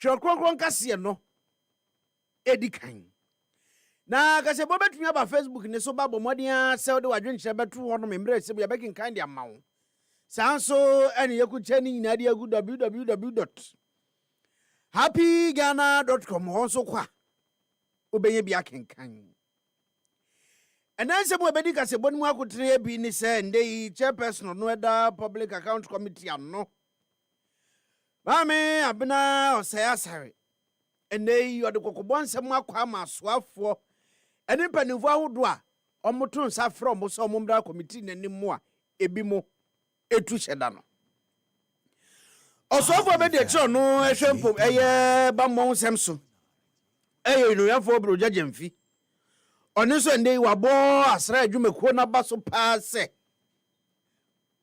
Chokron kase no edi kan na kase bo betumi aba Facebook ne so babo modern sell de wadwenche beto ho no memre se ya bekin kan de amawo sanso ene yekuche ni nyina de agu www.happyghana.com ho so kwa obenye bia kenkan enanse mo bedi kase bonu akotre bi ni se ndei chairperson no eda public account committee anno mame abena osaya sare enei yode kokobonsem akwa masoafo ene panifo ahodo a omoto nsa fra omo so omombra committee nanim a ebi mo etu hyeda no osofo be de kiro no ehwempom eye bamon semso eye no yafo broja jemfi oni so ndei wabo asra adwumekuo na baso paase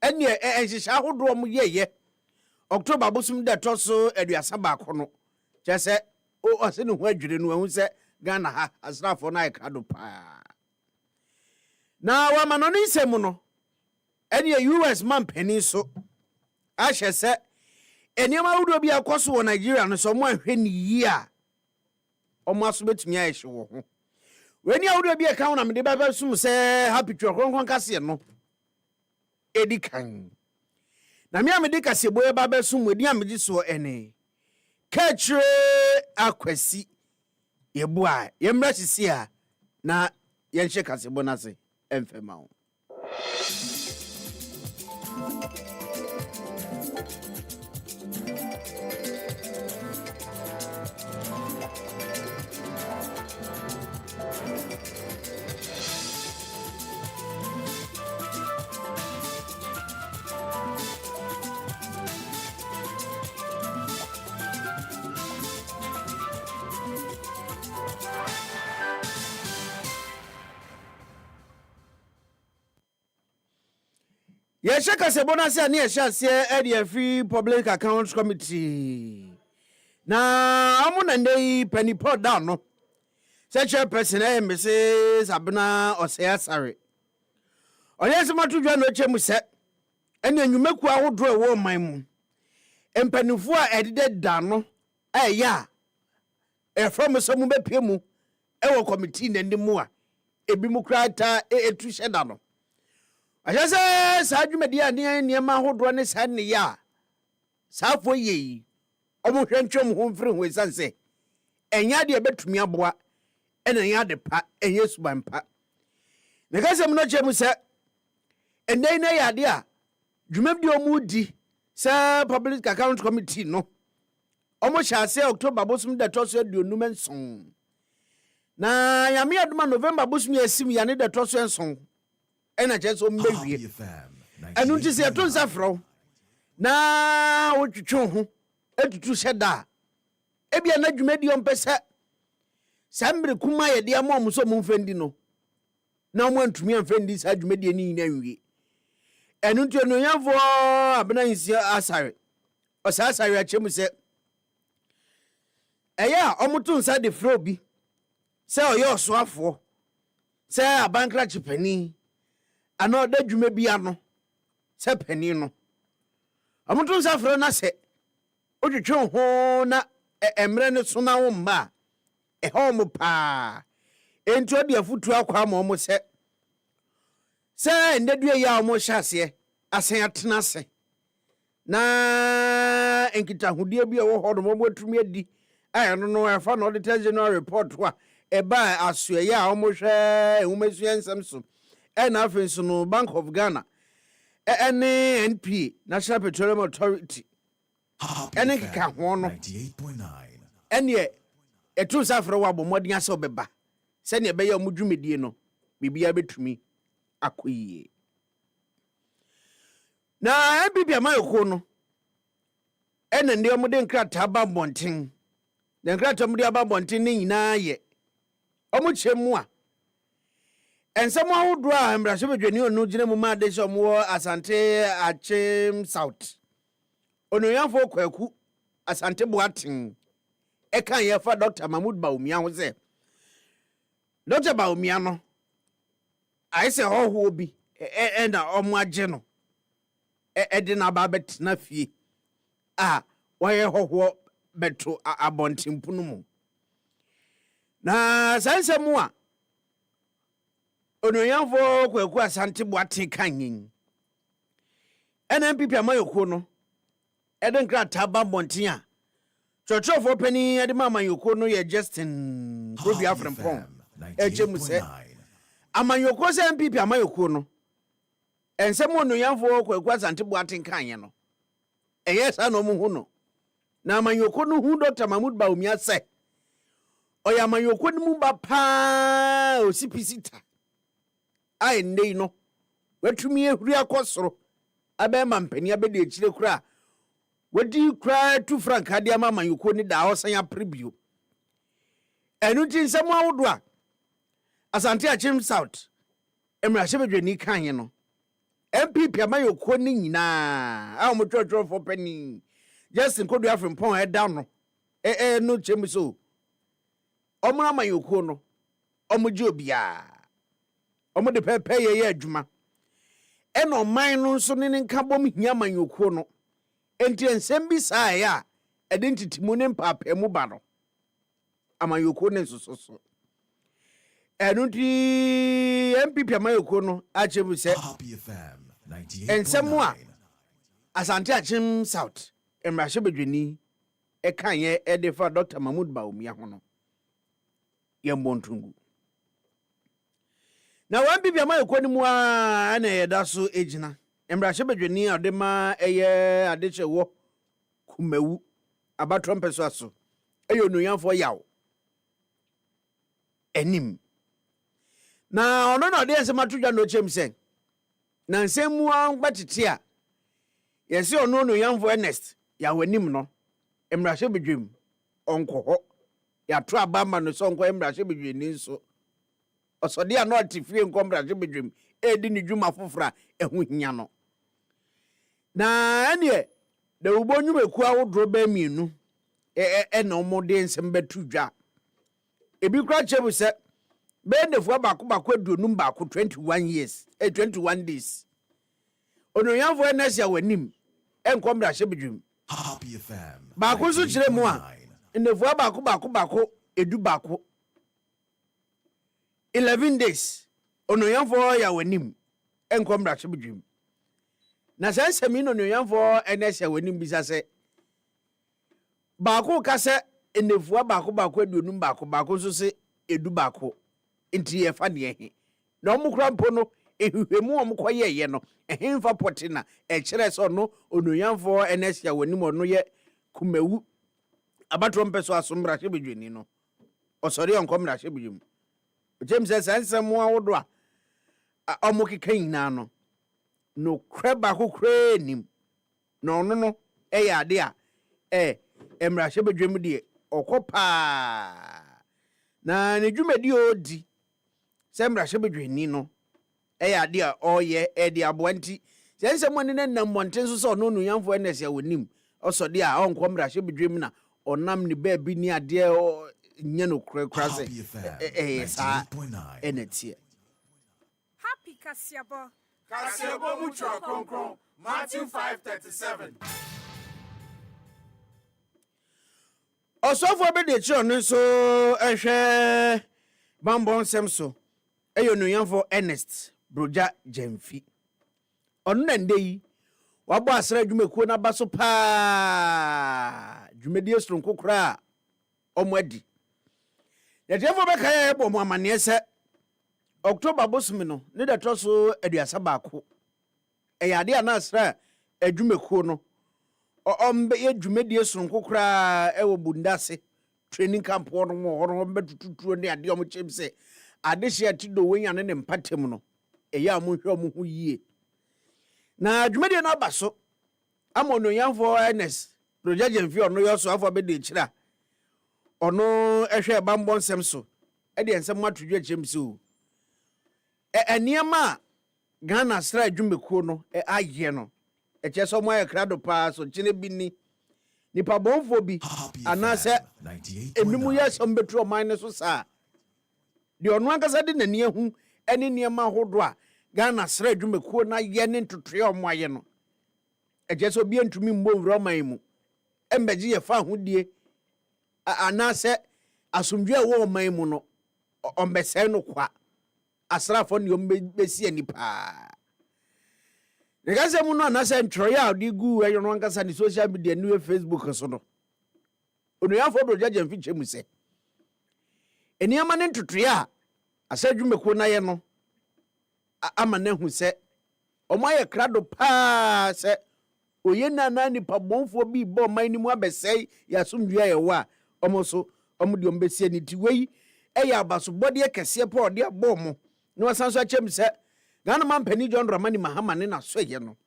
ene ehihya ahodo mo yeye October busum de toso aduasa ba kono chese o ase ne ho adwire no ahu se Ghana ha asrafo na ikado pa na wa manoni nsem no ene US man pani so ahye se eniama wudo bi akoso wo Nigeria no so mo ahwe ni yi a omo aso betumi ayehye wo ho weni awudo bi aka wona me de baba sum se happy twakronkron kase no edi kan na me amede kase boye baba sum wedi amede so ene kachre akwasi yebua yemra sisi a na yenhye kase bonase emfema wo Yesha kase bonase ani yesha se free public account committee na amuna ndei penny pot down no such person Mrs. Abna Osea Sare onye sematu dwa no chemu se ene anwumaku ahodo e wo man mu empanifo a edide da no ya e from so mu bepie mu e wo committee nandimu a ebi mu krata etu hyeda no ajase sa adwumadi ane niema ahodo ne sa ne ya safo yi omo hwentwem ho mfiri ho esanse enya de betumi aboa ena nya de pa enye suban pa ne kasem no chemu se endai na ya de a dwumadi omudi sa public account committee no omo hyase October bosum de toso aduonum enson na yame aduma November bosum yasim ya ne de toso enson ena cheso mbewie anu nti se to nsa fro na wotwetwe ho etutu hyeda ebia na dwumadi ompese sambre kuma ye de amom so mo mfendi no na mo antumi amfendi sa dwumadi ni na nwie enu nti no yafo abena nsi asare osasare achemu se eya omutu nsa de fro bi se oyo soafo se abankra chipani ano da dwuma bi ano se pani no omutu nsa fro na se odwetwe ho na emre ne so na wo mba ho pa enti odi afutu akwa ma omo se ndedue ya omo hyase asen atena se na enkita hudie bi wo hodo mo botumi adi ayo no efa no the general report wa eba asoe ya omo hwe ehumasuye nsem so na afenso no Bank of Ghana NNP National Petroleum Authority ene kika ho no 98.9 ene etu safro wa bomodin ase obeba se ne ebe ya omudwumedie no bibia betumi akoyie na bibia mayoko no ene ndi omude nkrata ba bonten de nkrata omude aba bonten ne nyina ye omuchemu a ensemo ahodo a mbrahye bedwani onu gine mu ma de so mo Asante Achem South ono yafo kwaku Asante Boatin ekan ye fa Dr. Mahmoud Baumia ho se Dr. Baumia no aise hoho bi na omo age no de na ba bet na fie a waye hoho beto abontimpunu mu na sanse mu a onoyanfo Kwadwo Asante kanyin ena MPP amayoko no eden krata ba bontin a chochofo pani ede amayoko no ye Justin Probi Afrempon echemu se amayoko se MPP amayoko no ensem onoyanfo Kwadwo Asante kanyin no eyesa no mu hu no na amayoko no hu Dr. Mahmoud Bawumia se oya amayoko no mu ba pa osipisita ai ndei no watumi ehuri akosoro abema mpani abede echire kura wadi kura tu franka dia mama yuko ni da hosan ya preview enu ti nsem awodo a Asante Achim South emrahye bedwani kanye no MPP amayoko ni nyina a omotwotwo for pani Justin Kodu Afrempon e down no no chemiso omra amayoko no omoje obia omo de pepe ye adwuma eno man no so ne nka bom hia manyoko no enti ensem bi saa ya identity mu ne mpapa mu ba no amanyoko ne sososo enu ti MPP amayoko no achebu se ensem a Asante Achim South emrahye bedwani e kan ye e de fa Dr. Mahmoud Bawumia ho no ye mbontungu na wan bibia ma ekoni mu a na yeda so ejina emrahye bedwani ade ma eye adeche wo kumewu abatro mpeso aso eyo nuyanfo yawo enim na ono na de ensema tudwa no chemsen na nsemu an gbatete a yesi ono nuyanfo Ernest yawo enim no emrahye bedwam onko ho ya to abamba no so onko emrahye bedwani nso osode a no atifie nkombrahye bedwam edi ni dwuma fofora ehu hia no na ene de ubonyu beku awodro ba mienu na omode nsem betudwa ebi kra chebu se be ndefu abako adunum ba 21 years 21 days onoyanfo Ernest ya wanim enkombrahye bedwam Happy FM ba ko so kire mu a ndefu abako edu bako 11 days onoyanfo ya wanim enkombrahye bedwam na sanse mi onoyanfo Ernest ya wanim bisa se bako ka se ndefu abako adunum bako so se edu bako nti ye fa ne he na omukura mpo no ehwehwemu omkoye ye no ehemfa poti na ekire so no onoyanfo Ernest ya wanim ono ye kumewu abatro mpeso asombrahye bedwani no osori onkombrahye bedwam James sense mu awodo a omokeka nyina no no kreba kokra nim no no no eya ade a emrahye bedwam de okopa na ne dwumadi odi semrahye bedwani no eya ade a oye edi aboanti sense mu ne nam monten so so no nuyanfo Ernest ya wonim osode a onkomrahye bedwam na onam ne ba bi ni ade nyano kra se sa enetie Happy Kasiabo mucho konkron Matthew 5:37 osofo be de chiro no so ehwe bambon semso eyo nuyanfo Ernest Broja Jemfi onu na ndei wabo asra adwumekuo na baso pa dwumedie stronko kra omwadi Yetefo be kaya ebo mu amane se October bosumi no ne da toso aduasa baako eyade ana asra adwumekuo no ombe ye dwumedie sonko kra ewo bundase training camp no mo betututuo ne ade omo chemse ade hye atido wenya ne mpatem no eya mo hwe omo hu yie na dwumedie no abaso amono yanfo Ernest Broja Jemfi ono yo so afọ be de kira ono ehwe bambon semso e de ensem atudwa chemse o eniema Ghana sra adwumekuo no aye no echeso mo aye krado pa so chine bi ni nipa bonfo bi anase emimu ye som betro man so sa de ono ankasa de nani ahu ene niema hodo a Ghana sra adwumekuo na ye ne ntotoe omo aye no echeso bi antumi mbom roman mu embeji ye fa hodie anase asomdwe wo man mu no ombese no kwa asrafo ne ombesi ani pa negase mu no anase ntroya odi gu eyo no ankasa ni social media ni Facebook so no onuyafo brojaje mfiche mu se eniama ne ntotoya asadwumeko na ye no ama na hu se omoye krado pa se oye nana ni pa bonfo bi bo man ni mu abesei ya somdua ye wa omoso omudi ombesi ani ti wei eya abaso bode kese pa ode abo mo ni wasanso achem se Ghana man pani John Dramani Mahama ne na so ye no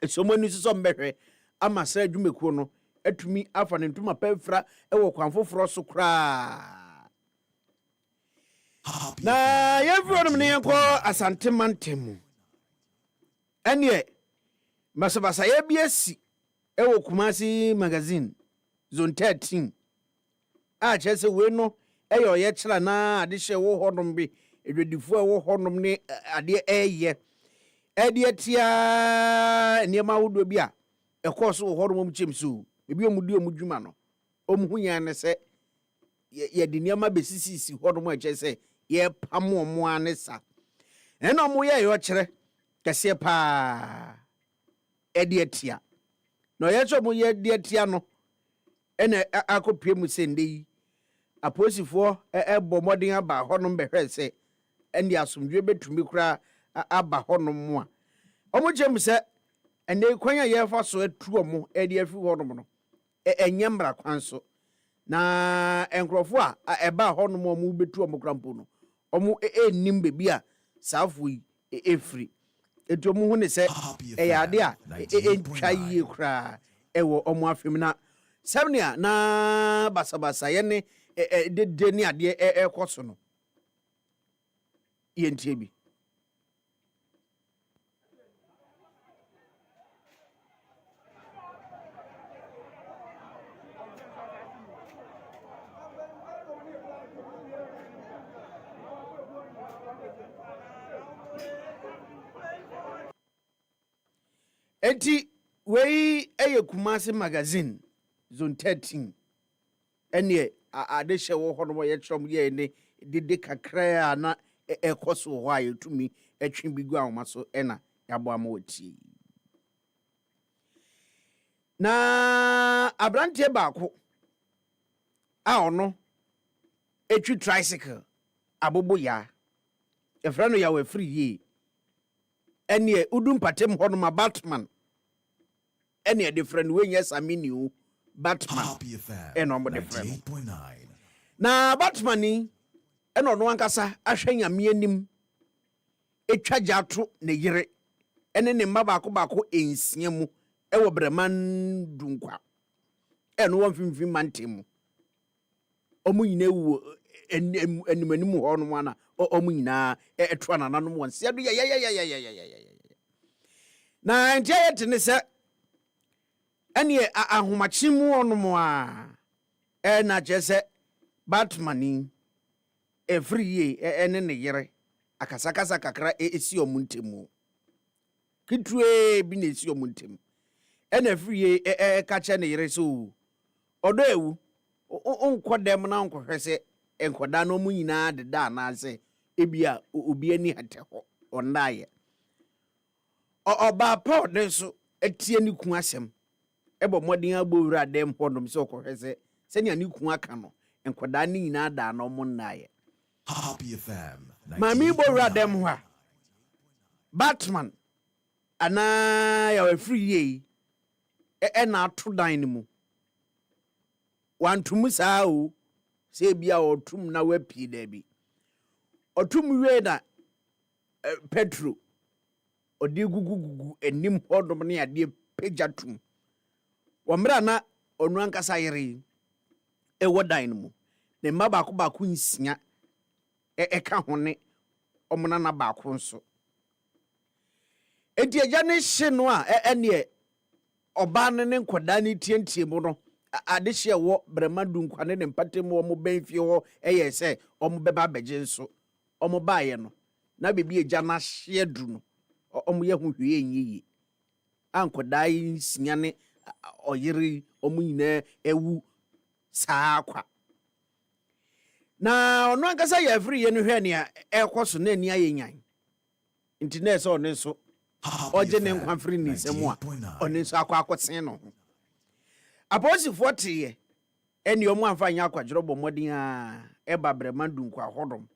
esomani so mbehwe ama sa adwumeko no atumi afa ne ntuma pafra ewo kwanfoforo so kra na yevro ne yenko asante mantemu ene masabasa ye biesi ewo Kumasi magazine zone 13 a chese we no eyo ye kira na ade hye wo hodom bi edwedifo wo hodom ne ade eye ade tia niema wodo bi a ekoso wo hodom mu chemsu ebi omudi omudwuma no omhunya ne se ye de niema besisisi hodom a chese ye pamo mo anesa ena mo ye yo kire kese pa ade tia no ye cho mo ye ade tia no ena akopie mu sende yi aposifo ebo modin aba honom behwe se ende asomdwe betumi kura aba honom mu a omo gem se ene kwanya ye fa so atu omo ede afi honom no enye mbra kwan so na enkrofo a eba honom omo betu omo krampo no omo enim bebi a safo yi efri etu omo hu ne se eyade a entwa yie kura ewo omo afem na Samnia na basabasa yene de ni ade ekoso no yentie bi enti wei eye Kumasi magazine zone 13 ene ade hye wo hono ye krom ye ne de kakra na ekoso ho ayetumi atwi bigu ahoma so ena yabo ama wati na abrante baako a ono etwi tricycle abobo ya efra no ya we free ye ene udum patem hono ma Batman ene de friend we nya samini Batman eno mo de friend na Batman ni eno no ankasa ahwanya mianim etwa jato ne yire ene ne mba baako ensia mu ewo breman dunkwa eno won fimfim mantemu omu nyina wu animanim ho no ana omu nyina etwa nananom won se do ya na ntia yete ne se ene ahomachimu onomo a na jese Batman every year ene ne yere akasakasa kakra esi omuntemu kitwe bi na esi omuntemu ene every year ka che ne yere so odo ewu onkodem na onkohwese enkoda no mu nyina de da na ase ebia obi ani hate ho ondaye oba pa de so etie ni ku asem ebo modin agbowura dem hodom so okohwese se ne ani ku aka no enkoda ni nyina da na omo nnaye Happy FM. Mami bowura dem ho a Batman ana ya we free ye na ato dan ni mu wantum saa o se bia otum na wapi da bi otum we na petro odi gugugugu enim hodom ne ade pejatum wamra na onu ankasa yere wodan mu ne mba baako nsia eka hone omuna na baako nso enti agya ne hye no a ene oba ne nkoda ne tientie mu no ade hye wo brema dunkwa ne mpatem wo mo benfie ho eye se omo beba beje nso omo baaye no na bebi agya na hye du no omo ye hu hwie enyiyi ankoda nsia ne oyiri omo nyina ewu saa kwa na ono ankasa ya free ye no hwe ne a ekoso na ani ayenyan nti na eso ne so oje ne nkwa free ni semu a one so akwa akosen no aposifo teye eni omu amfa nya akwadro bo modin a eba bremadu nkwa hodom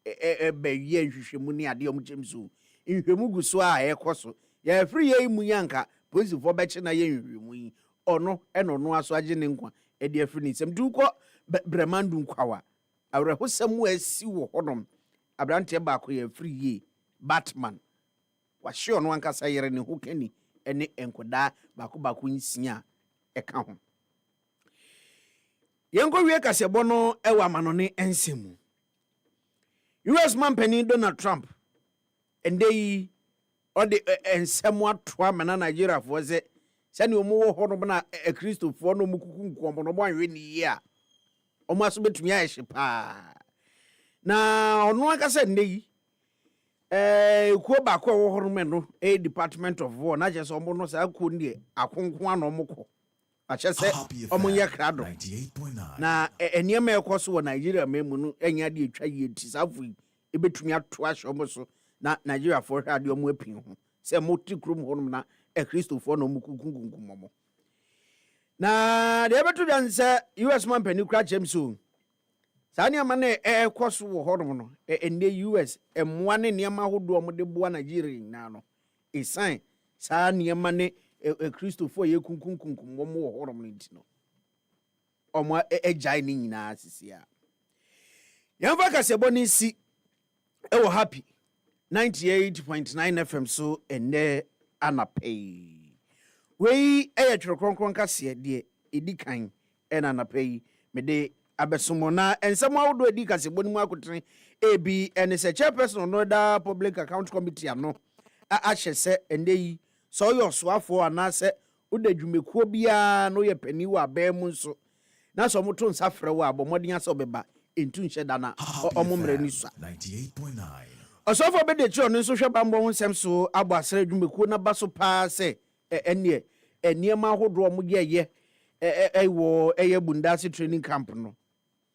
ebe ye nhwehwemu ne ade omu chemso nhwemu guso a ekoso ya free ye mu yanka aposifo be che na ye nhwemu yi ono eno no aso age ne nkwa e de free ni sem du ko bremadu nkwa wa awrehosam asi wo hodom abrante ba ko ye free ye Batman wa hye ono ankasa yere ne ho kani ene enkoda bako nsia eka ho yenko wie kasebo no ewa manone ensemu US man pani Donald Trump endei ode ensemu atoa mena Nigeria fo ze sani omo wo ho no na Christopher no mukuku nkombo no anwe ni yi a omo aso betumi ayehye pa na ono ankasa ndei kuo ba ko wo horume no Department of War na je so omo no sa ko ndie akonko ana omo ko a che se omo ye krado na eniema ekoso wo Nigeria memu no enya de etwa ye ti safu ebetumi ato ahye omo so na Nigeria for hade omo apin ho se moti krom ho no na Christopher no mukukunkunkumomo na de betu dan se US man pani kra chemso sani amane ekoso wo hodom no ende US emwa ne niema hodo mo de boa Nigeria na no esan sa niema ne Christopher ye kunkunkunkum wo mo hodom no ntino omo ejai ni nyina asisia yamfa kasebo ni si ewo happy 98.9 FM so ene anapei wei twere kronkron kase de edikan ena anapei mede abesomona ensem awdo edi kasebo ni mu akotre ebi ene se chairperson no da public account committee ano a hyese endei so yo soafo anase udadwumekuo bia no ye pani wa abemu nso na so moto nsafre wa abomodin ase obeba entu nhye dana omomre ni so 98.9 osofo be de chi ono nso hwe bambo nsem so abo asere dwumekuo na baso pa se enie eniema ahodo mo ye wo bundasi training camp no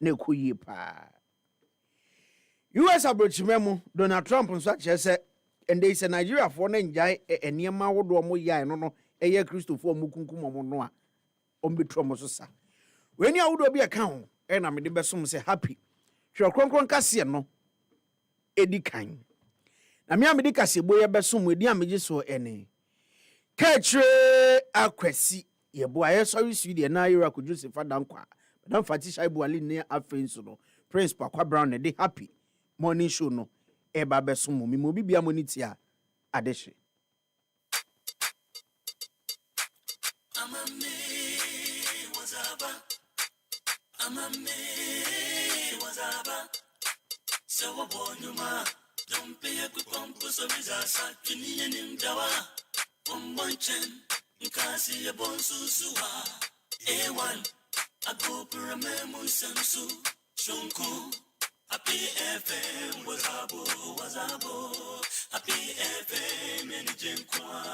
na ekoyi pa US abrochimemu Donald Trump nso achese ende ise Nigeria for na njai eniema ahodo mo ye no Christopher mukunkum mo no a ombetu mo so sa weni ahodo bi aka ho na me de besom se happy hwe kronkron kase no edikan na me amedi kasebo ye besom edi amegi so ene kachre akwasi ye bo aye sorry Sweden na Kwadwo Sefah-Danquah dan fati shai bo ali ne afenso no Prince Pakwa Brown ne de happy morning show no e ba besom mi mo bibia moniti a adehye wazaba so bonuma don't be a good pump so bizasa kiniye nimdawa bombonchen nkasi ya bonsusua A1 agopura memu samsu shonku happy FM wazabo happy FM enijenkwa.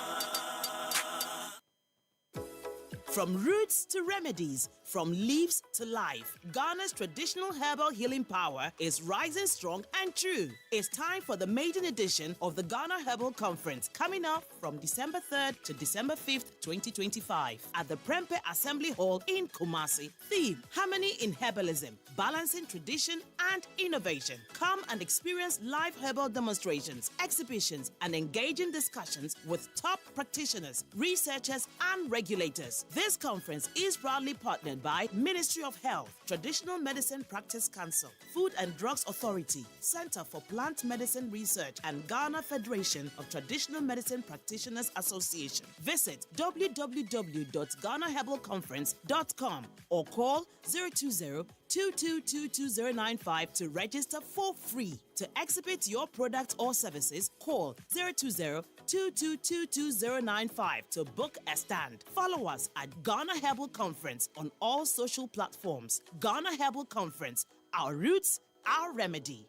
From roots to remedies, from leaves to life, Ghana's traditional herbal healing power is rising strong and true. It's time for the maiden edition of the Ghana Herbal Conference, coming up from December 3rd to December 5th, 2025, at the Prempeh Assembly Hall in Kumasi. Theme: Harmony in Herbalism, Balancing Tradition and Innovation. Come and experience live herbal demonstrations, exhibitions, and engaging discussions with top practitioners, researchers, and regulators. This conference is proudly partnered by Ministry of Health, Traditional Medicine Practice Council, Food and Drugs Authority, Center for Plant Medicine Research, and Ghana Federation of Traditional Medicine Practitioners Association. Visit www.ghanaherbalconference.com or call 020-2222-095 to register for free. To exhibit your product or services, call 020-2222-095 to book a stand. Follow us at Ghana Herbal Conference on all social platforms. Ghana Herbal Conference, our roots, our remedy.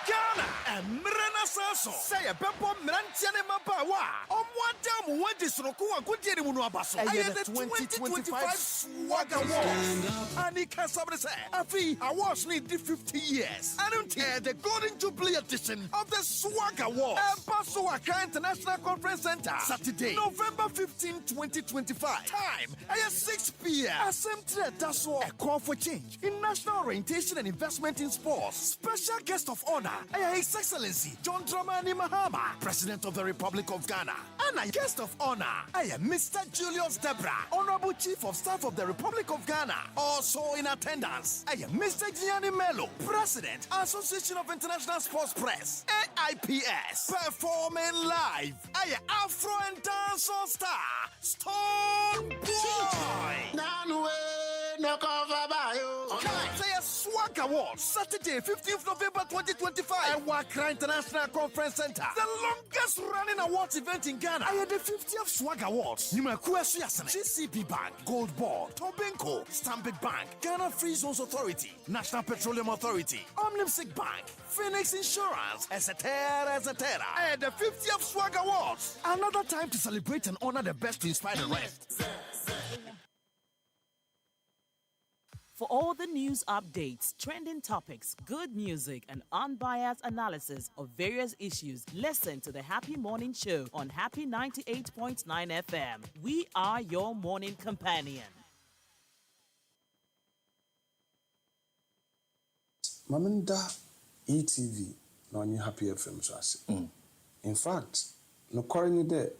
Ghana Emrena Sasso. Say a Beppo Mrantiane Mabawa. Omwadam Wadisroku and Kudian Munuabaso. I had the 2025 Swag Awards. Anika Sabrese. Afi, awards need 50 years. I don't hear the Golden Jubilee edition of the Swag Awards. Paso Accra International Conference Center. Saturday, November 15, 2025. Time, 6 p.m. Assembly Daso. A call for change in national orientation and investment in sports. Special guest of honor, His Excellency John Dramani Mahama, President of the Republic of Ghana. And a guest of honor, Mr. Julius Debra, Honorable Chief of Staff of the Republic of Ghana. Also in attendance, Mr. Gianni Mello, President, Association of International Sports Press, AIPS, performing live, Afro and Dancehall star, Stone Boy. Say a Swag Awards, Saturday, 15th November 2025, Accra International Conference Center. The longest running awards event in Ghana. The 50th Swag Awards. GCB Bank, Gold Board, Tobinco, Stanbic Bank, Ghana Free Zones Authority, National Petroleum Authority, Omnipsic Bank, Phoenix Insurance, etc. The 50th Swag Awards. Another time to celebrate and honor the best to inspire the rest. For all the news updates, trending topics, good music, and unbiased analysis of various issues, listen to the Happy Morning Show on Happy 98.9 FM. We are your morning companion. Maminda ETV na onye Happy FM so ase. In fact, no currently there,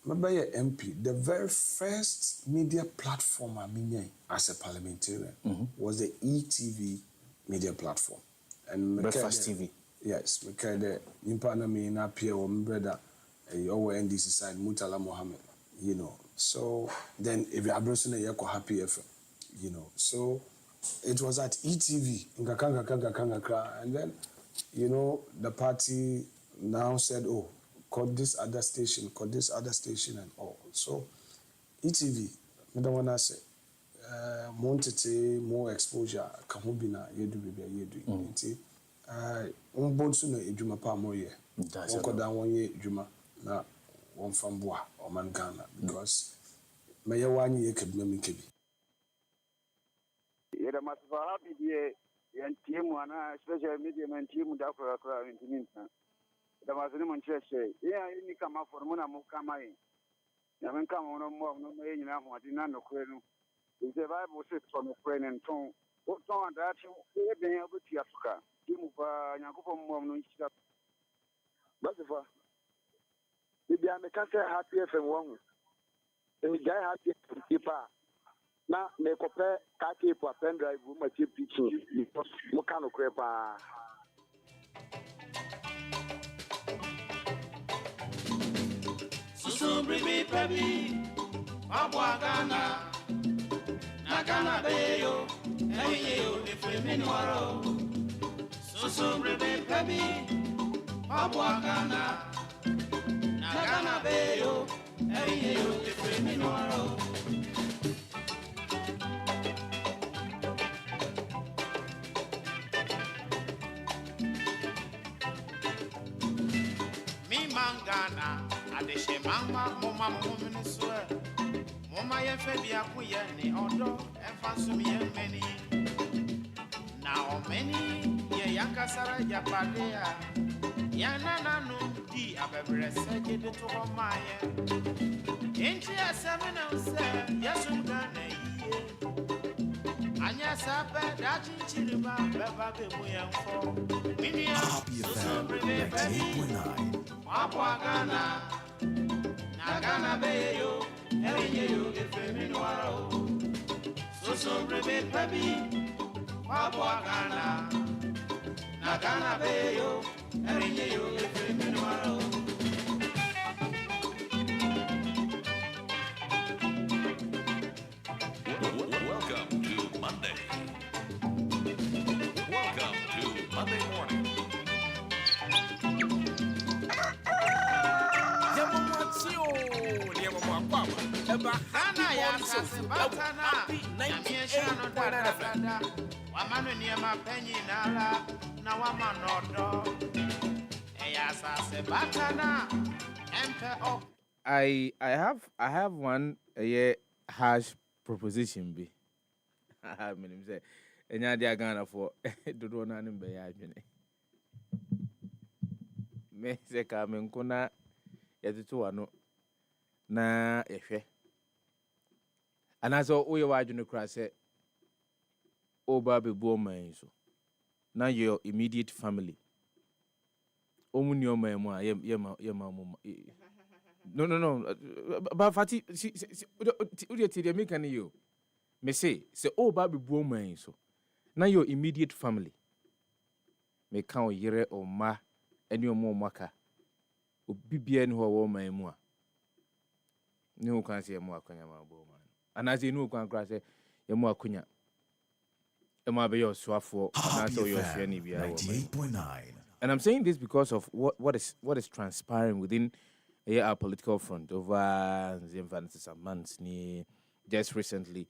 Mabaye MP, the very first media platform I mean as a parliamentarian was the ETV media platform. And Breakfast TV. Yes, because the Impana me na appear on brother our NDC side Mutala Mohammed, you know. So then if you are browsing a Happy FM, you know. So it was at ETV in Kakanga, and then you know the party now said, oh, call this other station, and all. So, ETV, I don't want to say, more exposure, Kamubina, yedu. Bonsuno, Ejuma Pa Moye. Okoda 1 year, Juma, na one from Bois or Mangana, because Maya 1 year could be Kebi. Yet, I must have happy day, and team one, special medium and team Dakra into Minta. The Maziman Church, yeah, you come up for Mona Mukamai. You haven't come on more, no main, you know, what in Nano Quenu. If the Bible says from a friend and tongue, what tongue that you have been able to Africa. Timupa, Yakupo Mom, but if you are a cancer happy FM one, and you guy happy to keep her. Now, make up a kaki for a pen drive with my chip teaching, Mokano Crepa. Bring me baby, Abwagana, Nagana Bayo, Ayo, if we mean waro. So bring me baby, Abwagana, Nagana Bayo, Ayo, if we mean waro. Me Mangana. Adeshe mama mama mumini swear mama ye febia kuye ni odo efansu mi many now many ye yankasara japadea yanana no di abebre seje de to maye enti asemen say yesu gana yi anya sabe da chinchiri ba beba be mu yenfo minia so bring baby Abwagana Nagana Bayo, Eyo, if we mean waro. So bring me baby, Abwagana Nagana Bayo, Eyo, if we mean waro. Welcome to Monday. Welcome to Monday morning. Hana ya Batana, Wamanu near my penny nala, na wama nodo. Eya sase batana empe op. I have one harsh proposition be. I mean say enya dia Ghana for dodo na nimbe ya adwene. Me se ka me nkuna yetutu ano na ehwe. Anaso oye wa adwene kra se oba bebu man so. Now your immediate family. Omuni o man mu a ye ma mu. No. But Fati, see, me can you. Me say oba bebu man so. Now your immediate family. Me kan yere o ma eni o mo maka. Obi bia ni ho wo man mu a. Ni o kan se mu akonya ma bo man. Anaze ni o kan kra se ye mu akonya. E ma be your swafo na so your friend bia wo. 98.9. And I'm saying this because of what is transpiring within our political front over some months. Just recently,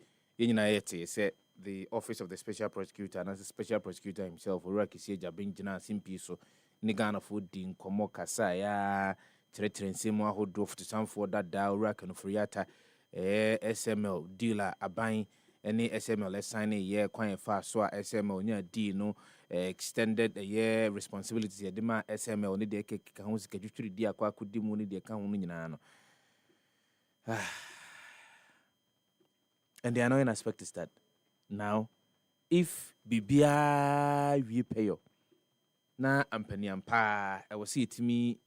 said the office of the special prosecutor and as the special prosecutor himself, Uraki Seja bring Jana Simpiso, Nigana food din Komo Kasaya, Tretrensimwa who drove to some for that da Urak and Friata, SML dealer, a buying any SML, let's sign a year quite fast, so SML near D no. Extended a year responsibilities ya dema SML ni de ke kahunsi ke juturi dia kwa kudimu ni de kahunu nyina no. And the annoying aspect is that now if bibia we pay yo na ampani ampa I will see it me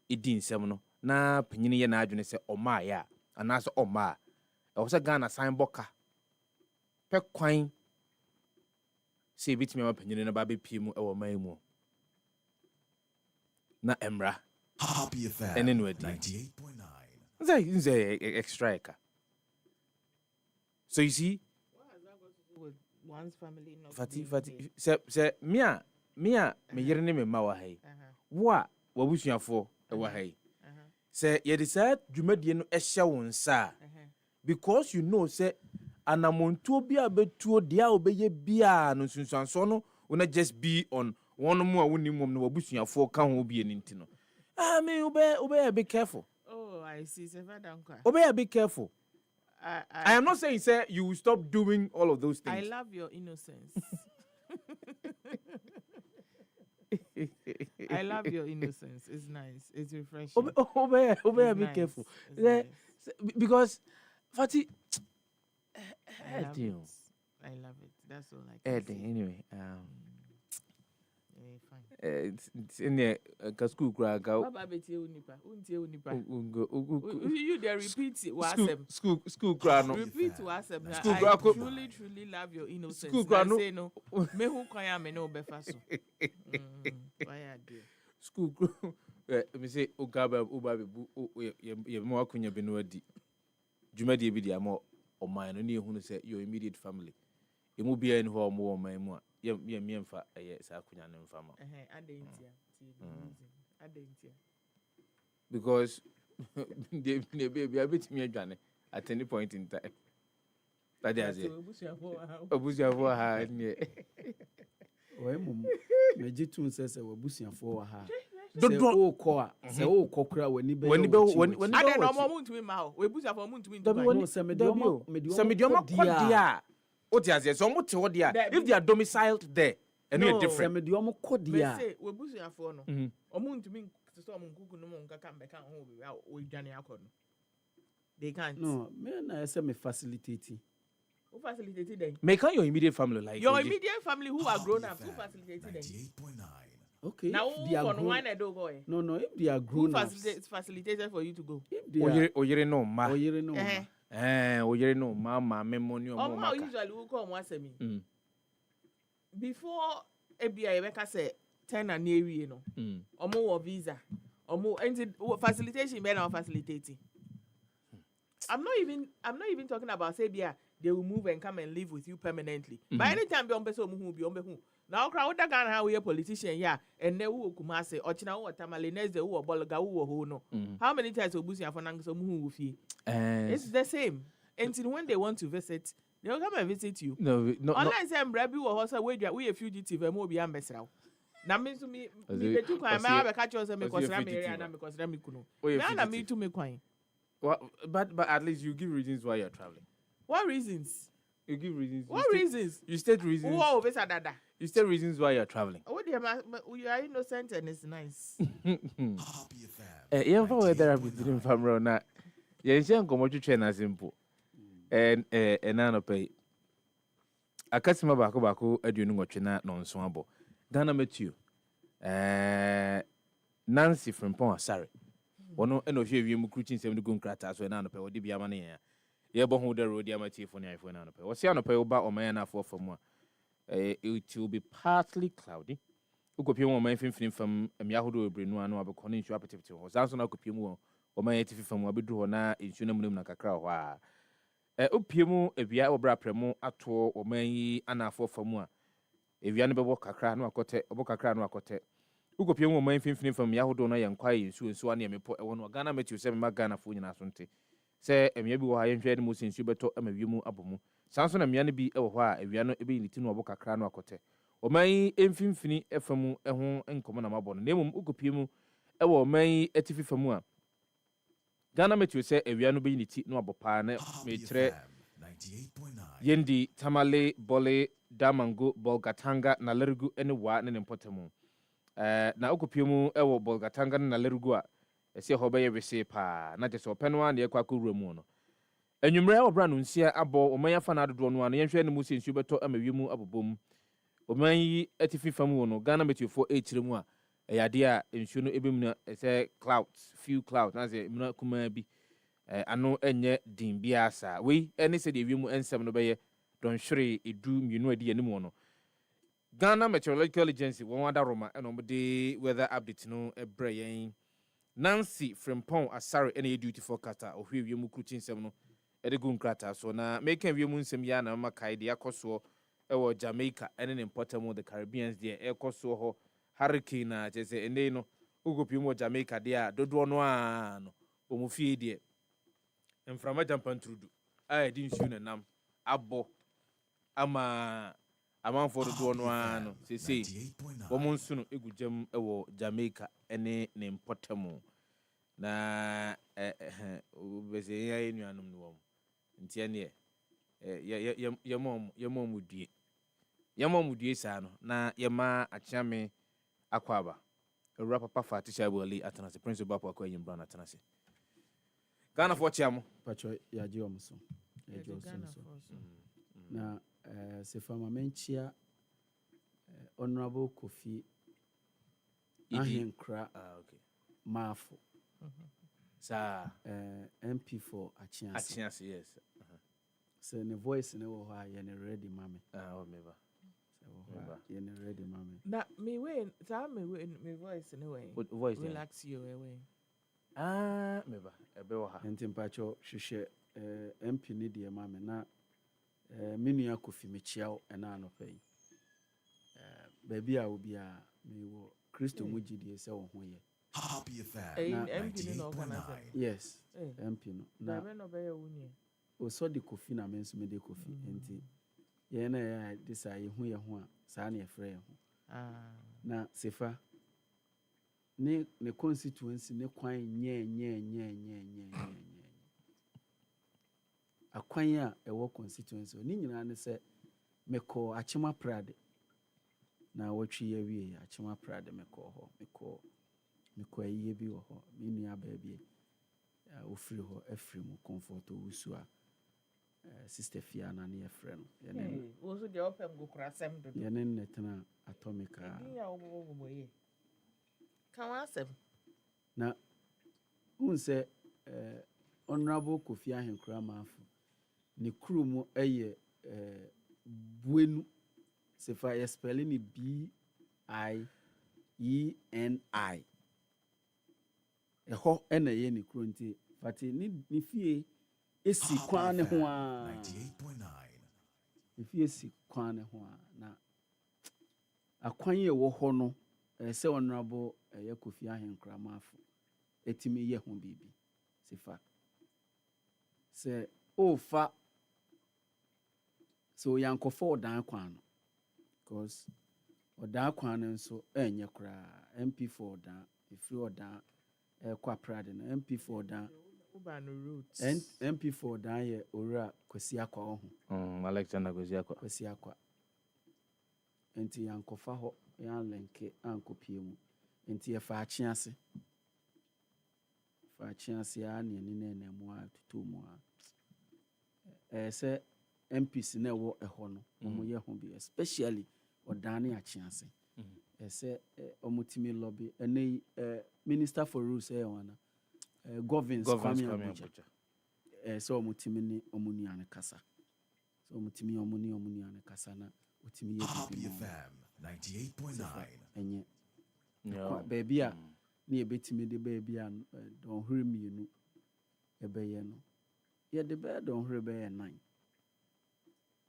idin nsem no na panyini ye na adwene se oma ya anaso oma I was a Ghana sign boka pe kwan say bit me opinion na baby pimu e wo man mu na emra Happy FM. And anyway 98.9. Say extra eka. So you see What has that got to do with one's family not Fati say me yere ne me ma wa hai wa busuafo e wa hai say ye decide dwumadie no ehye wo nsa because you know say anamontuo bia betuo dia obeye bia no sunsanso no wona just be on one more woni mom no wabusuafo ka ho bia ninti no me obey be careful. Oh, I see. Sefah-Danquah. Obey be careful. I am not saying say you will stop doing all of those things. I love your innocence. I love your innocence. It's nice. It's refreshing. Obey be nice. careful. Nice. Because Fati I love it. That's all I can say. Anyway, Fine. it's in the school crowd. Baba beti unipa. You there repeat wasem. School crowd. No. Repeat wasem. School I crowd. truly love your innocence. School crowd. No. Say no. Me who kwaya me no befa so. Why dear. School crowd. Me say Ogaba ye mo akunya be no adi. Dwumadi bi dia mo o man no ne ehunu say your immediate family. Emu bia ni ho mo man mu a ye mfa sa akunya ne mfa ma. Adentia. Because the baby abetimi adwane at any point in time. That is it. Obusuafo ha ne. Mum. Mejitu se wabusuafo wa ha. Dodo ko a se o kokura wani be wani ade no mo muntumi ma ho webusuafo muntumi no se medioma ko dia o ti azie so mo te ho dia if they are domiciled there and you different se medioma ko dia say webusuafo no o muntumi so mo nkuku no mo nkaka mbeka ho be o dwane akọ no they can't. No, me na say me facilitating. Who facilitated them? Make your immediate family like your immediate family who are grown up. Who facilitated them? 98.9. Okay. Now if they are grown, no, if they are grown up, facilitated for you to go. If they are, oyere no ma. Oyere no ma. Oyere no ma memoni o mo maka. Usually who come once a me. Before ABI Rebecca say 10 and near you know. Omo visa. Omo facilitation better or facilitating. I'm not even talking about say they will move and come and live with you permanently. By any time be on person who be on who. Now crowd that can how we a politician and they will kumase or china or tamale next the who bolaga who no. How many times obusia for nang some who fee? It's the same. Until when they want to visit, they'll come and visit you. No. Unless I'm Rabbi or Hosa we a fugitive and more be ambassador. Na me so me betu kwan ma be catch us me consider me area na me consider me kunu. Na me to me kwan. But at least you give reasons why you're traveling. What reasons? You give reasons. What reasons? You state reasons. Whoa, Mr. Dada. You state reasons why you're traveling. Oh, dear, you are innocent and it's nice. Yeah, for whether I've been from Rona. Yeah, she come to train as simple. And none pay. A customer bako a doing what you're not non swambo. Ghana met you. Nancy from Pont, sorry. One no fear you recruiting 70 gun cratas when I pay or dibia money. Yeah, but who the road yamati for the iPhone and pay. Was yana pay about or man for more. It will be partly cloudy. Who could you my fin from Yahudo Brino and Abu Conin Shopper was also not could you or my 80 from Wabidu or na in Sunamum Nakakra. Upimu, if you are premo at all or may Anna for more. If you never walk a crown or cote, or walk a crown or cote. Who could you my fin from Yahudo and quiet so near me put one Ghana met you 7 Magana for Nasunte. Say, and maybe I enjoyed most since you better a mu abumu. Samson and Yanni be a while if you are not able to know a crown or cote. O may infini efamu ehon enkomo na mabon nemu ukopiemu e wo may etifi famu a Ghana metu se ewia no be niti no abopa na metre 98.9 yendi tamale bole damango bolgatanga na lerugu ene wa ne mpotemu na ukopiemu e wo bolgatanga na lerugu a ese ho be yebese pa na je so penwa na ekwa koruramu no enwumre wo bra no nsia abo o mayafa na dodo no an yenhwe ne mu sensu beto amawiemu abobom oman yi atifi famu no Ghana metufo echiremu a eyade a ensu no ebem na say clouds few clouds na say muna kuma bi ano enye din bia sa we ene se de wiemu ensem no beye don hwere edu mienu adi anim no Ghana Meteorological Agency won wada roma eno de weather update no ebre yen Nancy Frimpong Asare ene duty forecaster ohwe wiemu krutin sem no edegu nkrata so na make wiemu nsem ya na makai de akoso ewo Jamaica ene ne important the Caribbeans there ekoso ho hurricane na jese ene no ugopi mo Jamaica there dodo no a no omufie there emframa jampan trudu ai din su na nam abo ama amanfo dodo no a no sese wo monsu no egujam ewo Jamaica ene ne important na obese ya enuanum no wo ntia ne yamomudie sa no na yema achiame akwaba ewura papa fatisha boli atanase principal papa akwa yimbra na atanase Ghana for chiamo pacho yaji omso yaji omso na Sefama menchia honorable Kofi Ahenkra okay Mafu sa MP for Achiance yes so the voice ne wo ha ye ne ready mame oh meba ye ne ready mame na me we ta me voice ne we voice relax you we meba ebe wo ha enti mpacho hwehwe MP ne de mame na menua Kofi mechiao ena anopai baby a obi a me wo Kristo mugidie se wo ho ye Happy FM. MP no organize yes MP no na me no be ye wuni o so de Kofi na menso me de Kofi enti ye na ya disa ye hu a saa na ye frɛ ye ho na Sefa ne constituency ne kwan nye akwan a ɛwɔ constituency ni nyina ne sɛ mekɔ Achima Prade na watwi ya wie Achima Prade mekɔ hɔ mekɔ ayiye bi wɔ hɔ me nua baabi ofiri hɔ afiri mu comfort owusu a sister Fiana ne yɛfrɛ no yene wo so de opem go krasem do yene netena atomica ya wo ye kan asem na unse honorable Kofi Ahenkra Mafu ne kru mu eye Buenu Sefa ye spelling BIENI eho ena ye ne kru nti fati ni fie esi kwan ne ho a 98.9 if esi kwan ne ho a na akwan ye wo ho no se honorable ye Kofi Ahenkra Mafu etimi ye ho bibi Sefa se ofa so yankofo dan kwan no because ɔdan kwan no nso ɛnyɛ koraa mp4 ɔdan ɛfiri ɔdan ɛkɔ aprade no mp4 ɔdan mp4 ɔdan yɛ owura Kwasi Akwa ɔho Alexander Kwasi Akwa nti yankɔfa hɔ yɛalenke ankɔpie mu nti yɛfa akye ase a ne ani na mu a tutu mu a sɛ MPs na ɛwɔ ɛhɔ no ɔmo yɛ ho bi especially ɔdan ne akye ase sɛ ɔmo timi lobby ɛne minister for rules ɛyɛ wana Govins Kwame Abuja sɛ ɔmo timi ne ɔmo nuane kasa sɛ ɔmo timi ɔmo nuane kasa na ɔtimi yɛ Happy FM 98.9 ɛnyɛ baabi a ne yɛbɛtumi de baabi a dɔnhwere mmienu ɛbɛyɛ no yɛde bɛyɛ dɔnhwere bɛyɛ 9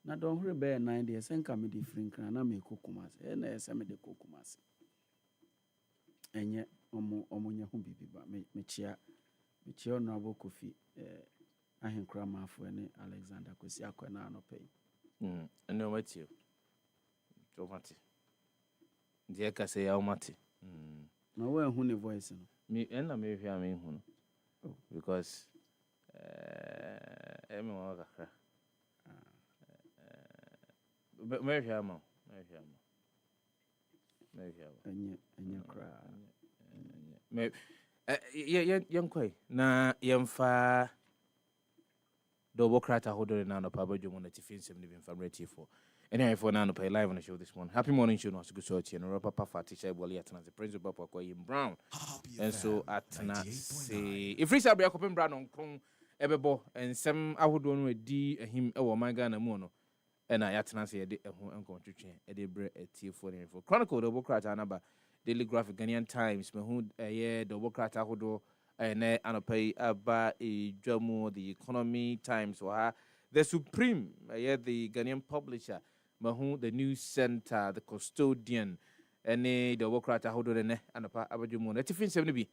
na dɔnhwere bɛyɛ 9 deɛ sɛ nka mede firi nkra na mekɔ Kumase ɛna ɛsɛ mede kɔ Kumase ɛnyɛ ɔmo nyɛ ho bibi ba mekyia Honorable Kofi ahenkora maafo ne Alexander Kwasi Akwa na anɔpɛ yi ɛne ɔmatio ɔmate deɛ ɛka sɛ yɛ ɔmate na woahu ne voice no ɛna mehwɛ a mehu no because ɛme wɔ kakra mehwɛ ama ɛnyɛ koraa yɛnkɔe na yɛmfa dɔbɔ krata ahodoɔ no anɔpa abadwo mu no tifi nsɛm no bi mfa mmerɛtiefoɔ ɛne ayɛfoɔ no anɔpa live on the show this morning. Happy morning show no asugu so atie no rapa papa teacher Ebole atena the principal papa kwa Yim Brown and so atena say if free sabia kopem Brown on kron ebebo ensɛm ahodoɔ no adi ahim ɛwɔ man Ghana mu no ɛna yɛatena say yɛde ɛho nkɔntwetwe ɛde brɛ atiefoɔ ne info Chronicle dɔbɔ krata anaba Daily Graphic Ghanaian Times mehu ɛyɛ dɔbɔ krata ahodoɔ ɛnɛ anɔpa yi aba edwamu the Economy Times or the Supreme the Ghanaian publisher mahu the News Center the Custodian any the Wokrata hold on anapa abadwumu na tifin sem no bi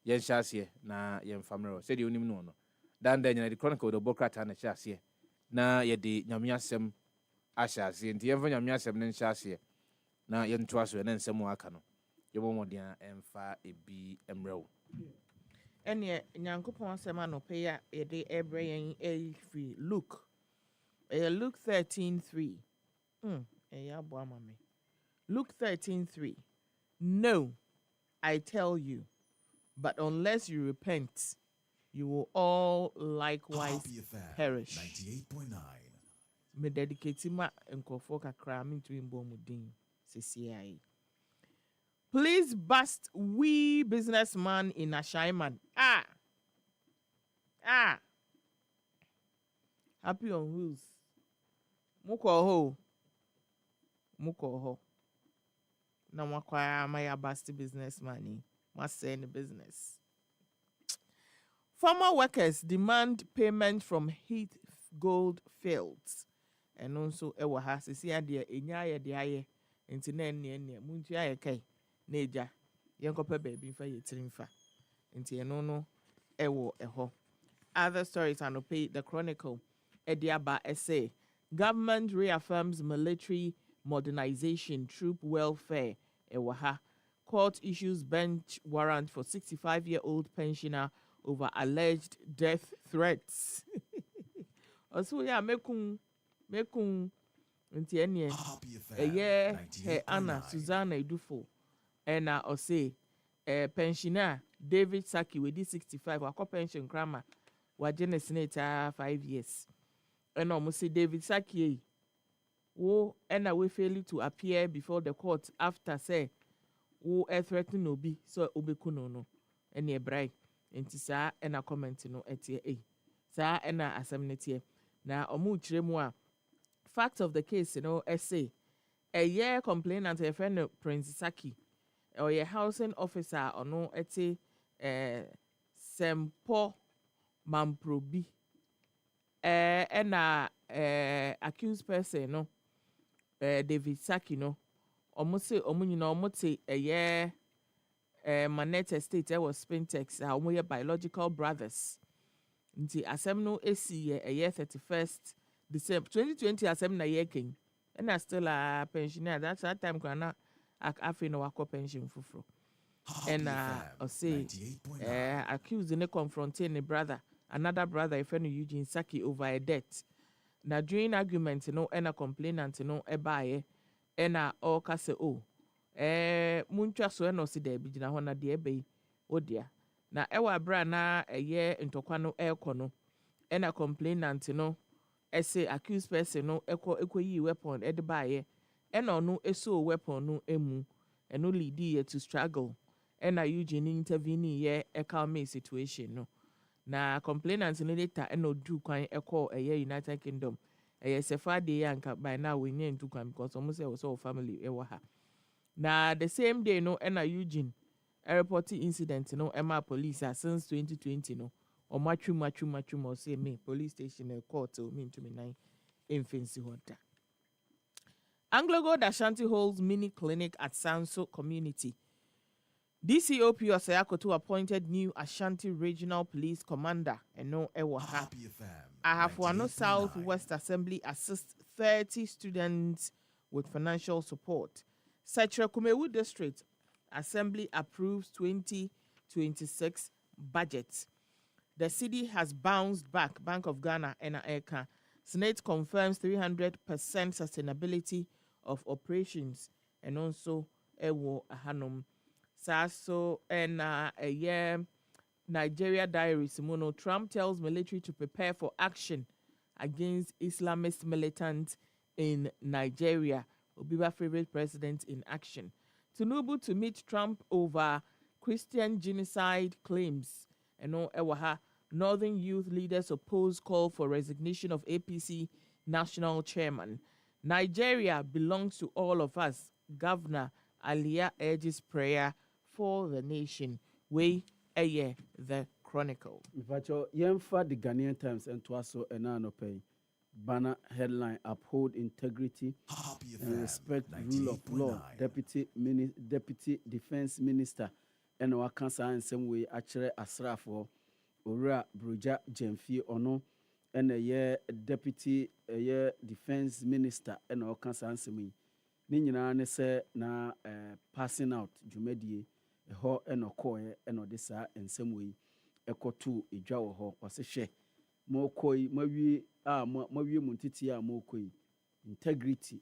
yen hyase na yen famero said you onim no no dan dan the Chronicle the Wokrata na hyase na ye de nyame asem ahyase nti yen fa nyame asem ne hyase na yen to aso na nsem aka no ye bomodian emfa ebi emrew ene nyankopon asem anope ya ye de ebre yen e free Luke 13:3 Luke 13:3 No, I tell you, but unless you repent, you will all likewise perish. 98.9 Me dedicate ma enkofo kakra me to imbo mudin CCI. Please bust we businessman in Ashaiman. Happy on wheels. Muko ho. Na mwakwa my bust businessman. Must say in the business. Farmer workers demand payment from Heath Gold Fields. And also ewa ha sisi ade enya ye de aye enti na enne muntu aye kai na eja yenkopa baby mfa yetiri mfa enti eno no ewo eho. Other stories anope the Chronicle ediaba essay government reaffirms military modernization troop welfare ewa ha court issues bench warrant for 65-year-old pensioner over alleged death threats. Also yeah mekun nti ene Anna Susanna Edufo ena ose pensioner David Saki we di 65 akọ pension grandma waje na senate 5 years ena omo say David Saki wo ena we fail to appear before the court after say wo threaten obi so obekuno no ene ebrai nti saa ena comment no etie saa ena assemnity na omo kire mu a fact of the case, essay. A year complainant a friend Prince Saki or a housing officer or no ete Sempo Mamprobi and accused person no David Saki no almost say almost a year Manette Estate was Spintex our biological brothers. Nti asem no esi a year 31st December 2020 asem na year king and I still a pensioner that's that time kana afei na wakɔ pension foforɔ ɛna ɔse accused ne confronting ne brother another brother if no Eugene Saki over a debt na during argument no ɛna complainant no ɛbaeɛ ɛna ɔka sɛ muntwa so ɛna ɔsi daabi gyina hɔ na deɛ ɛbɛyi odia na ɛwɔ abira na ɛyɛ ntɔkwa no ɛrekɔ no ɛna complainant no ɛsɛ accused person no ɛkɔ yi weapon ɛde baeɛ ɛna ɔno ɛso weapon no emu ɛno leadi yɛ to struggle ɛna Eugene intervene yɛ ɛcalmate situation no na complainant no later ɛna ɔdu kwan ɛkɔ ɛyɛ United Kingdom ɛyɛ Sefah de yɛ anka by now wɔnyɛ ntu kwan because ɔmo sɛ wɔsɔ family ɛwɔ ha na the same day no ɛna Eugene airport incident no ɛma police since 2020 no ɔmo atwum ɔsɛ me police station court me ntumi nan mfensi hɔ da. Anglo Gold Ashanti holds mini clinic at Sanso community. DCOP Osayakoto appointed new Ashanti Regional Police Commander Eno Ewaha. Ahafuano South West Assembly assists 30 students with financial support. Sachra Kumewu District Assembly approves 2026 budget. The city has bounced back. Bank of Ghana and Eka. Senate confirms 300% sustainability of operations and also Ewo Ahanum. Saso and a year Nigeria diary Simono Trump tells military to prepare for action against Islamist militants in Nigeria. Obiba favorite president in action. Tinubu to meet Trump over Christian genocide claims. And Ewaha Northern youth leaders oppose call for resignation of APC national chairman. Nigeria belongs to all of us. Governor Aliyah urges prayer for the nation. We the Chronicle. Vacho yemfa the Ghanaian Times and Twaso enano pay. Banner headline: Uphold integrity and respect rule of law. Deputy Defense Minister and Wakansa in some way actually asrafo Ora Bruja Jemfi ono and a year Deputy Defense Minister and Wakansa in some way. Ninyina ne se na passing out jumedie ho eno koye eno desa in some way ekotu idwa ho osehwe mo koi mawie mawie muntiti a mo koi integrity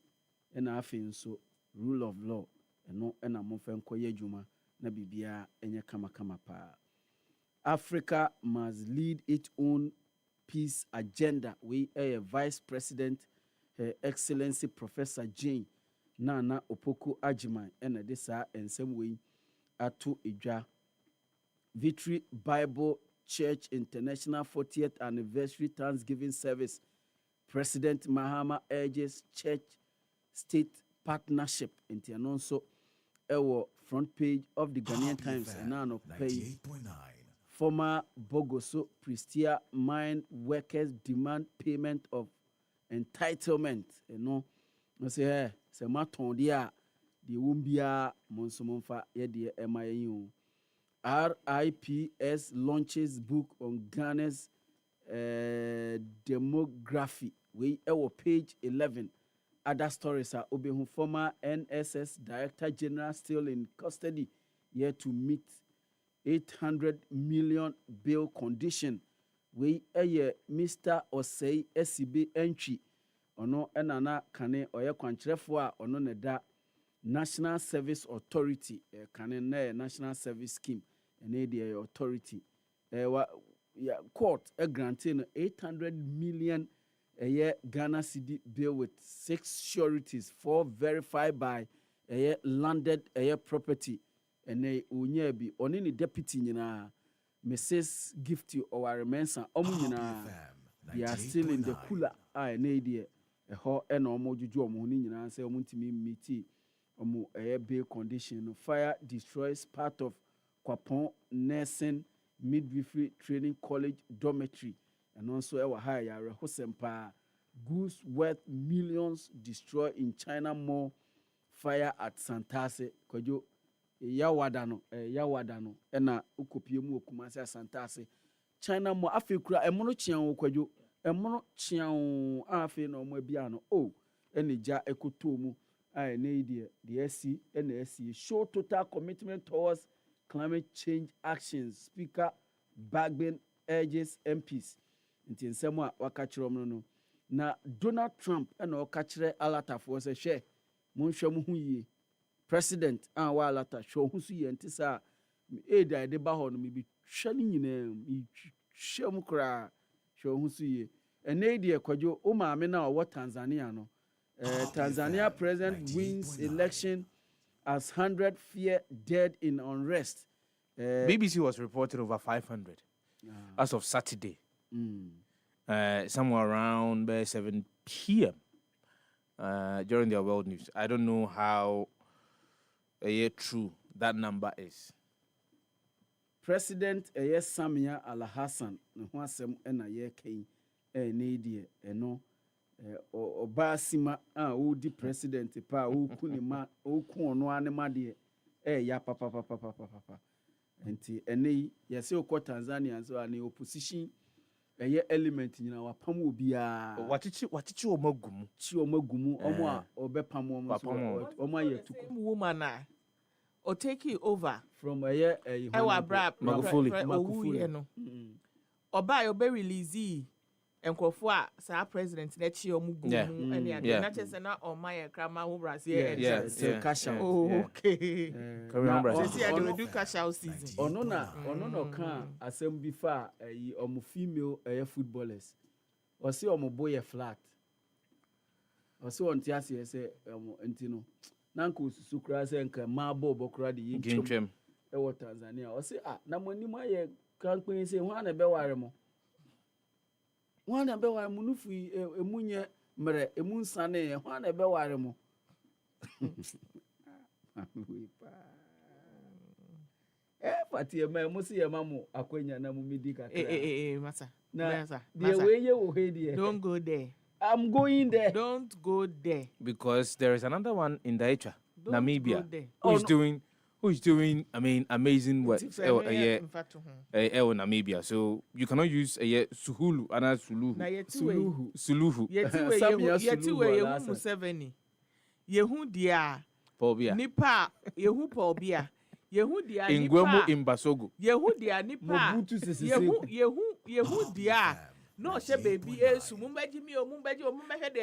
ena afi nso rule of law eno ena mo fe nkoye adwuma na bibia enye kama pa. Africa must lead its own peace agenda. We Vice President Her Excellency Professor Jane Nana Opoku Agyeman ena desa ensem we atu idwa. Victory Bible Church International 40th Anniversary Thanksgiving Service. President Mahama urges church-state partnership. Into also our front page of the Ghanaian Times and now pay. Former Bogoso Prestia mine workers demand payment of entitlement. You know, I say, se maton dia the wumbia monsomonfa yedi MIU. RIPS launches book on Ghana's demography. We our page 11. Other stories are Obehu former NSS Director General still in custody, yet to meet 800 million bail condition. We Mr. Osei SCB entry. Ono enana kane oye kwanchrefoa ono neda National Service Authority kane na National Service Scheme ene the authority court granting 800 million a year Ghana cedi bill with 6 sureties, 4 verified by a landed property ene unye bi oni ni deputy nyina Mrs. Gifty or Remensa nyina they are still in the cooler ene the ho ena omo juju omo ni nyina say omo ntimi meet omo bail condition. Fire destroys part of Kwapon Nursing Midwifery Training College dormitory and also our higher Hosempa goods worth millions destroyed in China Mall fire at Santase Kojo yawadano ena ukopie mu okumase Santase China Mall afekura emono chian Kojo emono chian afe no mo bia no enija ekoto mu I need the SC and the SC show total commitment towards climate change actions. Speaker Bagben urges MPs. Nti nsɛm a waka kyerɛ ɔmo no na Donald Trump ɛna ɔka kyerɛ alatafoɔ sɛ hwɛ monhwɛ mo ho yie president a wa alata hwɛ ho so yie nti saa aid a ɛde ba hɔ no mebi hwɛ no nyinaa hwɛ mu koraa hwɛ ho so yie ɛnɛ deɛ kwadwo o maame na ɔwɔ Tanzania no Tanzania president wins election as 100 fear dead in unrest. BBC was reporting over 500 as of Saturday. Somewhere around 7 p.m. During their world news. I don't know how true that number is. President Samia Al-Hassan no ho asɛm na yɛkai ne die ɛno ɔbaa sima a odi president pa oku ne ma oku ono ane ma de ya papa enti ene yɛsɛ okɔ Tanzania so ane opposition element nyina wapam obia wachichi omagumu omo a obepam omo so omo ayetuko woman or take it over from Magufuli no oba yo be release enkrofo a sa president na chi omugumu ene ade na chese na omaye krama ho brasie cash out okay see I do cash out season ono no kan asem bi fa omo female footballers o se omo boy flat o se on ti ase se omo ntino na nko susu kra se nka ma bobo kra de yintwem e wo Tanzania o se na moni ma ye kan pin se ho na be ware mo wana be wa munufu emunye mere emunsane ho na be ware mo pati ma musi ya mamu akwenya na mu midi kakra masa the way you wo he don't go there. I'm going there. Don't go there because there is another one in Daitra, Namibia, who's doing amazing work Namibia. So you cannot use Suhulu and Suluhu. Yehu Museveni. Yehu dia Pobia. Nipa Yehu Pobia. Yehu dia Nipa. Ingwemo Imbasogo. Yehu dia Nipa. Yehu dia. No, she baby, Mumbaji me or Mumbaji or Mumbaji,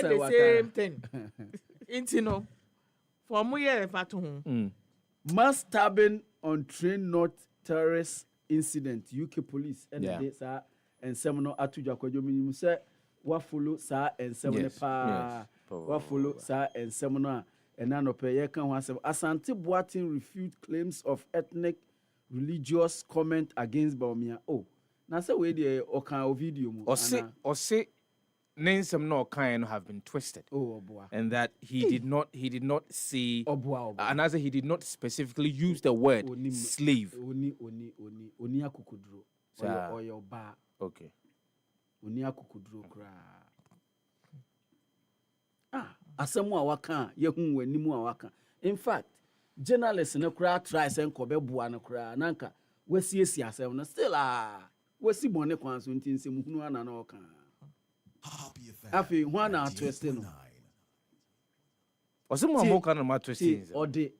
the same thing. Intino. For Muye Fatu. Mass stabbing on train not terrorist incident. UK police and the and Seminole Atuja Kojomi say what follow sa and Seminole pa what follow sa and Seminole and none of Peyekan was Asante Boatin refute claims of ethnic religious comment against Baumia. Oh, now say we the Okan video or say names some no kind have been twisted. Oh boy. And that he did not say and as he did not specifically use the word slave. Oni akukudro. Or your bar. Okay. Oni akukudro kra. Asemu awaka yehu wanimu awaka. In fact, journalists no crowd tries and kobe bua no crowd nanka wesi asem no still wesi bone kwan so ntin se muhunu ana na oka afi ho na twist no osemo amoka na ma twist ode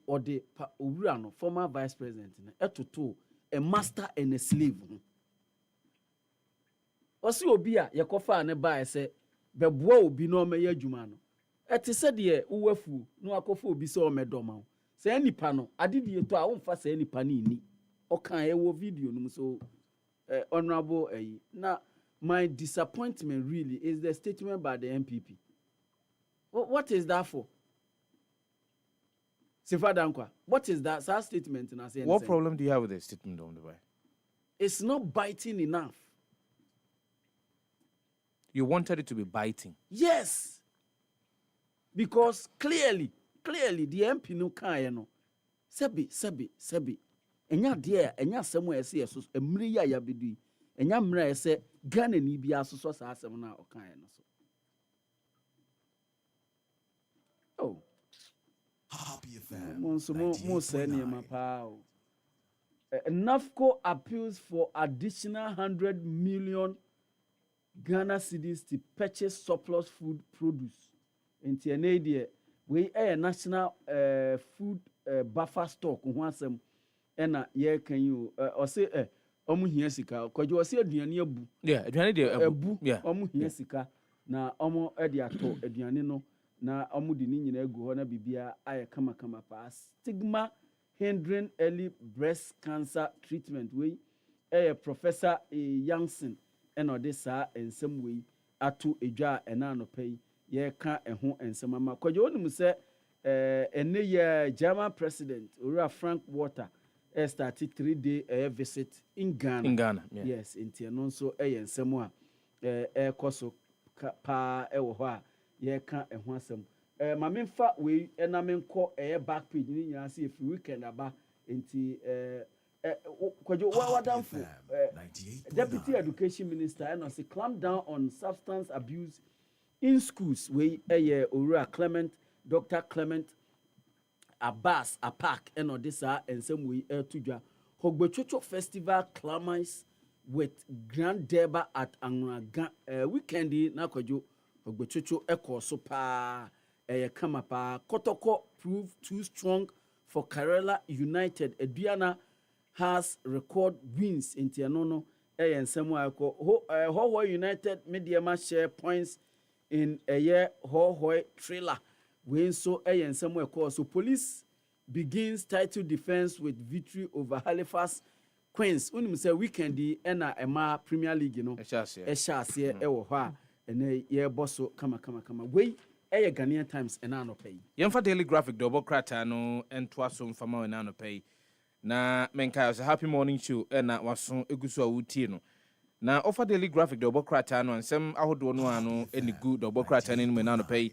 owura no former vice president na etoto a master and a slave osi obi a yekofa ne ba ese beboa obi no meye adwuma no eti se de uwafu no akofa obi se o medoma say nipa no adidi eto a wonfa say nipa ni ni okan e wo video no so honorable na my disappointment really is the statement by the MPP. What is that for? Sefah-Danquah, what is that statement? What problem do you have with the statement on the way? It's not biting enough. You wanted it to be biting? Yes. Because clearly the MP no kan no sebi enya dia enya asem ese yeso emri ya bedu enya mra ese Ghana ni bia asoso sa asem na okan no so oh happy FM mo say ni ma pa NAFCO appeals for additional 100 million Ghana cedis to purchase surplus food produce nti ene de we national food buffer stock ho asem ena ye kan you o say omu hia sika kwaje o say aduane abu yeah aduane de abu omu hia sika na omu de ato aduane no na omu de ni nyina egu ho na bibia aye kama pa stigma hindering early breast cancer treatment we professor Youngson ena de sa ensem we ato edwa ena no pay ye ka eho ensem ama kwaje onum se ene ye German president Ora Frank Walter started 3-day visit in Ghana. In Ghana, yeah. Yes, in no so ensem a koso pa wo ho a ye ka eho asem ma memfa we na menko back page ni nyina se free weekend aba enti kwajo wadamfo deputy education minister and say clamp down on substance abuse in schools we Ora Dr. Clement Abbas Apak and Odessa and some way to Hogbechocho Festival clamors with Grand Deba at Anraga weekendi na kwajo Hogbechocho Eko Sopa Kamapa Kotoko proved too strong for Kerala United. Eduana has record wins in Tianono and somewhere Ho United Media share points in a year Ho trailer. When so and somewhere called so police begins title defense with victory over Halifax Queens. Unim say weekend ena ema Premier League you know. Eshas ye ewo ha ene ye bosso kama. We Ghanaian Times ena no pay. Yemfa Daily Graphic double crata no entwa so mfama ena no pay. Na menka was a happy morning show ena waso egusu awutie no. Na offer Daily Graphic double crata no nsem ahodo no ano eni good double crata no ena no pay.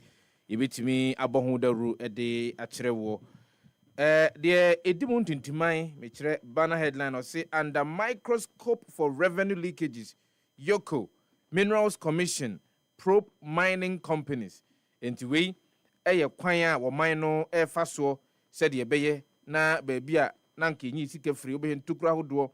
Yebetimi abohu daru ede akyerewo de edimu ntintimai mekire banner headline or say under microscope for revenue leakages Yoko Minerals Commission probe mining companies enti we kwan a wo mine no fa so said ye beye na ba bia na nkenyi sika free obe ntukura hodo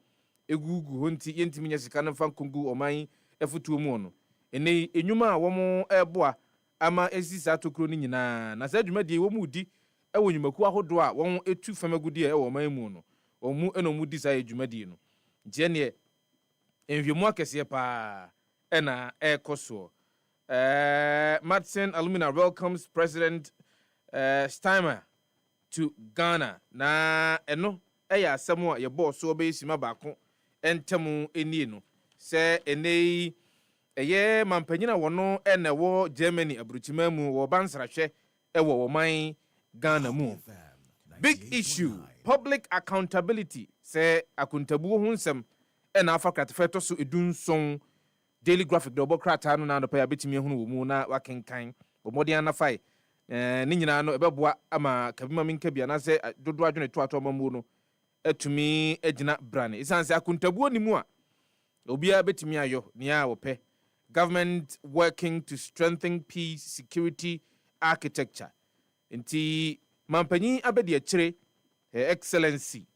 egugu ho nti yentimi nya sika no fa nkongu oman efutuo mu no ene enwuma a wo mo eboa ama esisa tokro ni nyina na sa dwumadie wo mu di ewo nyumaku ahodo a won etu famagudi e wo man mu no omu eno mu di sa dwumadie no je ne enhwemu akese pa ena ekoso Madsen Alumina welcomes President Steinmeier to Ghana na eno eya asemo a ye boss obe sima baako entemu eni no se enei eye mampanyina wono ene wo Germany abruchima mu wo bansrahwe ewo wo man Ghana mu big issue public accountability say akuntabu ho nsem ena afakrat feto so edunson Daily Graphic double crata no na no pa ya betimi hunu wo mu na wakenkan omodian na fai ni nyina no ebeboa ama kabima minka bia na se dodo adwene to ato mamu no etumi agina brane isanse akuntabu ni mu a obia betimi ayo ne a wo pe government working to strengthen peace security architecture nti mampanyi abedi akire her excellency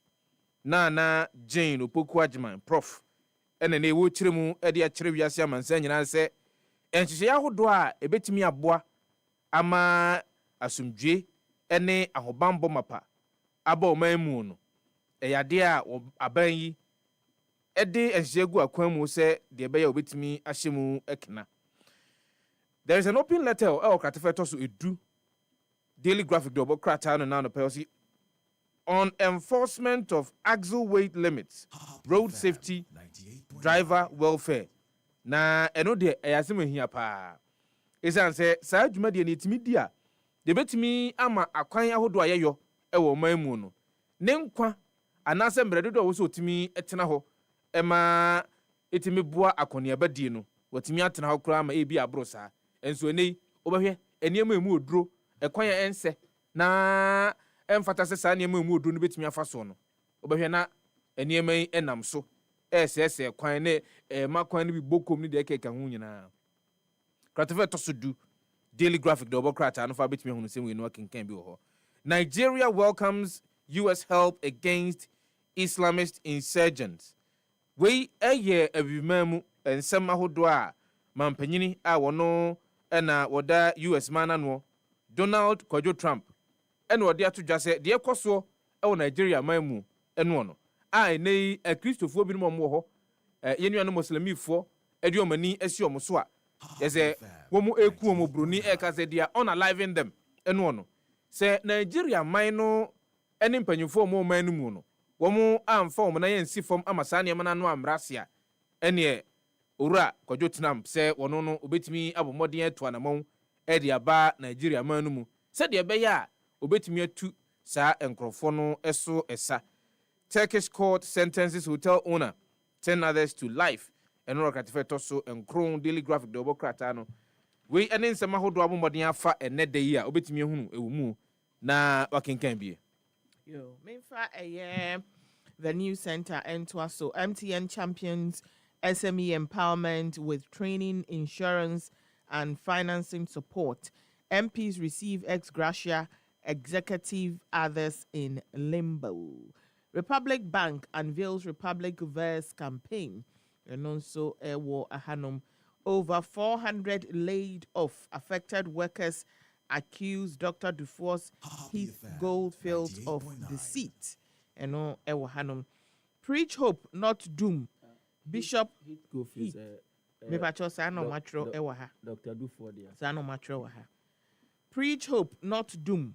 na Jane Opoku Agyeman prof ene ne wo kire mu edi akire wiase amansa nyina se enhyehyɛ ahodo a ebetimi aboa ama asumdwe ene ahobambo mapa aba omanmu no eyade a aban yi ede enhyehyɛ gu akwan mu se de ebe ya obetimi ahyemu ekena. There is an open letter or Kratefeto so edu Daily Graphic double crata no now no on enforcement of axle weight limits, road safety, driver welfare. Na eno de eyasem hia pa. Esan se sa adwuma de netimi dia. De betimi ama akwan ahodo ayeyo e wo manmu no. Ne nkwa anase mredodo wo so otimi etena ho ema etimi boa akoni abadie no. Watimi atena ho kura ama ebi abro sa. Enso nei obehwe eniemu emu oduro ekwan ya ense na emfata se sa eniemu emu oduro no betimi afa so no. Obehwe na eniemu enam so. Ese kwan ne makwan ne bi bokom ni de keka hu nyina Kratefe to so du Daily Graphic double crata no fa betimi hu no sem we no kenkan bi wo ho. Nigeria welcomes US help against Islamist insurgents. We awimamu ensem ahodo a mampanyini a wono na woda US mana no Donald Kwadwo Trump ɛna ɔde ato dwa sɛ deɛ ɛkɔ soɔ ɛwɔ Nigeria man mu ɛno no a ɛnɛ yi akristofoɔ binom a wɔwɔ hɔ yɛn nuanom muslimifoɔ ɛde wɔn ani asi wɔn so a yɛsɛ wɔn eku wɔn broni ɛka sɛ deɛ unaliving them ɛno no sɛ Nigeria man no ɛne mpanyinfoɔ wɔn man no mu no wɔn amfa wɔn nan yɛnsi fam ama saa nneɛma no ano amrasia ɛneɛ owura Kwadwo Trump sɛ wɔn no obetumi abɔ mmɔden ato anamɔn ɛde aba Nigeria man no mu sɛdeɛ ɛbɛyɛ a obetumi atu saa nkurɔfoɔ no ɛso ɛsa. Turkish court sentences hotel owner 10 others to life. Ɛno rɔkatifɛ tɔ so nkron Daily Graphic de ɔbɔ krataa no wei ɛne nsɛm ahodoɔ abɔ mmɔden afa ɛnɛ da yi a obetumi ahunu ɛwɔ mu na wakenkan bie. Yo, Minfa the new center and so MTN champions SME empowerment with training, insurance, and financing support. MPs receive ex gratia, executive others in limbo. Republic Bank unveils Republic Verse campaign. And also Ewo Ahanum. Over 400 laid off affected workers accuse Dr. Dufour's Heath Goldfield of deceit. And no Ewo Hanum. Preach hope, not doom. Bishop Heath. Mepacho Sano Matro Ewaha. Dr. Dufour dia. Sano Matro Ewaha. Preach hope, not doom.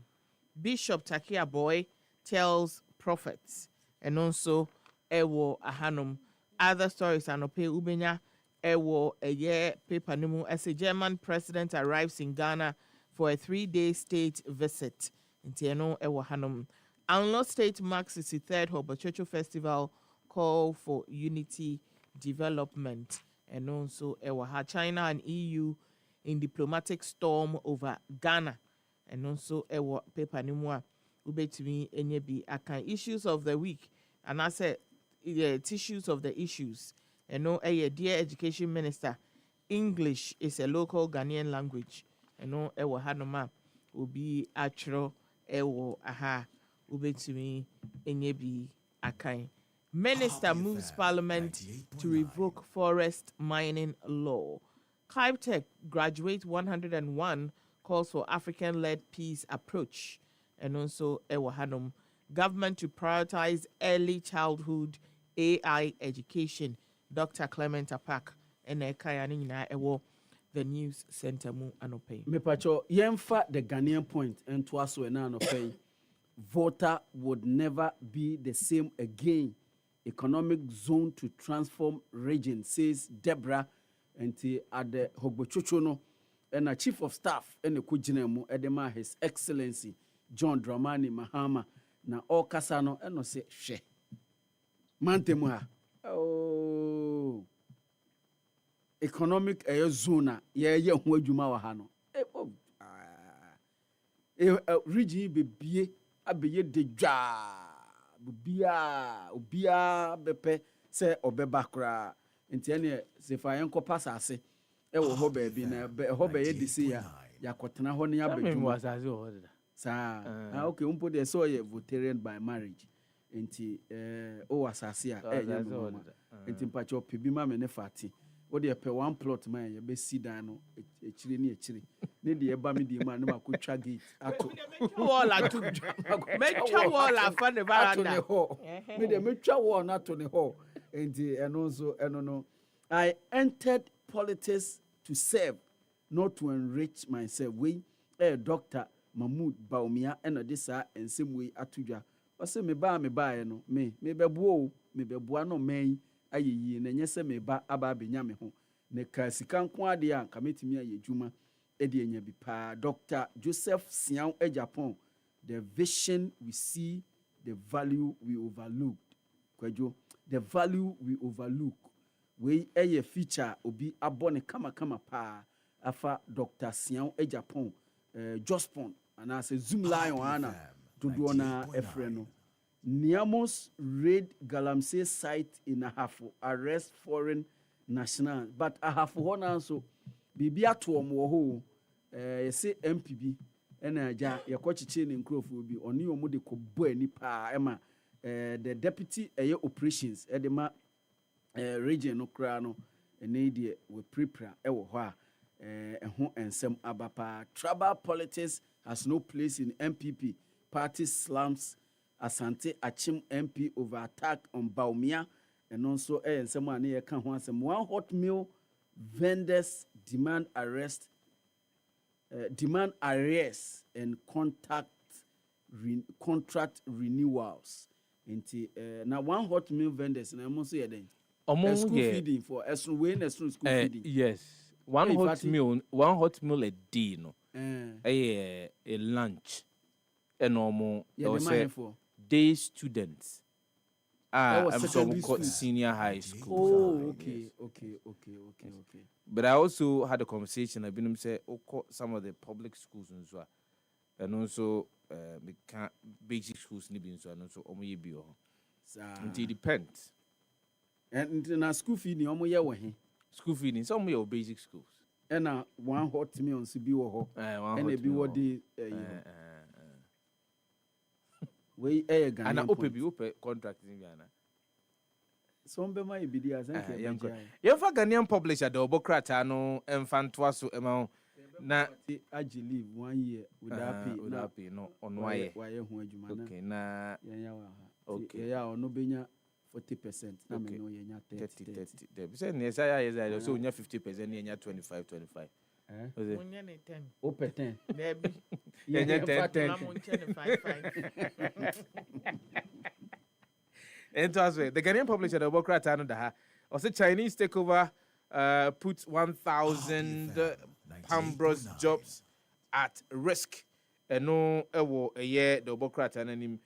Bishop Takia Boy tells prophets. And also Ewo Ahanum. Other stories anope ubenya Ewo a year paper nimu as a German president arrives in Ghana for a 3-day state visit. Intieno Ewo Hanum. Anlo State marks its third Hobochocho Festival call for unity development. And also Ewaha China and EU in diplomatic storm over Ghana. And also Ewo paper nimwa ubetumi enyebi akan issues of the week. And I said tissues of the issues. And no dear education minister, English is a local Ghanaian language. And no Ewo Hanoma will be atro Ewo aha ubetumi enyebi akan. Minister moves Parliament to revoke forest mining law. Clivetech graduate 101 calls for African-led peace approach. And also Ewo Hanum. Government to prioritize early childhood AI education. Dr. Clement Apak and Ekayani Ewo, the news center mu anope. Mepacho, yemfa the Ghanaian point and twaso na anope. Voter would never be the same again. Economic zone to transform region, says Deborah and at the Hobochochono and a chief of staff and the Kujinemu Edema His Excellency John Dramani Mahama na all Kasano and no say she. Mantemuha. Oh, economic zone ye hu adwuma wa ha no. Region be bie abeye de dwa. Obia bepe se obeba kra nti ene sefa yenko pasase e wo ho ba bi na ho ba ye disi ya kotena ho ne abadwuma asase ho da sa okay umpo de so ye veteran by marriage nti o asase a ye no nti mpacho pebi ma me ne fati wo de pe one plot man ye be si dan no echire ni echire ne de eba me de ma no makotwa gate ato wall ato metwa wall afa ne baranda me de metwa wall na to ne ho nti eno so eno no I entered politics to serve, not to enrich myself. We Dr. Mahmoud Baumia and Odessa and same way atuja. Ose me ba no me be buo me be buano me ayi na nyese me ba aba benya me ho ne ka sika nko ade a ka metimi aye dwuma e de nya bi pa. Dr. Joseph Sian Japan, the vision we see, the value we overlook. Kwadwo, the value we overlook. We a feature obi abone kama pa afa Dr. Sian Japan Jospon and as a Zoom lion ana Dodona Efreno. Niamos raid Galamsey site in Ahafo, arrest foreign national, but Ahafo hona so bibia to wo say MPB and ja yakochiche ne nkrofo bi oni omo de kobo ani pa ema the deputy operations edema region no kra no ene die we prepare e wo ho a and some abapa. Tribal politics has no place in MPP. Party slams Asante Achim MP over attack on Baumia and also and someone near can some one hot meal vendors demand arrest and contract renewals. Now one hot meal vendors and I'm also then school feeding for school feeding. Yes. One hot meal a day, no. A lunch. A normal day students. I'm from senior high school. Oh, okay. But I also had a conversation. I've been say some of the public schools and also basic schools and also it depends. And in a school feeding, school feeding, some of basic schools. And one hot meal on CB and a BOD. We and I open contract in Ghana. Some be my BD as you for Ghanaian publisher the Obokrata no Enfantwaso amount na aji leave 1 year without pay no on why okay na okay yeah no benya 40% na me no yenya 30 30 say near say so nya 50% yenya 25 Onye ne 10. Open 10. Maybe. Yeah, 10. And the Ghanaian publisher, the Bokrata, and also Chinese takeover puts 1,000 Pambros jobs at risk. And no, a year, the Bokrata and him,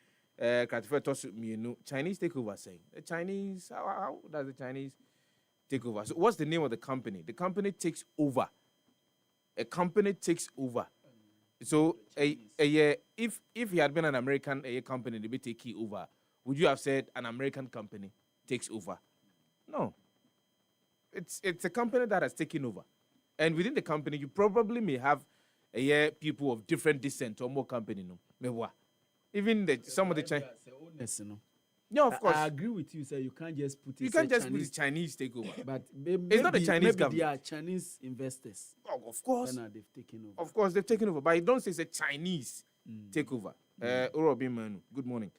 Chinese takeover saying. The Chinese, how does the Chinese take over? So, what's the name of the company? The company takes over. A company takes over. So if he had been an American company, they be taking over. Would you have said an American company takes over? No. It's a company that has taken over. And within the company, you probably may have people of different descent or more company. No. Even some of the Chinese. No, of course. I agree with you, sir. You can't just put it. You can't just put it Chinese takeover. But it's not the Chinese government. They are Chinese investors. Oh, of course. They've taken over. Of course, they've taken over. But you don't say it's a Chinese takeover. Good morning.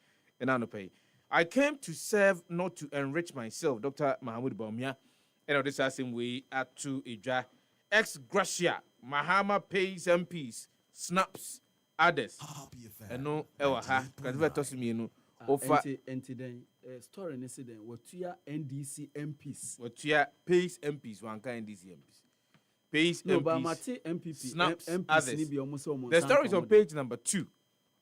I came to serve, not to enrich myself. Dr. Mahmoud Baumia. And this same way at to Ija. Ex gratia. Mahama pays MPs. Snaps. Others. And no, Offer story incident what NDC MPs. What pays MPs one kind NDC MPs. Pays no, MPs. But MPP snaps MPs others. The story is on page number 2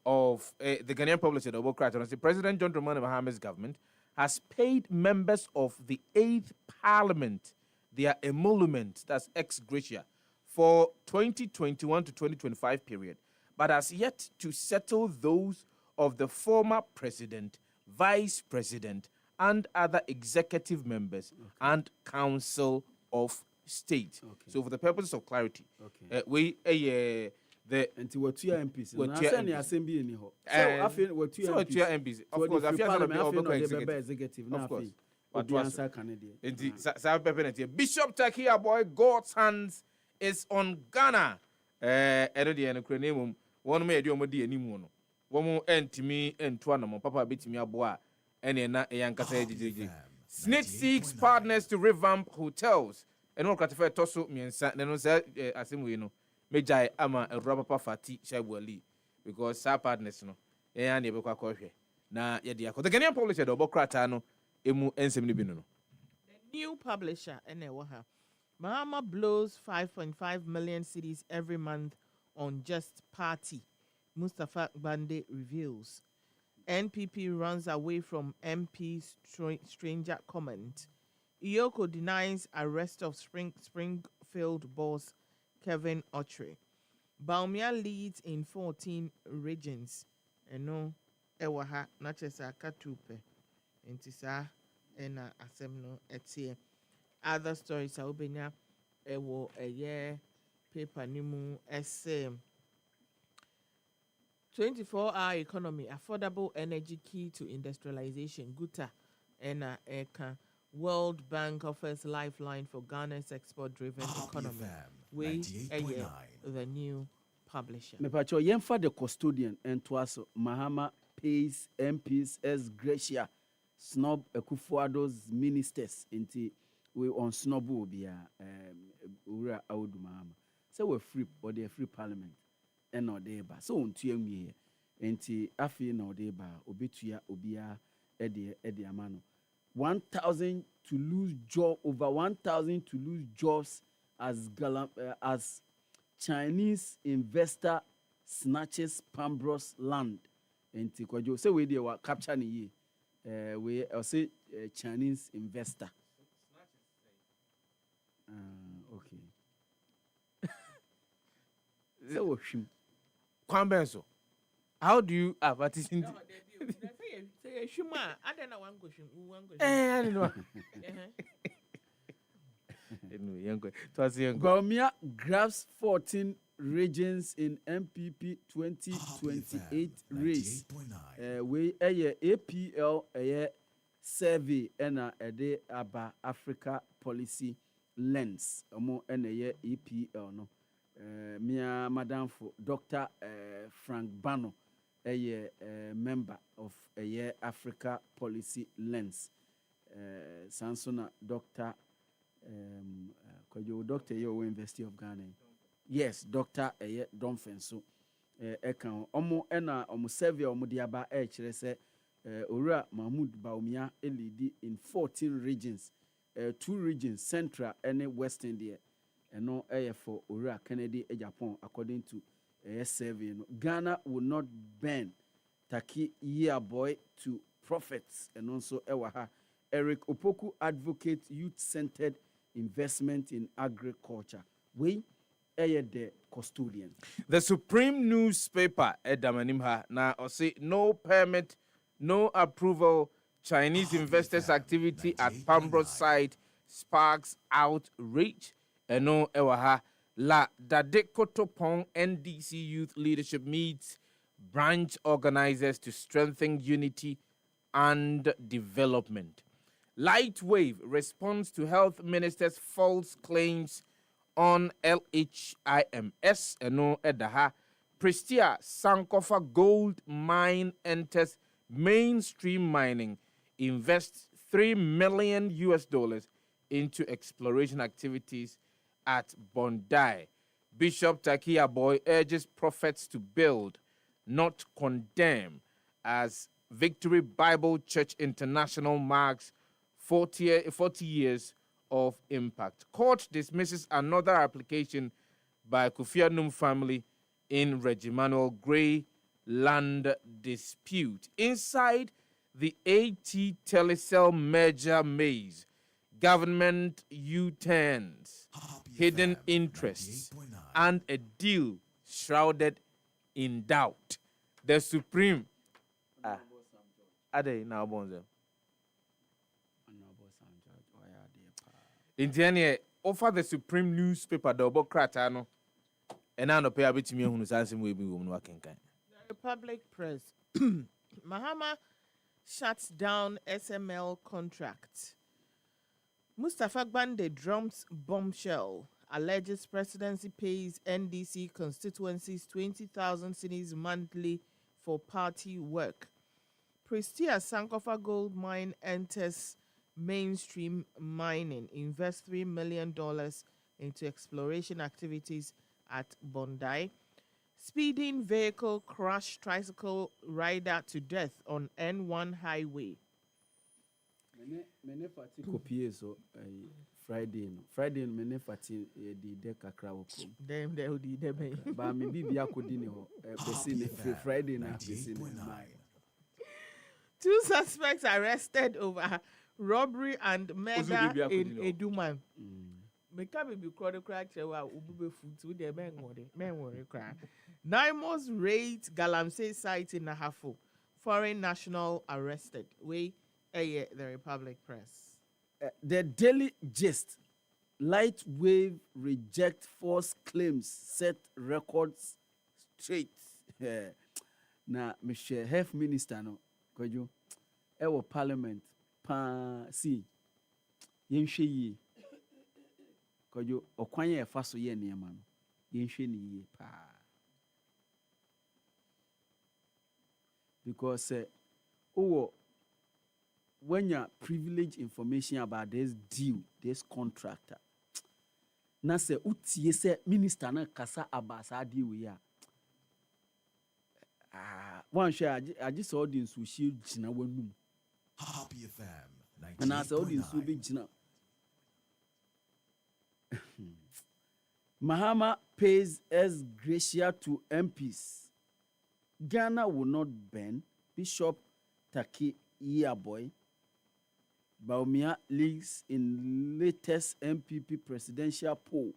of the Ghanaian publisher, the Obokrata. The President John Dramani Mahama's government has paid members of the 8th Parliament their emolument, that's ex gratia, for 2021 to 2025 period, but has yet to settle those of the former president, vice president, and other executive members and council of state. So, for the purposes of clarity, the MPs. MPs. Of course, Bishop Takia boy, God's hands is on Ghana. One may do any Woman and to me and Twanamo, Papa beat me a boy, and a young Cassay. Snitch seeks partners to revamp hotels. And all Catifa Tosso me and Sat, then say, as we know, Majai Ama a rubber fati Shabwali, because our partners no, and the Boka Coffee. Now, Yadiako, the Ghanaian publisher, the Bokratano, Emu and Semibino. The new publisher, Enewaha, Mahama blows 5.5 million cities every month on just party. Mustafa Bande reveals. NPP runs away from MP's stranger comment. Iyoko denies arrest of Springfield boss Kevin Otre. Baumia leads in 14 regions. Eno ewaha nachesa katupe. Entisa ena asemno etie. Other stories are obenya ewo eye paper nimu essay. 24-hour economy, affordable energy key to industrialization. Guta and Eka. World Bank offers lifeline for Ghana's export-driven economy. we 98.9. the new publisher. Mepacho yemfa the custodian and twaso Mahama pays MPs as Gracia snob Akufo-Addo's ministers into we on snob will be ura Audu Mahama. So we're free or they're free parliament and no deba. So on TME enti afi no deba obetua obia edi amano. 1,000 to lose job, over 1,000 to lose jobs as Chinese investor snatches Pambros land. And Kwadwo, say we dey capture ni we say Chinese investor. Okay. So Kwambenso, how do you advertise in? Say shuma, I don't know one question. I don't know. Bawumia grabs 14 regions in MPP 2028 race. We APL survey and a aba Africa policy lens. Omo ene APL no. Mia madam for Dr. Frank Bano, a member of a Africa policy lens. Sansona Dr. Doctor University of Ghana. Yes, Dr. Domfenso. Ekan omo ena omo survey omo diaba chere se Ora Mahmoud Bawumia lead in 14 regions. 2 regions, Central and Western there. And no for Ora Kennedy Japan according to a survey. Ghana will not ban Taki year boy to profits and also Ewaha. Eric Opoku advocates youth-centered investment in agriculture. We the custodian. The Supreme newspaper Edamanimha now say no permit, no approval. Chinese investors' activity at Pambros site sparks outrage. And no ewaha la Dadekotopong NDC Youth Leadership meets branch organizers to strengthen unity and development. Lightwave responds to Health Minister's false claims on LHIMS and no edaha. Prestia Sankofa gold mine enters mainstream mining, invests $3 million into exploration activities at Bondi. Bishop Takia Boy urges prophets to build, not condemn, as Victory Bible Church International marks 40 years of impact. Court dismisses another application by Kofi Anum family in Regimanuel Gray land dispute. Inside the AT Telecel merger maze, government U-turns, hidden interests, and a deal shrouded in doubt. The Supreme... Ade na obonze. Intiane offer the Supreme newspaper the Obokrata no. And I no pay abitimi ehunu sansem we bi wo no akenkan. The Republic Press. Mahama shuts down SML contract. Mustafa Gbande drums bombshell. Alleges presidency pays NDC constituencies 20,000 cedis monthly for party work. Prestia Sankofa gold mine enters mainstream mining. Invest $3 million into exploration activities at Bondi. Speeding vehicle crushed tricycle rider to death on N1 highway. Mene fati kopie so Friday no mene fati di de kakra wokom Dem de odi de ben ba me bibia kodi ne ho pesi ne Friday na pesi ne. 2 suspects arrested over robbery and murder in Eduman. Meka be crowd crack chewa ubube foot with the men worry cry. Naimos raid Galamsey site in Nahafo. Foreign national arrested. We the Republic Press. The Daily Gist. Lightwave reject false claims, set records straight. Na Mr. Health Minister no Kwadwo ewo parliament pa si yenhwe yi Kwadwo okwan ye fa so ye niema no yenhwe ni yie pa because when you privileged information about this deal, this contractor, na se utie se minister na kasa abasa deal we ya. One share I just saw the sushi jina wenum. Happy FM 98.9. And I saw the sushi jina. Mahama pays as gratia to MPs. Ghana will not ban Bishop Taki Yeaboy. Baumia leaks in latest MPP presidential poll.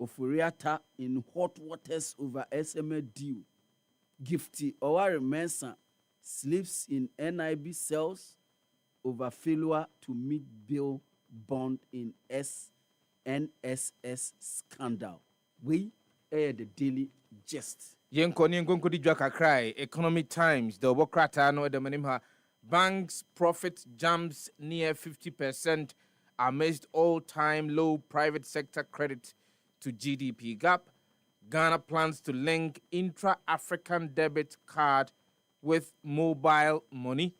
Ofuriata in hot waters over SMA deal. Gifty Owari Mensah sleeps in NIB cells over failure to meet bill bond in NSS scandal. We air the daily gist. Yenko di jwaka cry. Economic Times, the Wokrata no edemanimha. Banks' profit jumps near 50% amidst all-time low private sector credit to GDP gap. Ghana plans to link intra-African debit card with mobile money.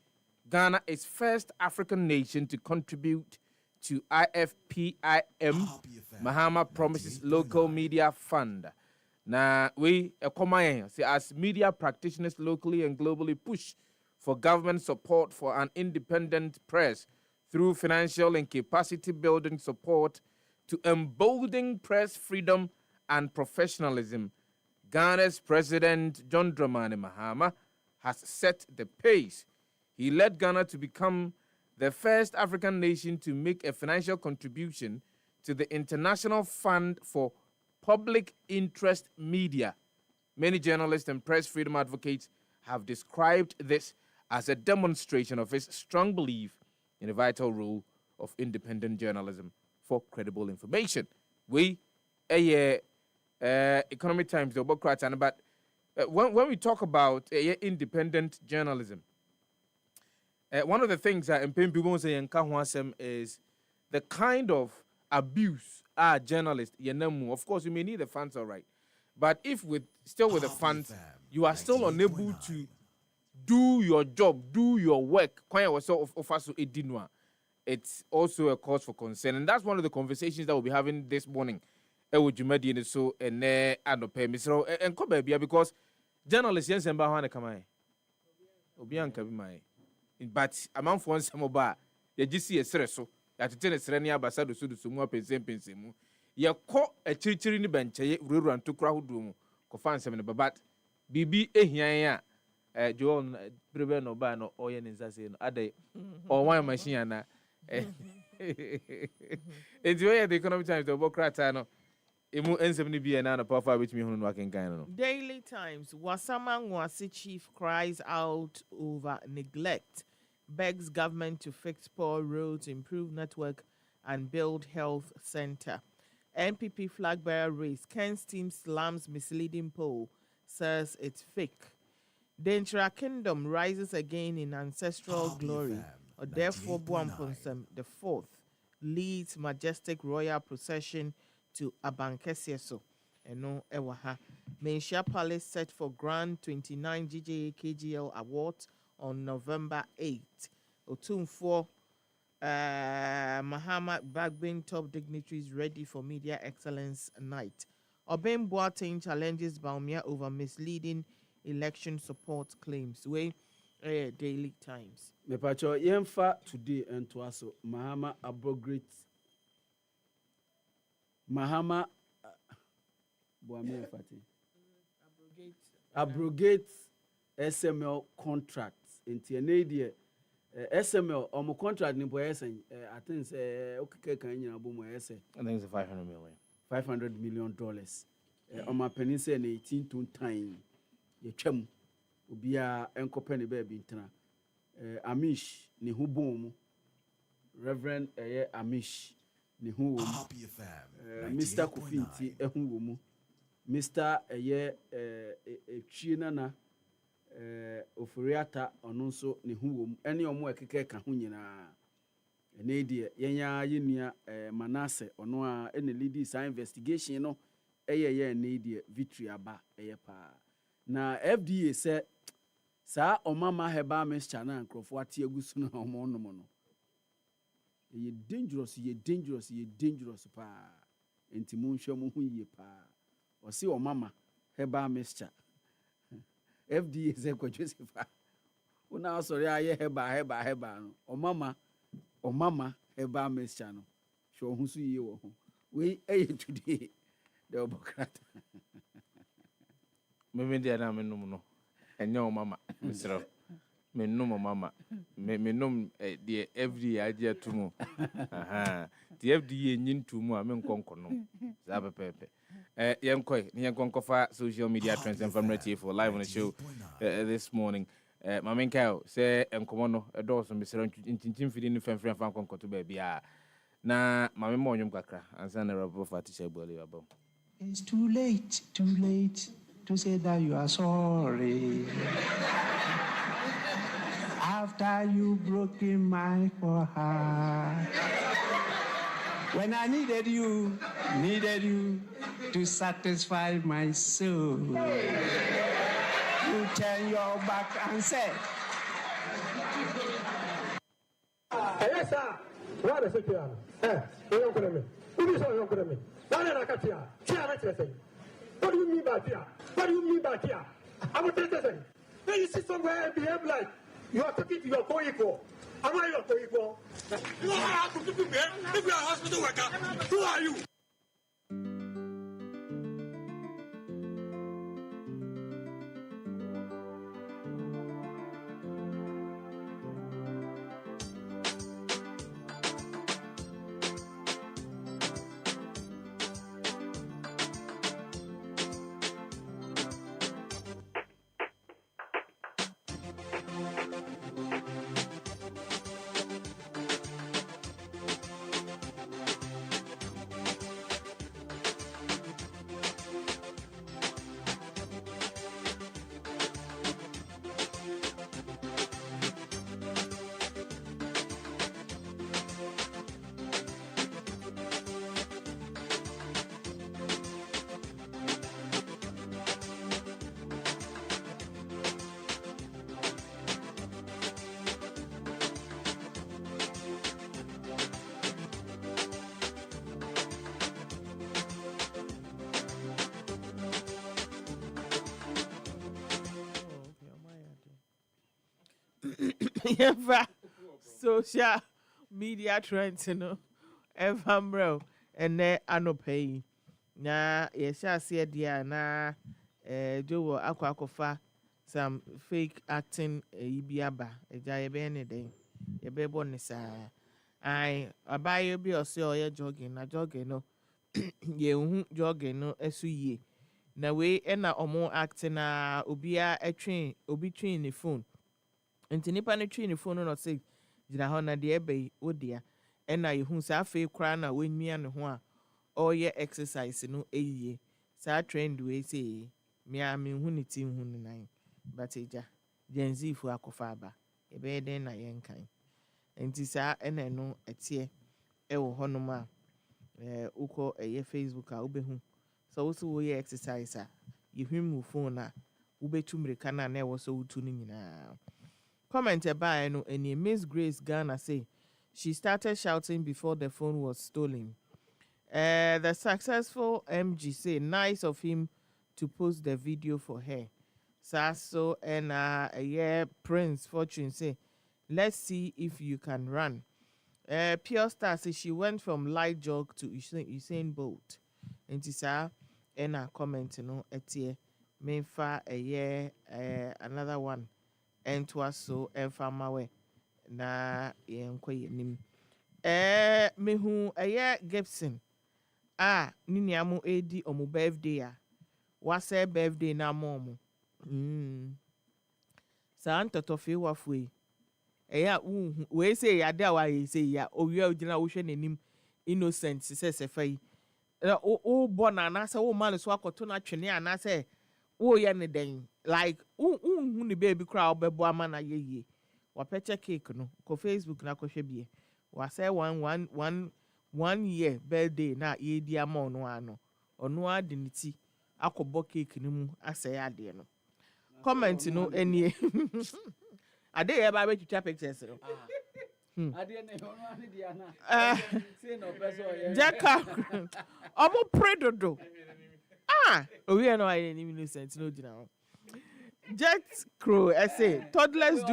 Ghana is first African nation to contribute to IFPIM. Mahama promises local media fund. Now, we as media practitioners locally and globally push for government support for an independent press through financial and capacity building support to embolden press freedom and professionalism. Ghana's President John Dramani Mahama has set the pace. He led Ghana to become the first African nation to make a financial contribution to the International Fund for Public Interest Media. Many journalists and press freedom advocates have described this as a demonstration of his strong belief in the vital role of independent journalism for credible information. We, Economic Times, the Democrats, but when we talk about independent journalism, one of the things that is the kind of abuse our journalists, of course, you may need the funds, all right, but if still with the funds, you are still unable to do your job, do your work, it's also a cause for concern. And that's one of the conversations that we'll be having this morning. Because journalists, but among for some about you just see a so that to tell us any ambassador so do some more pensem. You caught a church in the bench, run to crowd room, confine some but BB here. John prevent no ban or yen is as in a day or one machine. It's where the Economic Times, the Bocratano, Emu N70 be another power which me working kind of. Daily Times, Wasama Nwasi chief cries out over neglect, begs government to fix poor roads, improve network, and build health center. NPP flag bearer race, Ken's team slams misleading poll, says it's fake. Dentra Kingdom rises again in ancestral glory. Or therefore, Buamponsem the fourth leads majestic royal procession to Abankesieso. Eno Ewaha. Menshia Palace set for Grand 29 GJA KGL Awards on November 8. Otumfo Mahama Bagbin top dignitaries ready for Media Excellence Night. Obeng Boateng challenges Baumia over misleading election support claims. Daily Times. Me pacho yemfa today and to aso Mahama abrogate SML contracts into an idea SML or contract ni I think okay kan nyina bo mo I think it's $500 million. $500 million. On my penny say 18 to time ye twam obia enkope ne baby ntena Amish ni hu bom Reverend Amish ni hu Mr. Kofinti ehu wo mu Mr. Chienana Ofuriata ono nso ni hu wo mu ene omo ekeke ka hu nyina ene die yenya yenua Manasseh ono a ene lead sa investigation no ye ene die victory aba pa na FDA say sa omama heba mixture na nkrofo ate agusu na omo no ye dangerous pa enti munhwe mu hu ye pa o se omama heba mixture FDA say Kwadwo Sefah una sorry aye heba no omama heba mixture no so hu su ye wo ho we today the obokrata me dia na menum no enye omama misro menum mama menum de every adia tumu aha the FDA nyintumu a me nkonkono za pepepe yenkonkofa social media trends and family for live on the show this morning Mama Nkao say enkomo no edoso misro nchinchim fidi ni femfrem fan konkoto ba bia na mama mo nyum kakra ansa na rabo fatisha bole abo. It's too late to say that you are sorry. After you broken my heart. When I needed you to satisfy my soul. You turn your back and said, yes, sir. What is it? You don't me. Who is you don't me? What do you mean by here? What do you mean by here? I will tell you. When you sit somewhere and behave like you are talking to your co-equal. Am I your co-equal? You are how to people there. If you are a hospital worker, who are you? Yeva social media trends no ever bro and anope na yesha see dia na jowo akwakofa some fake acting ibiaba eja ye be ne den ye be born sa ai abaye bi ose oye jogging na jogging no ye hu jogging no esu ye na we na omo acting na obia obi twin ni phone nti nipa ne twi ne phone no say gina ho na de ebe odia na yehu sa afi kra na wenmia ne ho a oye exercise no eyiye sa trend we say me hu ne ti hu ne nan but eja genzi fu akofa aba ebe den na yenkan nti sa ene no etie wo honom a uko eye Facebook a ubehu so wo wo ye exercise a yehu mu phone a ubetumrika na na wo so utu ni nyina. Comment by no any Miss Grace Ghana say she started shouting before the phone was stolen. The successful MG say nice of him to post the video for her. Sasso and Prince Fortune say let's see if you can run. Pure Star say she went from light jog to Usain Bolt. And tisa and a comment no etie menfa another one. And was so and famawe na yenkwe nim mehu Gibson niniamu edi omu birthday a wase birthday na momu sa antotofe wafue we say ya da wa say ya owi ogina wo hwe nanim innocent se fai o bona na se wo man so akoto na twene ana se wo ye ne den like hu ni baby crowd bebo ama na ye wa peche cake no ko Facebook na ko hwe bie Was say one year birthday na ye di ama no ano. Ono adiniti akobo cake ni mu asay ade no. Comment no any. Ade ye ba be twitwa pictures no. Ade ne ono ane dia na. Say no person. Jaka. Omo predodo. We are no I didn't even sense no dina. Jet Crow essay. Toddlers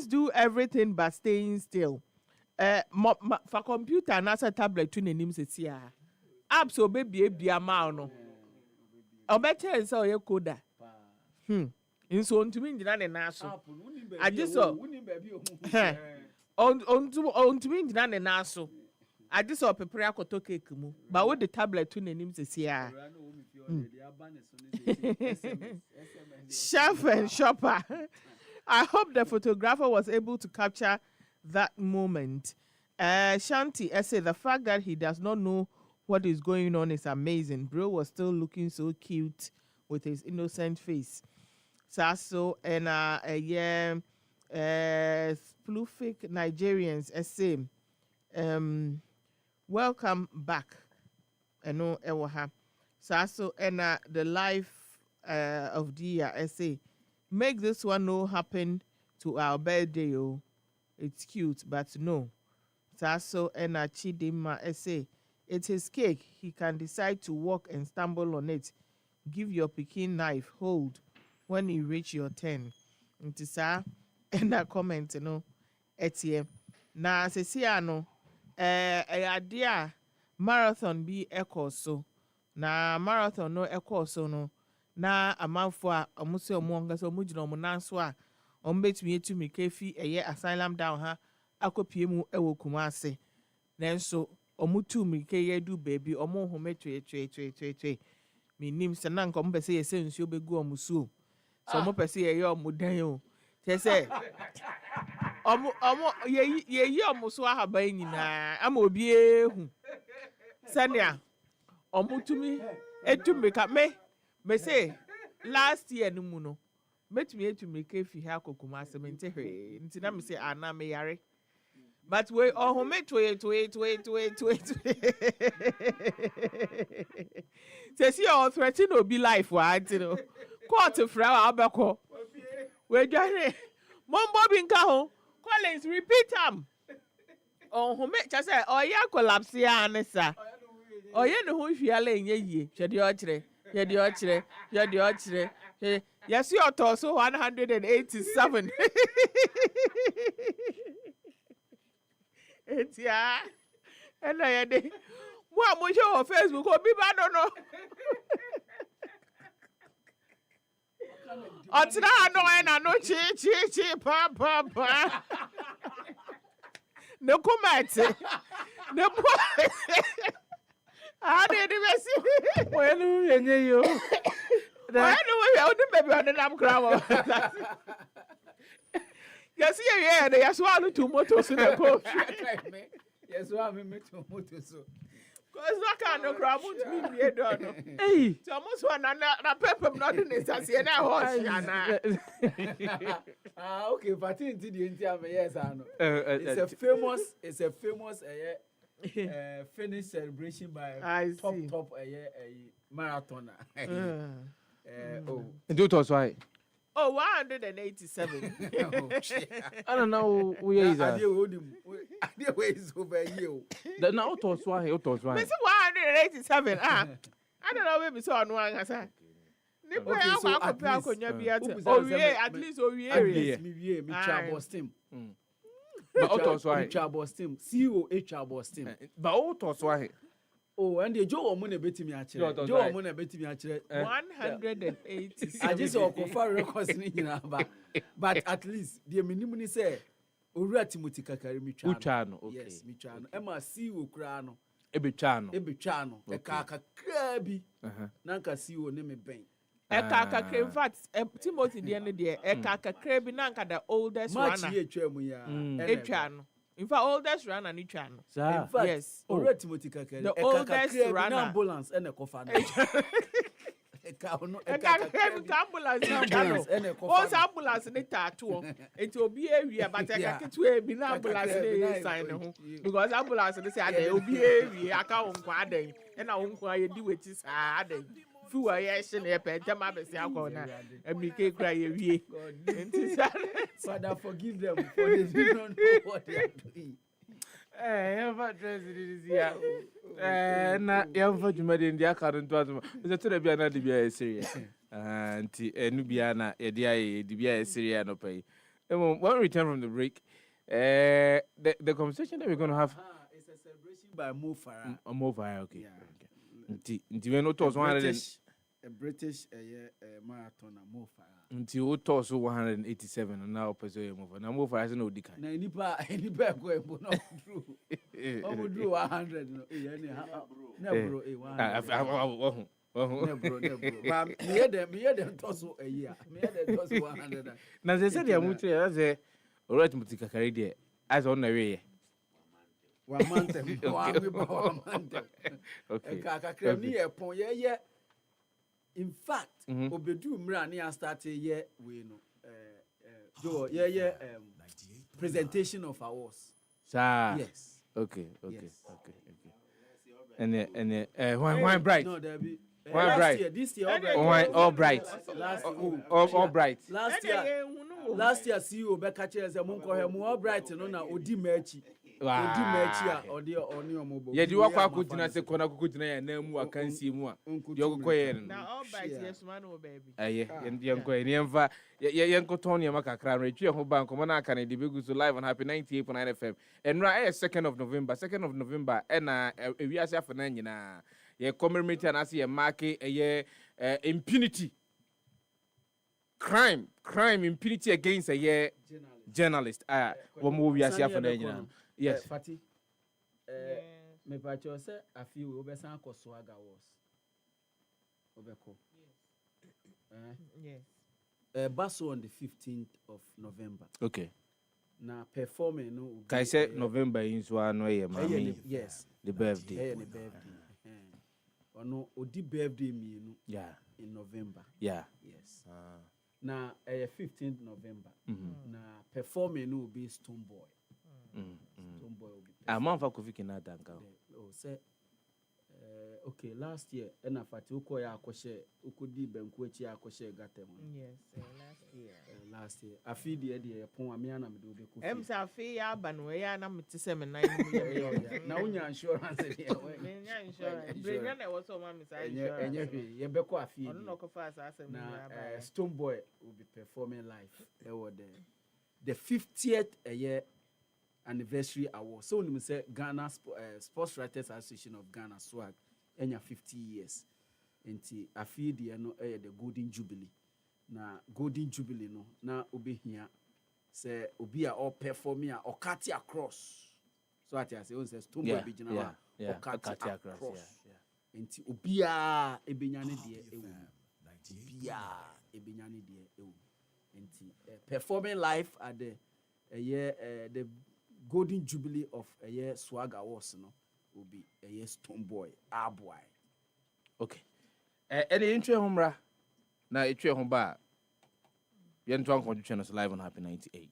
do everything but staying still. For computer and as a tablet to name se sia. Apps o baby ma no. O better so ye coda. Inso ntumi ngina ne na so. Aje so. Ontumi ngina ne na so. Aje so prepare akoto cake mu. But with the tablet to name se sia. Chef and shopper. I hope the photographer was able to capture that moment. Shanti essay, the fact that he does not know what is going on is amazing. Bro was still looking so cute with his innocent face. Sasso and Splufic Nigerians essay. Welcome back. No ewaha. Sasso and the life of the year essay. Make this one no happen to our birthday. Oh, it's cute, but no. Sasso and Chidima essay. It's his cake. He can decide to walk and stumble on it. Give your Peking knife hold when you reach your 10. Ntisa and a comment no. Etiem. Na sesiano. Idea marathon be echo so. Na marathon no echo so no. Na amanfo a omuse omonga so mujina omunanso a ombetumi etumi kefi eye asylum down ha akopie mu ewo Kumase nanso omutumi ke yedu baby omo home twe minim se na nko mpese yese nsuo begu omusuo so mo pese ye omudan o tese omo ye omuso ahaba nyina ama obi ehu sania omutumi etumi ka me say last year no mu no metumi etumi kefi ha Kumase mente hwe nti na me say ana me yare but we home twe say see your threaten obi life wa ati no court fra wa abeko we dwane mombo bi nka ho Collins repeat am home cha say oya collapse ya anisa oye ne ho hwiala enye yie hwede o kire yes you are so 187 etia ena yede mo amoje o Facebook obi ba no no otra no ena no chi pa ne komate ne po did you see? When you baby on the damn crowd. Yes, yeah, they are swallowed 2 motors in the coach. Yes, I'm two motors. Because not kind of crowd would be a donor. Hey, it's almost one and a pepper not in this as you know. Okay, but in the entire yes, I know. It's a famous finish celebration by top marathoner. And it was why. 187. I don't know where is that. Idea is over you. The now it was why. 187. I don't know maybe so on one as I. At least me Boston. But autos why? HR Boston. CEO HR Boston. But autos why? Oh, and the Joe Mone bet me actually. Joe Mone bet me actually. 180. I just saw confirm records in but at least the minimum say Ura Timothy Kakari Michano. Okay. Yes, Michano. Emma CEO Crano. Ebichano. A kaka krabi. Nanka CEO name Ben. Ekaka, in fact, Timothy the end of the year, Ekaka Krabi Nanka, the oldest runner. In fact, oldest runner in Channel. In fact, yes. Already Timothy Kakari. The oldest runner. Ambulance and a coffin. ambulance ne tattoo. It will be area, but I can't be an ambulance sign because ambulance they say they will be area. I can't quite and I won't quite do it. Is hard. Few years in a pen, tell my best and me cake cry a Father, forgive them for this. We don't know what they are doing. Ever dress it is here. Not young for you made in the account to the Telebiana to be a serious. And Nubiana, a dia, the Syria no pay. And when we return from the break, the conversation that we're going to have is a celebration by Mofara. Mofara, okay. Until no toss 100 a British marathoner Mofara. Until we toss 187 and now pursue Mofara. Now Mofara has no decay. Any back way, but not true. I would do 100. Never, me them toss a year. Me toss 100. Now they said they are mutual as a right mutika carried as on the way. 1 month. 1 month. Okay. In fact, Obedu Mrani has started here we know presentation of awards. Yes. Okay. And wine bright. No, there be wine bright. This year all bright. All bright. Last year CEO Becca Chairs and Munko all bright no na odi mechi. Odi mechi a odi oni omobo. Ye di wakwa kutina se kona kutina ya na mu akansi mu a. Di okoye no. Na all bright yes man o baby. Aye, yen ko yen fa yen ko ton ye makakra retwe ho bank mo na aka na de begu so live on Happy 98.9 FM. And right 2nd of November na ewiase afana nyina ye commemorate and as ye mark ye impunity. Crime, impunity against a journalist. What movie I see after that? Yes. Fati. Me pacho say a few obesan ko swaga was. Obeko. Yes. Basso on the 15th of November. Okay. Na performing no. Kai say November in so no ye mami. Yes. The birthday. The birthday. Ono odi birthday me no. Yeah. In November. Yeah. Yes. Na 15th November. Na performing will be Stone Boy. Stone Boy will be. A man for Kofi Kinadanka. Oh, say okay, last year ena fati uko ya akoshe ukudi benku echi ya akoshe gatem. Yes, last year. Last year. Afidi e pon amia na me do be Kofi. Em sa afi ya banwe ya na mtise me nan mu ye. Na unya insurance e we. Nya insurance. Bring na wo so ma me sa insurance. Enye ye be ko afi. Ono no ko fa sa asem na Stone Boy will be performing live. The 50th year anniversary award. So when we say Ghana Sports Writers Association of Ghana SWAG, enya 50 years. Enti afi de no the Golden Jubilee. Na Golden Jubilee no na obi hia say obi a all performing or cut across. So at say on say Stone Boy be general or cut across. Enti obi a ebenyane de ewu. Obi a ebenyane de ewu. Enti performing live at the Golden Jubilee of a year Swag Awards no will be a year Stone Boy, boy. Okay. Any intro homra na itwe homba. Yen to anko channel live on Happy 98.9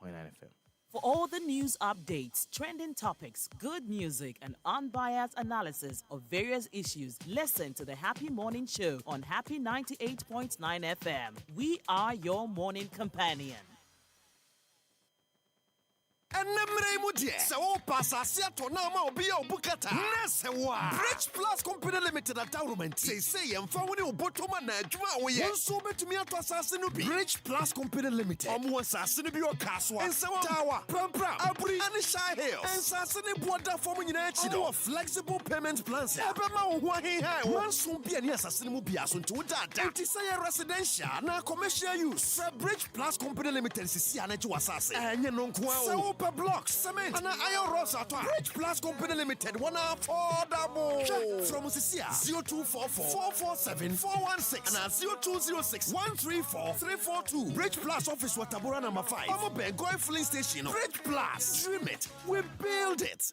FM. For all the news updates, trending topics, good music, and unbiased analysis of various issues, listen to the Happy Morning Show on Happy 98.9 FM. We are your morning companion. So Passasia to Nama Bio Bukata. Nasewa. Bridge Plus Company Limited at Taurument. Say and found you Botoma Najwa. So bet me to Assassin. Bridge Plus Company Limited. Assassin Caswa. And Sawa Tower. Prampra. Abri and Shy Hill. And Sassini Boda forming in flexible payment plans. Abama Wahi. One soon be an assassin Mubiasun to that. Antisaya residential. Now commercial use. Bridge Plus Company Limited. Sisiana to Assassin. And you know, blocks, cement, and iron rods at Bridge Plus Company Limited. One affordable. From Cecilia 0244 447 416 and 0206 134 342. Bridge Plus office Watabura number 5. I'm a Bengoy filling station. Bridge Plus. Dream it. We build it.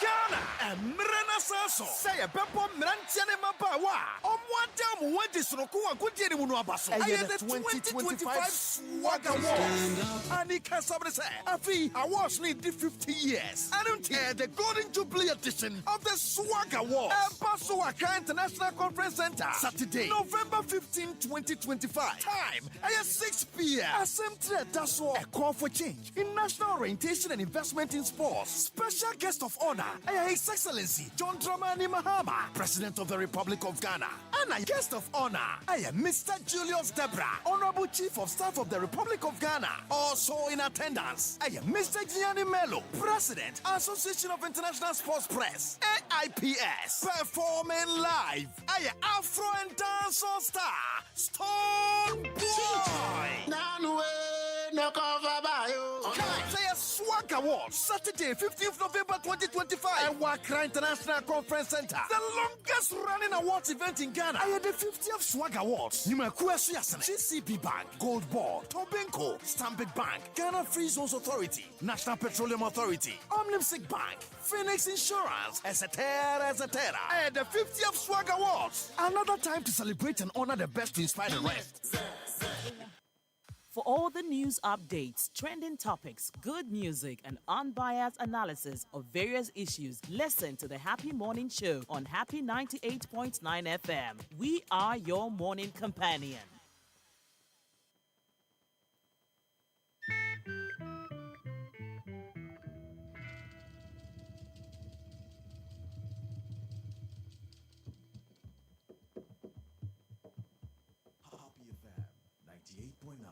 Ghana and Mrena so say a beppo mrantiane mabawa omwadam wadi sroko wankodi ni munu abaso the 2025 Swagger Awards Anika sabre say afi awards need 50 years I don't hear the Golden Jubilee edition of the Swagger Awards Paso Accra International Conference Center Saturday November 15 2025 time 6 p.m. Assembly that's all a call for change in national orientation and investment in sports. Special guest of honor, His Excellency John Dramani Mahama, President of the Republic of Ghana. And a guest of honor, Mr. Julius Debra, Honorable Chief of Staff of the Republic of Ghana. Also in attendance, Mr. Gianni Mello, President, Association of International Sports Press, AIPS, performing live. Afro and dancehall star, Stone Boy. Say a Swag Awards, Saturday, 15th November 2025, at Accra International Conference Center. The longest running awards event in Ghana. The 50th Swag Awards. GCB Bank, Gold Ball, Tobinco, Stanbic Bank, Ghana Free Zones Authority, National Petroleum Authority, Omnipsic Bank, Phoenix Insurance, etc. And the 50th Swag Awards. Another time to celebrate and honor the best to inspire the rest. For all the news updates, trending topics, good music, and unbiased analysis of various issues, listen to the Happy Morning Show on Happy 98.9 FM. We are your morning companion. Happy FM 98.9.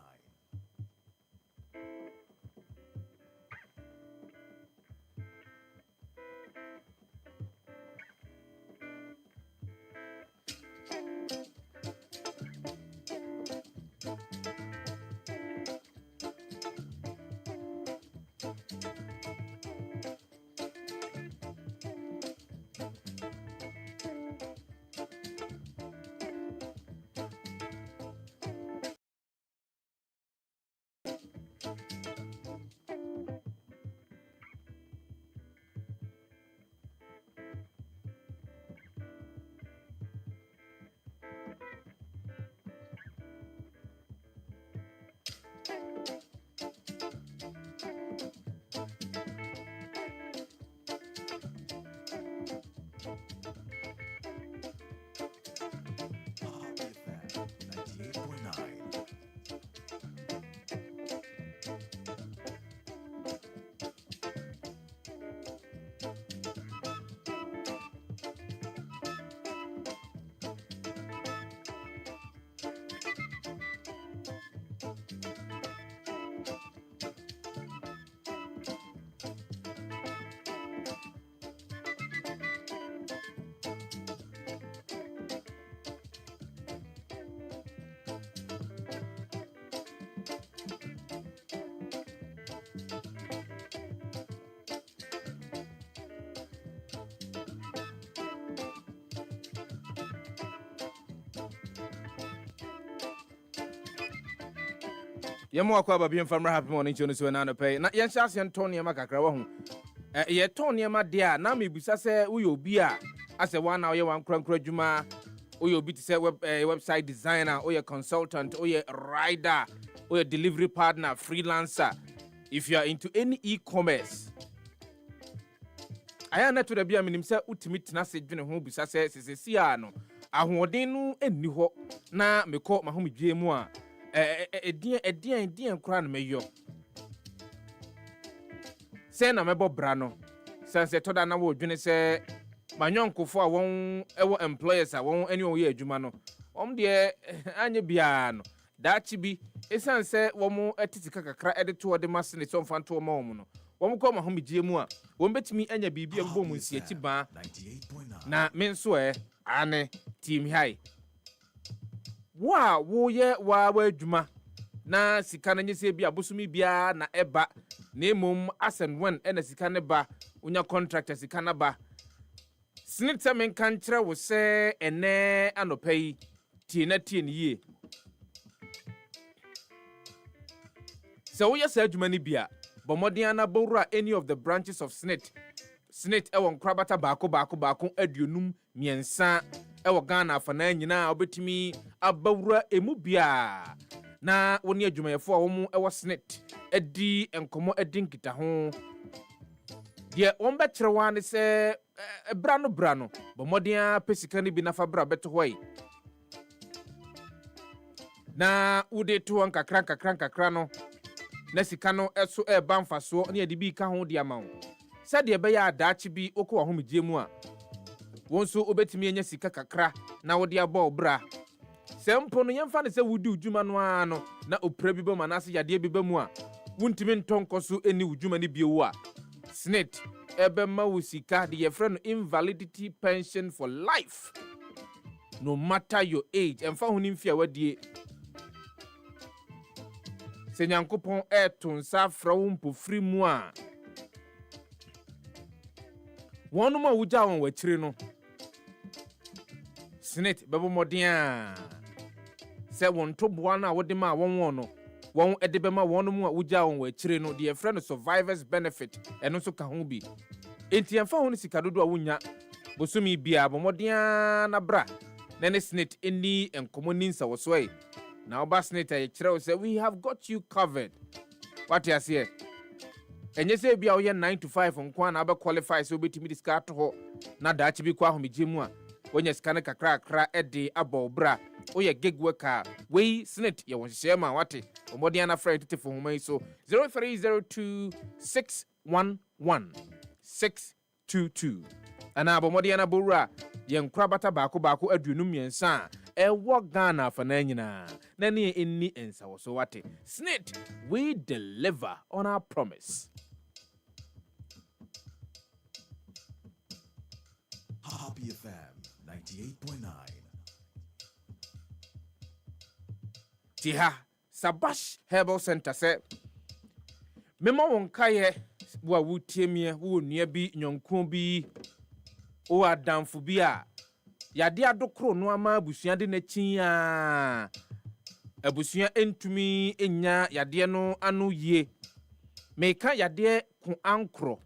Yemo akwa ba bien famra happy morning chonu so na no pay na yen sha sen ton niam kakra wo hu ye ton niam dia na me busa se wo yo bi a ase wa na wo ye wan krankra dwuma wo yo bi ti se website designer wo ye consultant wo ye rider wo ye delivery partner freelancer if you are into any e-commerce aya na to da bia minim se utimi tena se dwene ho busa se sesesi a no ahoden no enni ho na mekọ mahomdwe mu a edien kura na meyo se na mebo bra no se to da na wo dwene se manyonkofo a won ewo employers a won eni wo ye adwuma no de anye bia no dachi bi esan se wo mo etitika kakra edeto ode masene so mfanto mo mo no wo mo ko mahomdwe mu a wo betimi anya bibia mbo mu nsiachi ba na menso ane team high wo ye wa adwuma na sika na nyese bia bosumi bia na eba na emom asen when na sika ne ba unya contractor sika na ba snit men kan kire wo se ene anopai tie na tie ne yie so wo ye sa adwuma ne bia bomodian na bowra any of the branches of snit Senate ewo nkrabata baako aduonum miensa ewo Ghana afana nyina obetimi abawura emu bia na woni adwumayefo a wo ewo Senate edi enkomo edi nkita ho de won bekyere wa ne se bra no bomodia pesika ne bi na fa bra beto hoyi na ude to nkakra no na sika no eso eba mfaso ne ade bi ka ho de ama wo sade ebe ya adaachi bi okọ ahomegye mu a wonso obetimi enya sika kakra na wode aba obra sempo no yemfa ne se wudi udwuma no ano na opra bi ba manase yade bi ba mu a wuntimi ntonkoso eni udwuma ne biewu a Senate ebe ma wo sika de yefre no invalidity pension for life no matter your age emfa ho nimfia wadie senyankopon etonsa fra wo mpofri mu a wonu ma wuja won wachire no Senate bebo modern se won toboa na wode ma won no won edebe ma wonu mu a wuja won wachire no de friend survivors benefit eno so ka ho bi enti emfa ho sika dodo a wunya bosumi bia bo modern na bra na ne Senate eni enkomo ninsa wo so e na oba Senate e kire say we have got you covered what you say enye se bia wo ye 9 to 5 nkwa na aba qualify so betimi diska to ho na daachi bi kwa ahomegye mu a wonya sika ne kakra ede aba bra wo ye gig worker we Senate ye won hye ma wate omodian na friend tete fo homa so 0302611622 ana abomodian na bowura ye nkrabata baako aduonum miensa ewo Ghana afana nyina na ne enni ensa wo so wate Senate we deliver on our promise. Happy FM 98.9. Tiha Sabash Herbal Center say mema won kaye wo awutiemie wo nua bi nyonko bi o adamfo bi a yade adokro no ama abusua de na chin a abusua entumi enya yade no anu yie meka yade ku ankro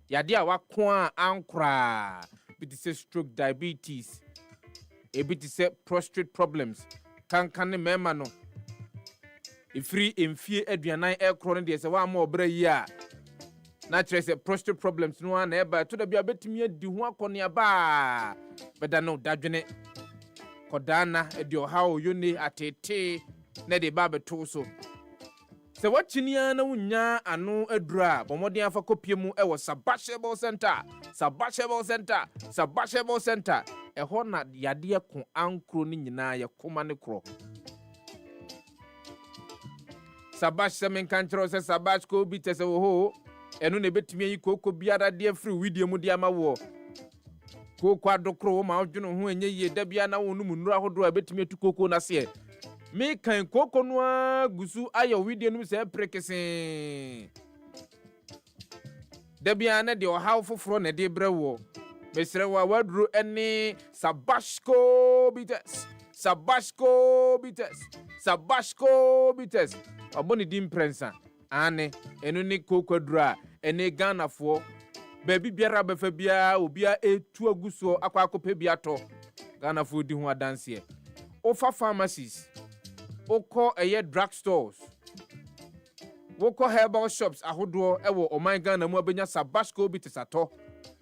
yade a wako a ankra bit say stroke diabetes e bit say prostate problems kan mema no ifri emfie aduanan ekro no de se wa ma obra yi a na kire se prostate problems no na eba to da bia betimi adi ho akone ba beda no dadwene kodana edi oha oyone atete na de ba beto so se wachinia na wunya anu adura bomodin afa kopie mu ewo Sabashable Center eho na yade ko ankro ni nyina ye koma ne kro Sabash semen kanchro se Sabash ko bi tese wo ho enu ne betimi yi koko biara de free video mu de ama wo koko adokro ma odweno ho enye ye da bia na wonu mu nuru ahodo a betimi atu koko na se me kan koko no agusu ayo video no se prekese da bia na de ohaw foforo na de brewo mesre wa wadru ene Sabashko bites aboni dim prensa ane enu ni koko dura ene Ghana fo baby biara befa bia obia etu aguso akwa akope bia to Ghana fo di ho adanse ofa pharmacies oko eye drug stores woko herbal shops ahodo ewo oman Ghana mu abenya Sabashko bites ato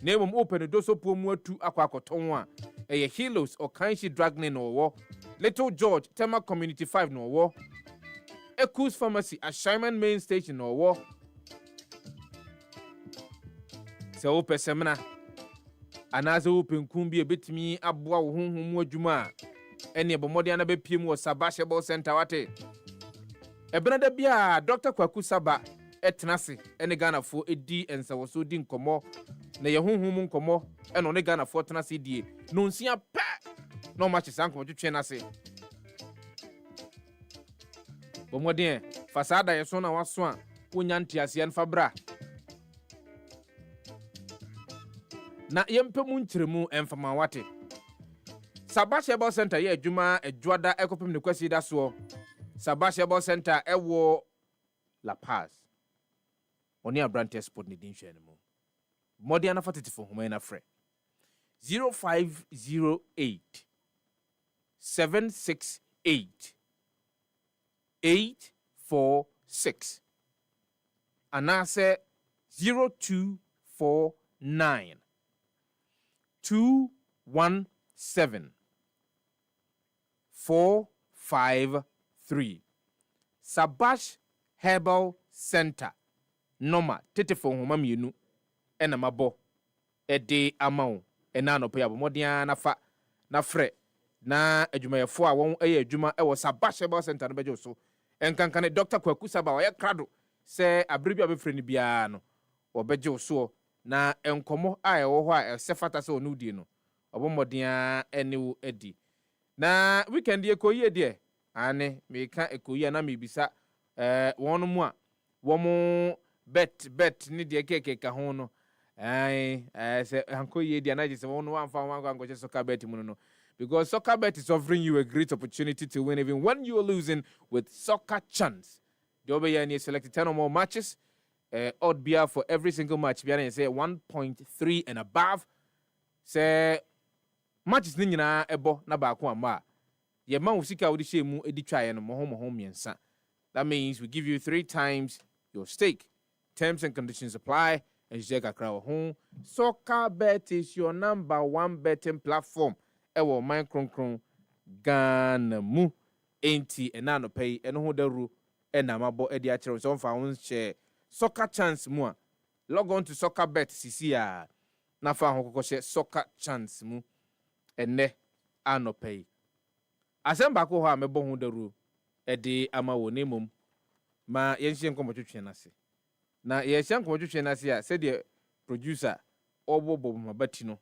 na emom open do so po mu atu akwa akoton a eye Hilos or Kanshi drug ne no wo Little George Tema Community 5 no wo Ekus Pharmacy at Shyman Main Station no wo se open semina anaze open kumbi ebetimi aboa wo honhom adwuma ene ebomode na bepiem wo Sabashable Center wate ebena da bia Dr. Kwadwo Saba etnase ene Ghana fo edi ensawoso di nkomo na ye honhom nkomo ene one Ghana fo etnase die no nsia pe no match sanko twetwe na se bomodin fasada ye so na waso a wonya ntiase en fabra na yempemu nkyeremu enfama wate Sabashable Center ye adwuma adwada ekopem ne kwasi da so Sabashable Center ewo La Paz oni abrante sport ne din hwene mu Modiana Fatiti Humana Fre 0508 768 846 and I say 0249 217 453 Sabash Herbal Center Noma Tetefo Homa Mienu Ena Mabo Ede Amao Ena no Payabo Modia na fre na adwumayefo a won eye adwuma e wo Sabash Herbal Center no bejo so enkankane Dr. Kwadwo Sefah oye krado se abrebi abefre ni bia no obejo so na enkomo a e wo ho a sefata se onudi no obomodia ene wo edi na weekend ekoyi de ane meka ekoyi na mebisa wonu mu a wo mu bet ni de keke ka ho no se hankoyi de na je se wonu amfa wango je soccer bet mu no because soccer bet is offering you a great opportunity to win even when you are losing with Soccer Chance. The Obeyani selected 10 or more matches. Odd beer for every single match. Biana say 1.3 and above. Say matches ni nyina ebo na ba ko ama. Ye ma usika odi shemu edi twaye no mo miensa. That means we give you 3 times your stake. Terms and conditions apply. And Jega Crow home. Soccer Bet is your number 1 betting platform. Ewo man kronkron Ghana mu enti enano pay eno ho daru enamabo edi a kire so mfa won share Soccer Chance mu a log on to Soccer Bet sisi a na fa ho kokko Soccer Chance mu ene anopay asemba ko ho a mebo ho daru edi ama wo nemom ma yenhye nkomotwetwe na se na yenhye nkomotwetwe na se a se de producer obobo mabati no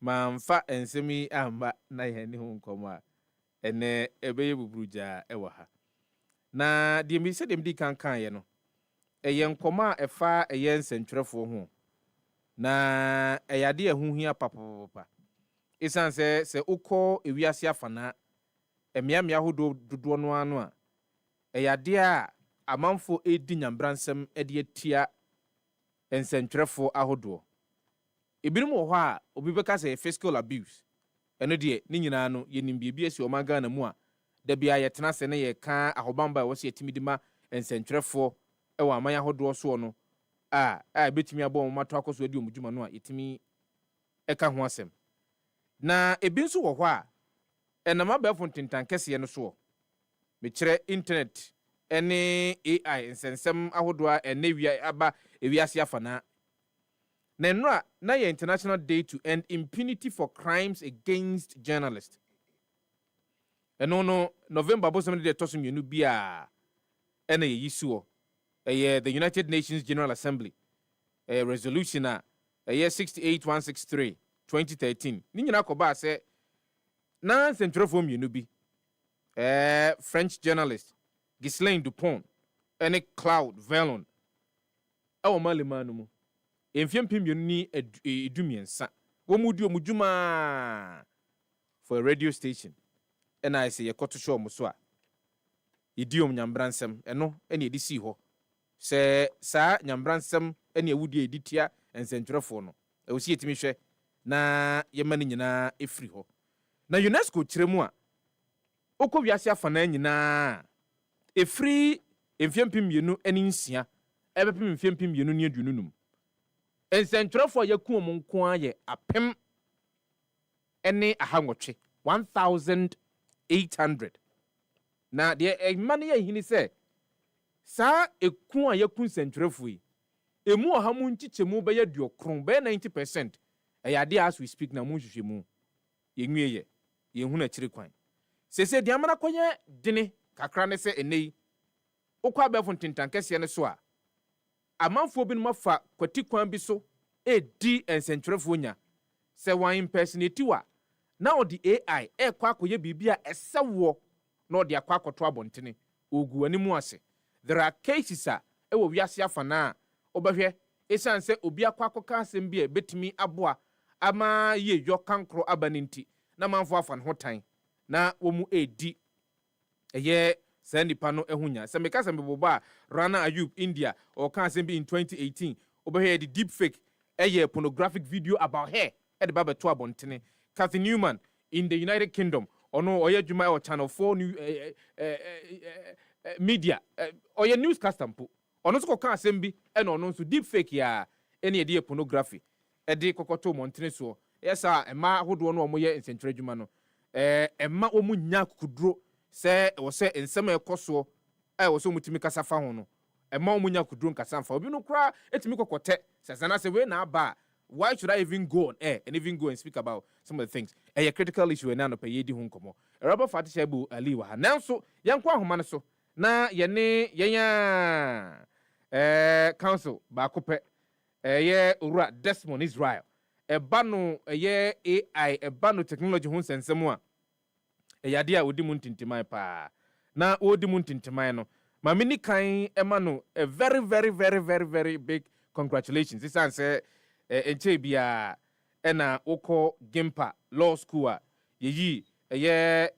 mamfa ensemi amba na yeni hu nkoma ene ebeye bubruja ewa ha na de mi se dem di kankan ye no eye nkoma efa eye nsentwerefo ho na eyade ehuhia papapa isan se ukọ ewiase afana emiamia hodo dodo no anu a eyade a amanfo edi nyambransem ede atia nsentwerefo ahodo Ibinum wo ho a obi beka say physical abuse eno de ni nyina no yenim bia esi o maga na mu a da bia yetena se ne ye ka ahobamba a wo se yetimidima ensentwerefo e wo amanya hodo so no a betimi abo mato akoso adi omudwuma no a yetimi eka ho asem na ebi nso wo ho a enama ba fontintan kese no so me kire internet ene AI ensensem ahodo a ene wia aba ewiase afana Nenra na ye International Day to End Impunity for Crimes Against Journalists. No November bosom de tosum yenu bia ene ye yisuo. The United Nations General Assembly. Resolution a 68163 2013. Ni nyina koba se na centrofo yenu bi. French journalist Ghislaine Dupont ene Claude Vallon. Awo malema no mu. Emfiempim yoni edumiensa wo mudi omudwuma for a radio station and I say yekoto show mo so a idiom nyambransem eno ene edisi ho se sa nyambransem ene ewudi editia ensentwerefo no ewusi etimi hwe na yemani nyina efri ho na UNESCO kiremu a okwowiase afana nyina efri emfiempim yenu eni nsia ebepim emfiempim yenu ni adununum ensentwerefo yaku omunko aye apem ene ahangotwe 1800 na de emane ya hini se sa eku a yaku ensentwerefo yi emu ohamu nchichemu be ya duokron be 90% eyade as we speak na mu hwehwemu yenwie ye hu na kire kwan sese de amana kwenye dene kakra ne se enei okwa be fontintan kese ne so a amanfo bi no mafa kwati kwan bi so edi ensentwerefo nya se wan impersonate wa na odi AI kwa akoye bibia esewo na odi akwa akoto abontene ogu animu ase there are cases a ewo wiase afana obehwe esanse obi akwa akoka asem bi betimi aboa ama ye yo kankro abaninti na manfo afan hotan na wo mu edi eye Sandy Pano ehunya. Se meka se mbeboba Rana Ayub India or can be in 2018. Over here the deep fake a pornographic video about her at the Baba Bontene. Kathy Newman in the United Kingdom, or no, or Juma or Channel 4 new media, or your newscaster, or no so can sembi, and on so deep fake ya any idea pornography. A day Kokoto Montene so, yes, sir, a ma who do no more in Central Jumano. A ma omunya kudro, say, or say in some coso, I was so much to make us a found. A ma omunya kudro Casanfa, you know, cry, it's me kokote, says, and I say, when now, ba. Why should I even go on air and even go and speak about some of the things? A critical issue and nano pay di hunkomo. A rubber fatishabu aliwa. Now so young humanaso. Na yene council bakope ura Desmond Israel. A bano AI a bano technology hun and someone. A yadia udimuntintimai pa. Na udimuntintimai. Mamini kain emano a very big congratulations. This answer. Enchebia ena oko Gimpa Law School ye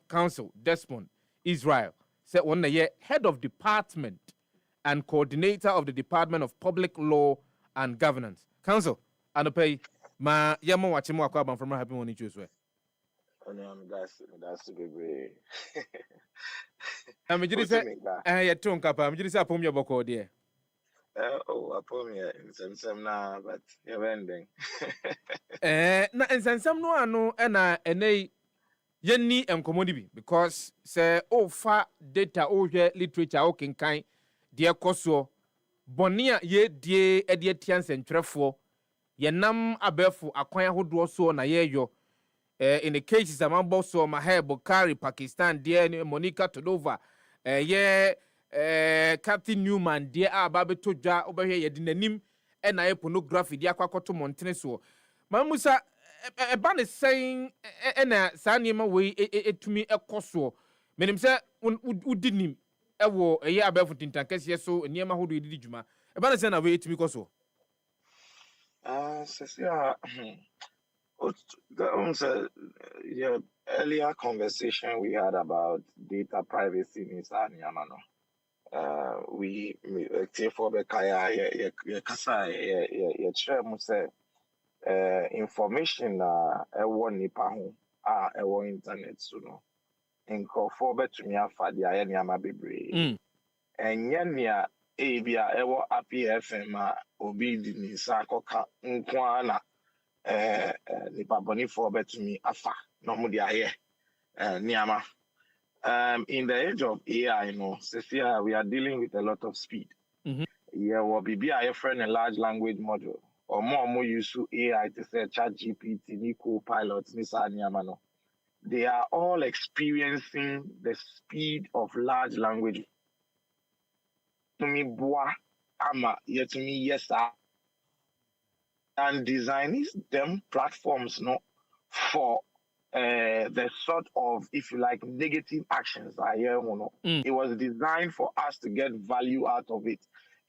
council Desmond Israel said one ye head of department and coordinator of the Department of Public Law and Governance council and pay ma yamo wachimo akwa from happy morning choose we that's baby am jiri say ya tonka pa am jiri say apom yoboko de I put me in some now, but you're ending. Na and some no ano na ene yenni enkomodi because say fa data hwɛ literature o kenkan de ekoso bonia ye die ede tians entwerefo yenam abefo akwan ahodo so na yeyo in the cases among so Maher Bukhari Pakistan de Monica Todova Captain Newman dear Ababe Toja over here dinanim and I pornography dear Quacoto Monteneso. Mamusa a ban is saying Sanima way to me a coso. Menim say didn't him a year above Tintankes yes so near my hood did Juma. A ban is sent away to me coso. Your earlier conversation we had about data privacy in Sanyamano. We take for the kaya kasa share muse information ewo nipa ho ewo internet so no nkofo betumi afa dia ye niama bebre enye nia ebia ewo APFM obi di ni sa akoka nko na nipa boni for betumi afa no mu dia ye niama. In the age of AI, Sophia, we are dealing with a lot of speed. Yeah, well, be a friend a large language model or more use AI to say ChatGPT, Nico pilots, Nisanyamano. They are all experiencing the speed of large language. To me, boa, ama, yet to me, yes, and designing them platforms, for the sort of, if you like, negative actions are here. It was designed for us to get value out of it.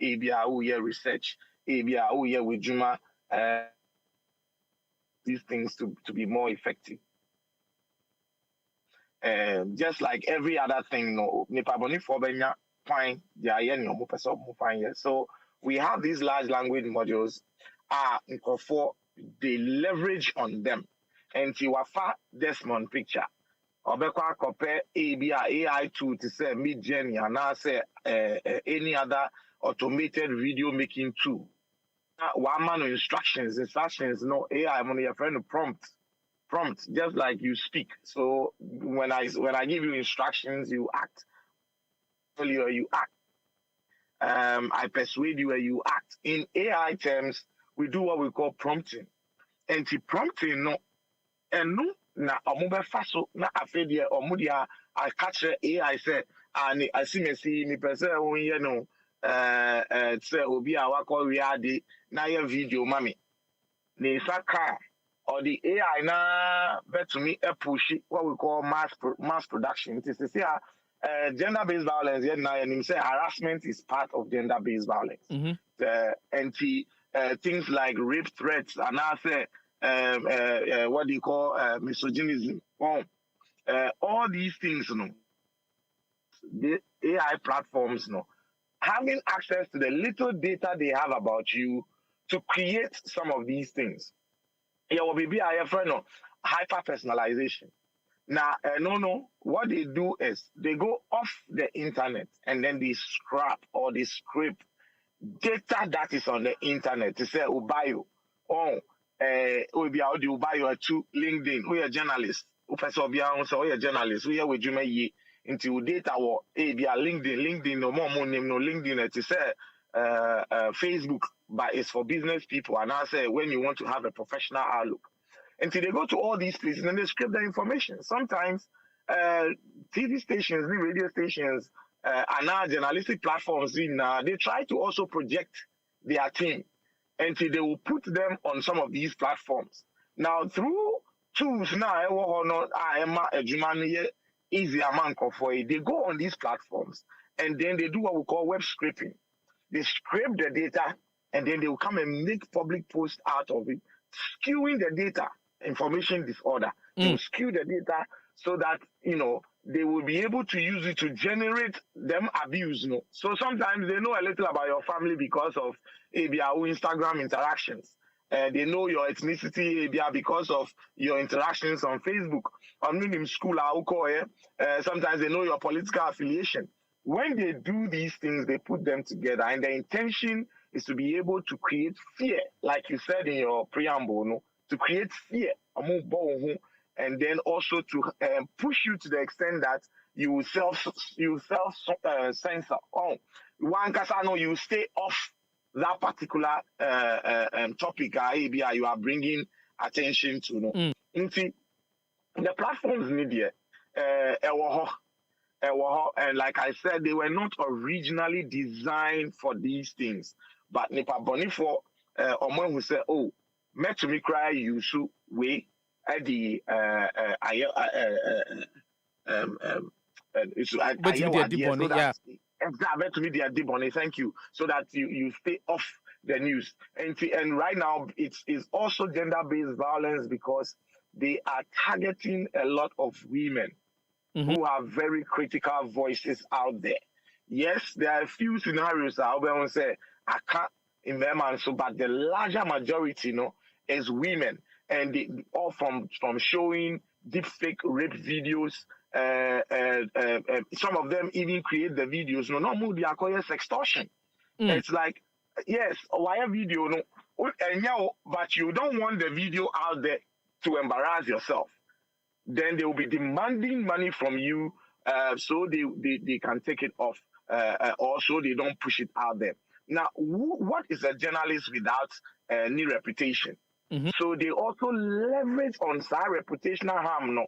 ABA research, ABA with Juma, these things to be more effective. Just like every other thing, so we have these large language modules, they leverage on them. And Tiwafa Desmond picture. Obekwa compare AI tool to say Mid Journey and now say any other automated video making tool. One man instructions, no AI money your friend prompt just like you speak. So when I give you instructions, you act. You act. I persuade you, you act. In AI terms, we do what we call prompting. And the prompting no na omobe faso na afedie omudia I catch AI say and I see me person won ye no say obi a wakọ wiade na ye video mami ne saka or the AI na betumi push what we call mass production. It is to say gender based violence yet na him say harassment is part of gender based violence. And things like rape threats and I say what do you call misogynism? All these things, the AI platforms, having access to the little data they have about you to create some of these things. Yeah, will be a friend of hyper personalization. Now, no, what they do is they go off the internet and then they scrap or they scrape data that is on the internet to say, Ubayo, Ubayo to LinkedIn, we are journalists, Professor Bian, so we are journalists, we are with you into data or LinkedIn, no more name, no LinkedIn, to say Facebook, but it's for business people. And I say, when you want to have a professional outlook. Until they go to all these places and they script the information. Sometimes TV stations, radio stations, and now journalistic platforms, they try to also project their team until they will put them on some of these platforms. Now, through tools now, easy amount of they go on these platforms and then they do what we call web scraping. They scrape the data and then they will come and make public posts out of it, skewing the data. Information disorder. To skew the data so that they will be able to use it to generate them abuse. So sometimes they know a little about your family because of Instagram interactions. They know your ethnicity because of your interactions on Facebook. In school, sometimes they know your political affiliation. When they do these things, they put them together, and the intention is to be able to create fear, like you said in your preamble, to create fear, and then also to push you to the extent that you self censor. One casano, you stay off that particular topic you are bringing attention to. The platforms media, and like I said, they were not originally designed for these things. But Nipa Bonifo, Omo who said, met me cry you should wait at the thank you, so that you stay off the news. And right now it is also gender-based violence because they are targeting a lot of women who have very critical voices out there. Yes, there are a few scenarios I will say I can't in them, but the larger majority, is women, and they, all from showing deepfake rape videos. Some of them even create the videos. Not more they are calling sextortion. It's like, yes, why a video, but you don't want the video out there to embarrass yourself. Then they will be demanding money from you, so they can take it off, or so they don't push it out there. Now, what is a journalist without any reputation? So they also leverage on that reputational harm. On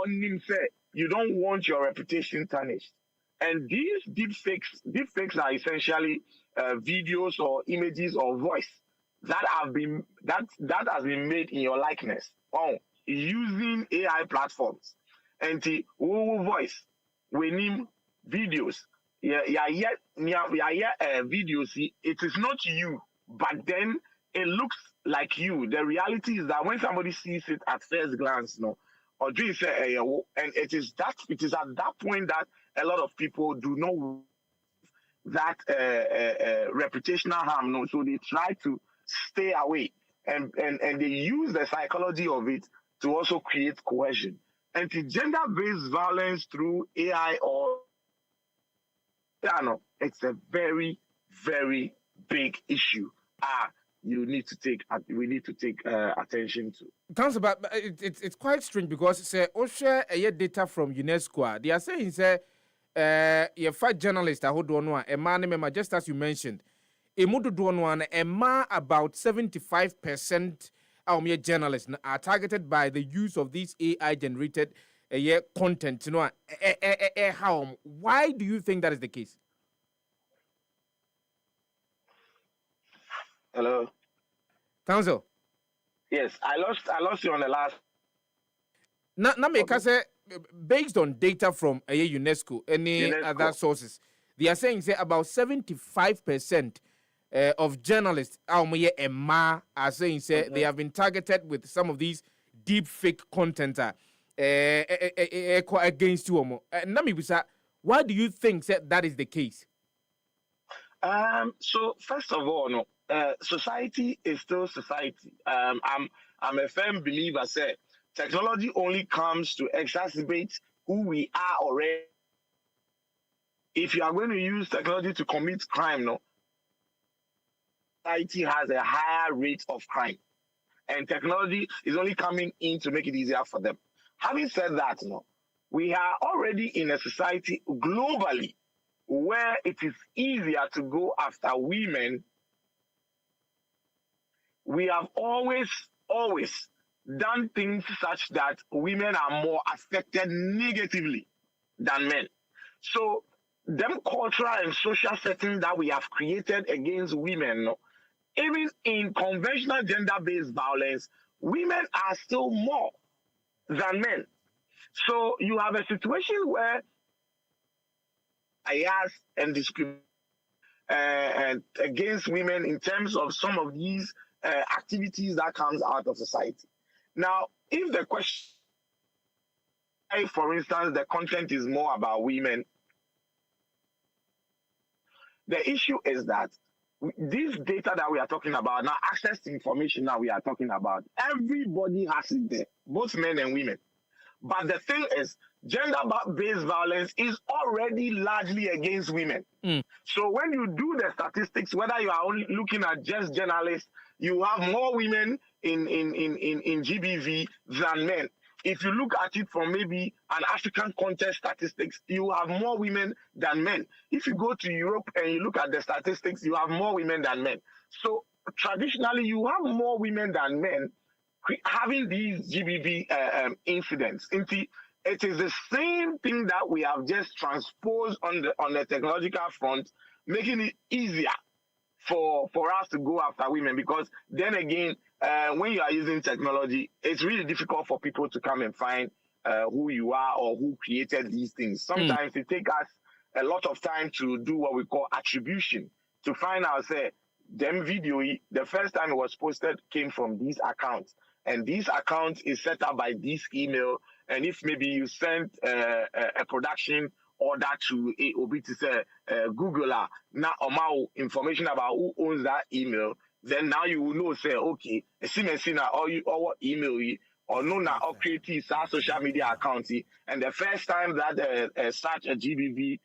him say you don't want your reputation tarnished, and these deepfakes are essentially videos or images or voice that has been made in your likeness using AI platforms, and the voice we name videos. Videos. It is not you, but then it looks like you. The reality is that when somebody sees it at first glance, or do you say, and it is at that point that a lot of people do not that reputational harm, so they try to stay away, and they use the psychology of it to also create coercion. Anti-gender-based violence through AI or it's a very, very big issue. We need to take attention to. Council, but it's quite strange because say share data from UNESCO. They are saying say your five journalists hold on a man member, just as you mentioned. A man about 75% of your journalists are targeted by the use of these AI generated content. How? Why do you think that is the case? Hello, Council. Yes, I lost you on the last. Now, say based on data from UNESCO, other sources, they are saying say about 75% of journalists are saying say they have been targeted with some of these deep fake content against you. Why do you think that is the case? So first of all, society is still society. I'm a firm believer. Say technology only comes to exacerbate who we are already. If you are going to use technology to commit crime, no, society has a higher rate of crime, and technology is only coming in to make it easier for them. Having said that, no, we are already in a society globally where it is easier to go after women. We have always done things such that women are more affected negatively than men. So, them cultural and social settings that we have created against women, no, even in conventional gender-based violence, women are still more than men. So you have a situation where bias and discrimination against women in terms of some of these activities that comes out of society. Now, if the question, for instance, the content is more about women, the issue is that this data that we are talking about now, access to information that we are talking about, everybody has it there, both men and women. But the thing is, gender-based violence is already largely against women. So when you do the statistics, whether you are only looking at just journalists, you have more women in GBV than men. If you look at it from maybe an African context statistics, you have more women than men. If you go to Europe and you look at the statistics, you have more women than men. So traditionally, you have more women than men having these GBV incidents. It is the same thing that we have just transposed on the technological front, making it easier for us to go after women, because then again, when you are using technology, it's really difficult for people to come and find who you are or who created these things. Sometimes it takes us a lot of time to do what we call attribution, to find out, say, them video, the first time it was posted came from these accounts. And this account is set up by this email. And if maybe you send a production order to AOB to say Google now information about who owns that email, then now you will know, say, okay, or email or no na or create a social media account. And the first time that such a GBV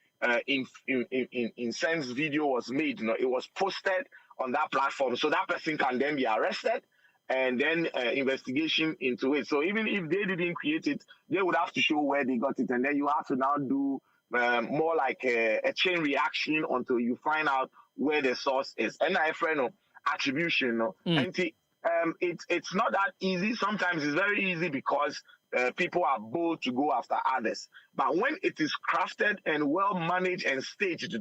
in sense video was made, it was posted on that platform. So that person can then be arrested and then investigation into it. So even if they didn't create it, they would have to show where they got it. And then you have to now do more like a chain reaction until you find out where the source is. And I friend attribution. And it's not that easy. Sometimes it's very easy because people are bold to go after others. But when it is crafted and well managed and staged,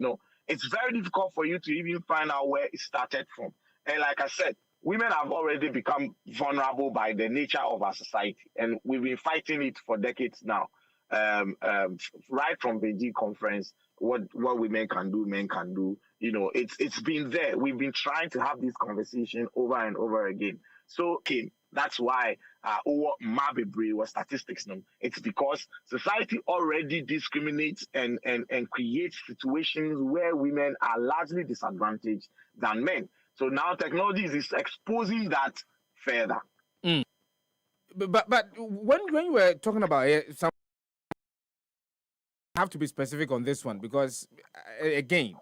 it's very difficult for you to even find out where it started from. And like I said, women have already become vulnerable by the nature of our society, and we've been fighting it for decades now. Right from Beijing conference, what women can do, men can do. It's been there. We've been trying to have this conversation over and over again. So, that's why Mabebre was statistics. It's because society already discriminates and creates situations where women are largely disadvantaged than men. So now technology is exposing that further. But when you were talking about it, I have to be specific on this one, because again,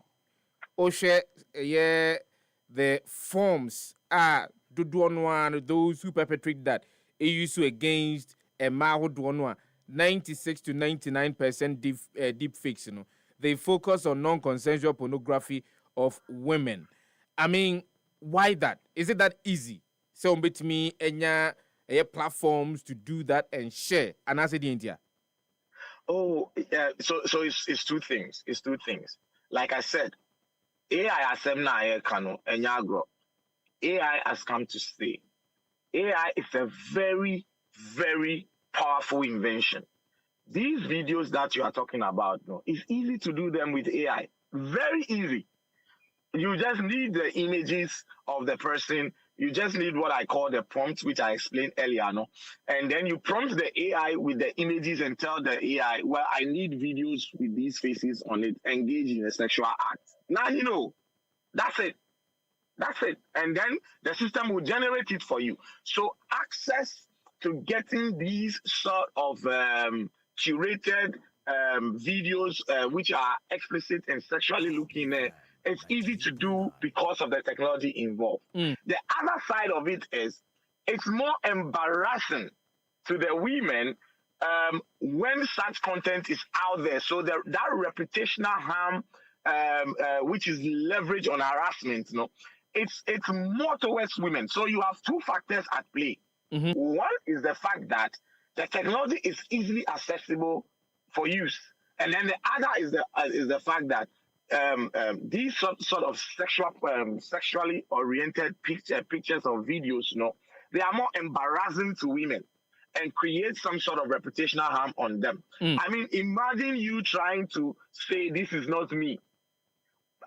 Oshe, the forms are those who perpetrate that used against a Maho 96 to 99% deep fakes. They focus on non-consensual pornography of women. I mean, why that? Is it that easy? So, bet me any platforms to do that and share. And I said in India. Oh, yeah. So it's two things. It's two things. Like I said, AI has come to stay. AI is a very, very powerful invention. These videos that you are talking about, it's easy to do them with AI. Very easy. You just need the images of the person. You just need what I call the prompt, which I explained earlier. And then you prompt the AI with the images and tell the AI, well, I need videos with these faces on it, engage in a sexual act. Now, that's it. That's it. And then the system will generate it for you. So access to getting these sort of curated videos which are explicit and sexually looking, it's easy to do because of the technology involved. The other side of it is it's more embarrassing to the women when such content is out there. So that reputational harm, which is leverage on harassment, it's more towards women. So you have two factors at play. One is the fact that the technology is easily accessible for use, and then the other is the fact that these sort of sexually oriented pictures or videos, they are more embarrassing to women and create some sort of reputational harm on them. I mean, imagine you trying to say this is not me.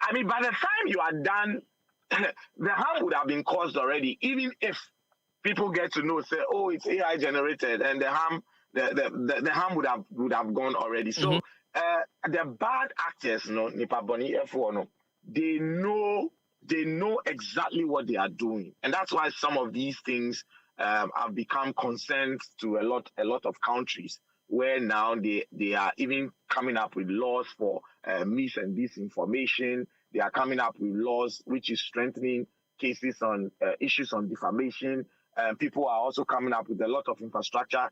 I mean, by the time you are done, the harm would have been caused already, even if people get to know, say, oh, it's AI generated, and the harm would have gone already. So the bad actors, Nipa Boni F1, they know exactly what they are doing, and that's why some of these things have become concerns to a lot of countries, where now they are even coming up with laws for mis and disinformation. They are coming up with laws which is strengthening cases on issues on defamation. People are also coming up with a lot of infrastructure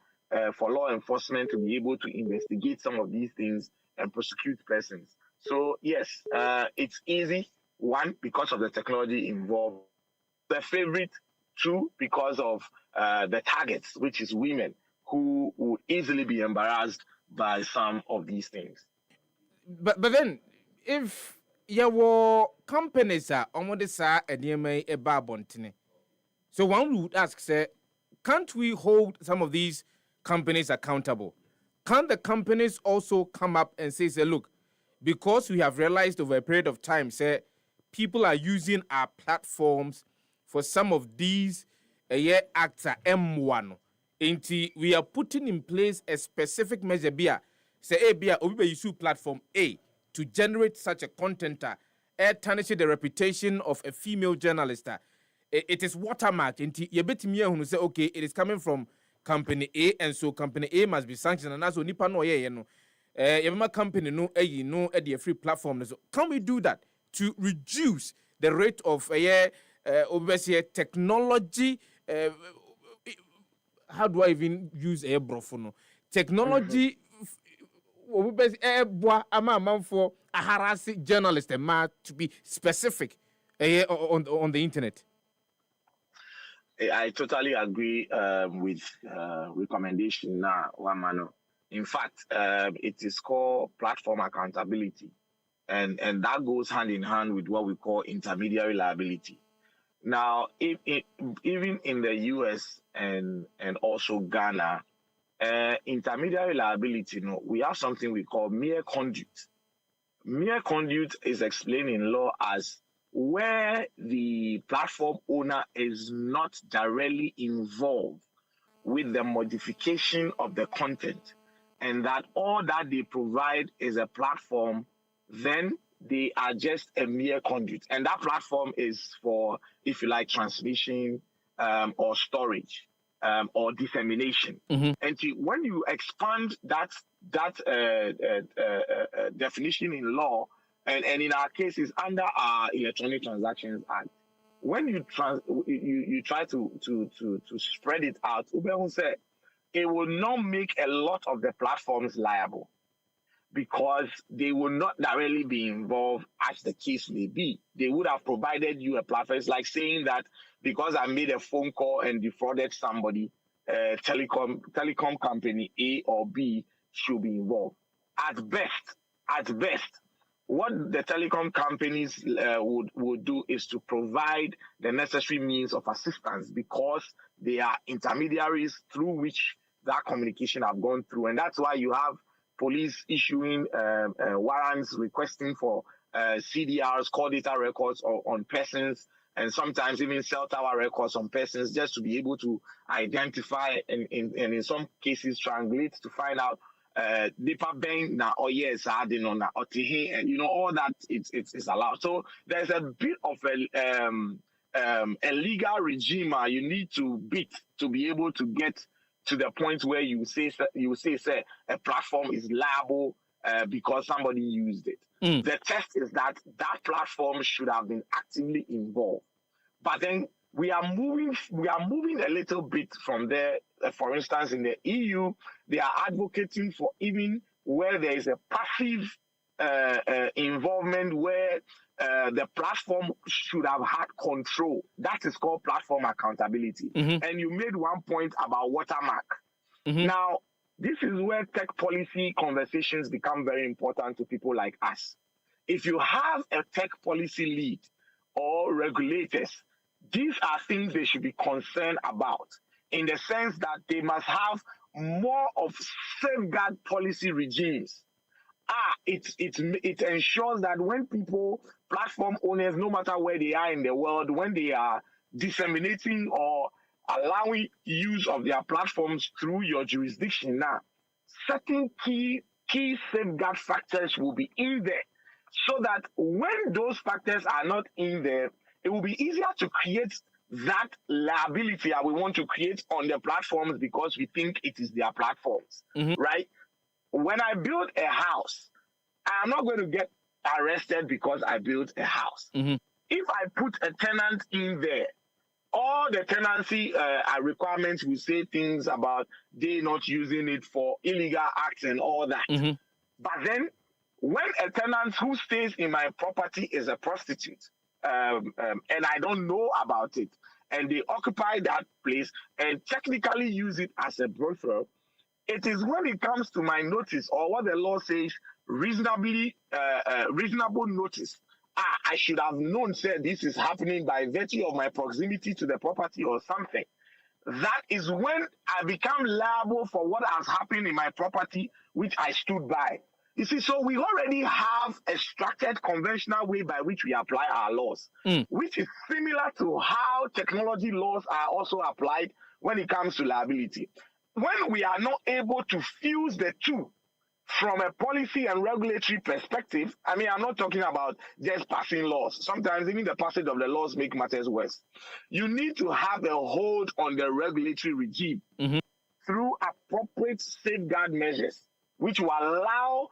for law enforcement to be able to investigate some of these things and prosecute persons. So yes, it's easy. One, because of the technology involved. The favorite, two, because of the targets, which is women, who would easily be embarrassed by some of these things. But then, if your companies are almost a babontine, so one would ask, say, can't we hold some of these companies accountable? Can't the companies also come up and say, look, because we have realized over a period of time, say, people are using our platforms for some of these acts are M1. We are putting in place a specific measure, say, we use platform A to generate such a content, tarnishing the reputation of a female journalist. It is watermarked. You bet me who say, okay, it is coming from company A, and so company A must be sanctioned. And that's nipa no company no a free platform. So can we do that to reduce the rate of technology? How do I even use a brofono? Technology. For a harassing journalist to be specific on the internet. I totally agree with recommendation now, Wamano. In fact, it is called platform accountability, and that goes hand in hand with what we call intermediary liability. Now, even in the US and also Ghana, intermediary liability, we have something we call mere conduit. Mere conduit is explained in law as where the platform owner is not directly involved with the modification of the content, and that all that they provide is a platform, then they are just a mere conduit. And that platform is for, if you like, transmission or storage or dissemination. And when you expand that definition in law, and in our case is under our Electronic Transactions Act, when you try to spread it out, it will not make a lot of the platforms liable, because they will not directly be involved as the case may be. They would have provided you a platform. It's like saying that because I made a phone call and defrauded somebody, telecom company A or B should be involved. At best, what the telecom companies would do is to provide the necessary means of assistance, because they are intermediaries through which that communication have gone through. And that's why you have police issuing warrants requesting for CDRs, call data records on persons, and sometimes even cell tower records on persons, just to be able to identify and in some cases triangulate to find out Nipa bang na oh yes, I didn't know na otihi, and all that it's allowed. So there's a bit of a legal regime you need to beat to be able to get to the point where you say a platform is liable because somebody used it. The test is that platform should have been actively involved. But then we are moving a little bit from there. For instance, in the EU, they are advocating for even where there is a passive involvement where the platform should have had control. That is called platform accountability. And you made one point about watermark. Now, this is where tech policy conversations become very important to people like us. If you have a tech policy lead or regulators, these are things they should be concerned about in the sense that they must have more of safeguard policy regimes. It ensures that when people, platform owners, no matter where they are in the world, when they are disseminating or allowing use of their platforms through your jurisdiction now, certain key safeguard factors will be in there so that when those factors are not in there, it will be easier to create that liability that we want to create on the platforms because we think it is their platforms, right? When I build a house, I'm not going to get arrested because I built a house. If I put a tenant in there, all the tenancy requirements will say things about they not using it for illegal acts and all that. But then when a tenant who stays in my property is a prostitute, and I don't know about it, and they occupy that place and technically use it as a brothel, it is when it comes to my notice or what the law says, reasonable notice. I should have known, said this is happening by virtue of my proximity to the property or something. That is when I become liable for what has happened in my property, which I stood by. You see, so we already have a structured conventional way by which we apply our laws, which is similar to how technology laws are also applied when it comes to liability. When we are not able to fuse the two from a policy and regulatory perspective, I mean, I'm not talking about just passing laws. Sometimes even the passage of the laws make matters worse. You need to have a hold on the regulatory regime through appropriate safeguard measures, which will allow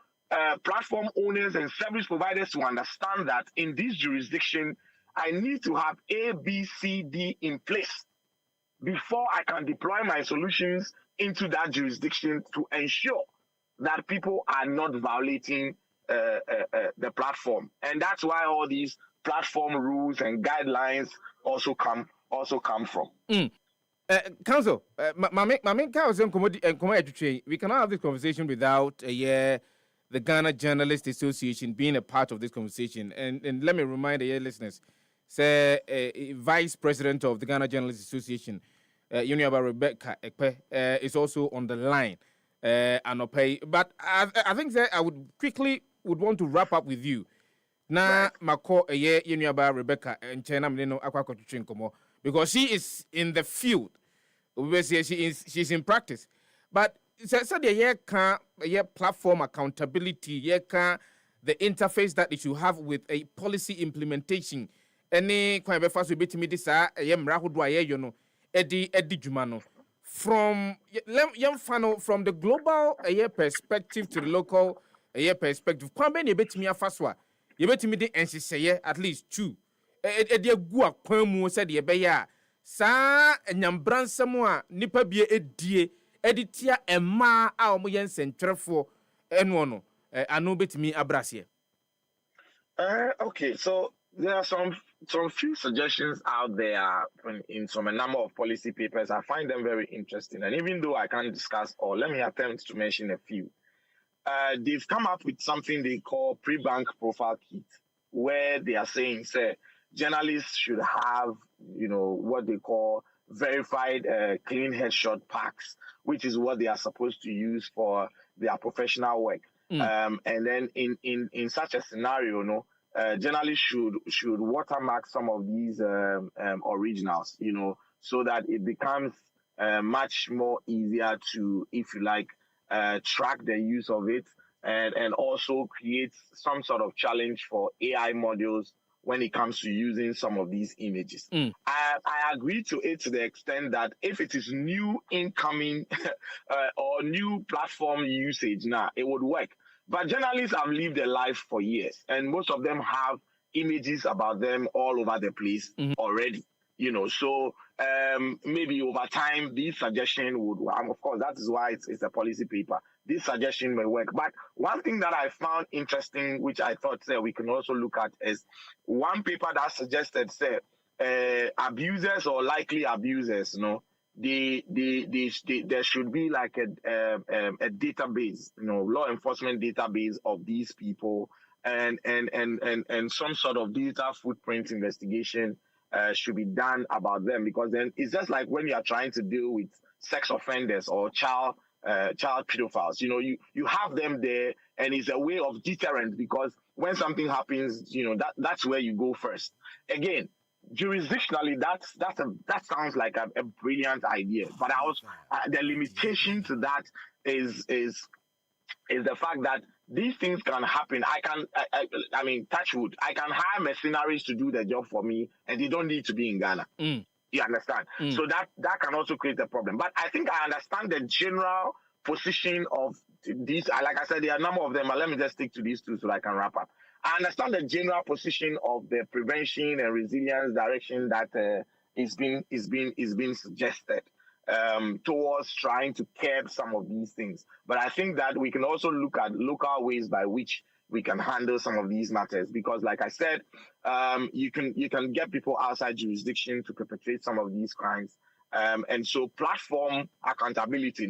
platform owners and service providers to understand that in this jurisdiction, I need to have A, B, C, D in place before I can deploy my solutions into that jurisdiction to ensure that people are not violating the platform. And that's why all these platform rules and guidelines also come from. Council, we cannot have this conversation without the Ghana Journalists Association being a part of this conversation. And let me remind the listeners, say, Vice President of the Ghana Journalists Association, Uniaba Rebecca Ekpe, is also on the line. But I think that I would want to wrap up with you. Na mako Uniaba Rebecca and Chena Mino Aqua because she is in the field. We say she's in practice. But so the platform accountability, the interface that it should have with a policy implementation. Any kwai be faso betimi di sa mra hodo aye yo no edi jumano from from the global perspective to the local perspective. Kwan be na betimi afaso a ye betimi di enseseye at least two edi agu akwan mu se de be ya sa nyambransam a nipa bie edie editia emma a omo yen sentrefo eno no anu betimi abrase. Okay, so there are some few suggestions out there in a number of policy papers. I find them very interesting, and even though I can't discuss all, let me attempt to mention a few. They've come up with something they call pre-bank profile kit, where they are saying, say, journalists should have, what they call verified clean headshot packs, which is what they are supposed to use for their professional work. And then in such a scenario, journalists should watermark some of these originals, so that it becomes much more easier to, if you like, track the use of it and also create some sort of challenge for AI models when it comes to using some of these images. I agree to it to the extent that if it is new incoming or new platform usage now, it would work. But journalists have lived their life for years, and most of them have images about them all over the place already. So maybe over time, these suggestions would, of course, that is why it's a policy paper. This suggestion may work. But one thing that I found interesting, which I thought we can also look at, is one paper that suggested abusers or likely abusers, there should be like a database, law enforcement database of these people and some sort of digital footprint investigation should be done about them, because then it's just like when you are trying to deal with sex offenders or child pedophiles. You have them there, and it's a way of deterrent, because when something happens, that's where you go first. Again, jurisdictionally, that sounds like a brilliant idea, but the limitation to that is the fact that these things can happen. I mean, touch wood, I can hire mercenaries to do the job for me, and they don't need to be in Ghana. You understand? So that can also create a problem. But I think I understand the general position of these. Like I said, there are a number of them, but let me just stick to these two so I can wrap up. I understand the general position of the prevention and resilience direction that is being suggested towards trying to curb some of these things. But I think that we can also look at local ways by which we can handle some of these matters, because, like I said, you can get people outside jurisdiction to perpetrate some of these crimes, and so platform accountability,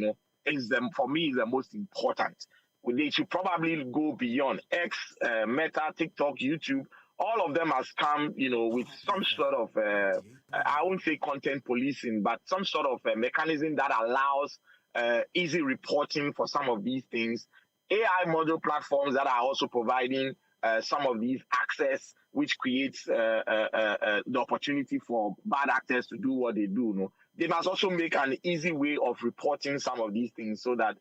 for me is the most important. They should probably go beyond X, Meta, TikTok, YouTube. All of them has come, with some sort of, I won't say content policing, but some sort of mechanism that allows easy reporting for some of these things. AI model platforms that are also providing some of these access, which creates the opportunity for bad actors to do what they do. They must also make an easy way of reporting some of these things so that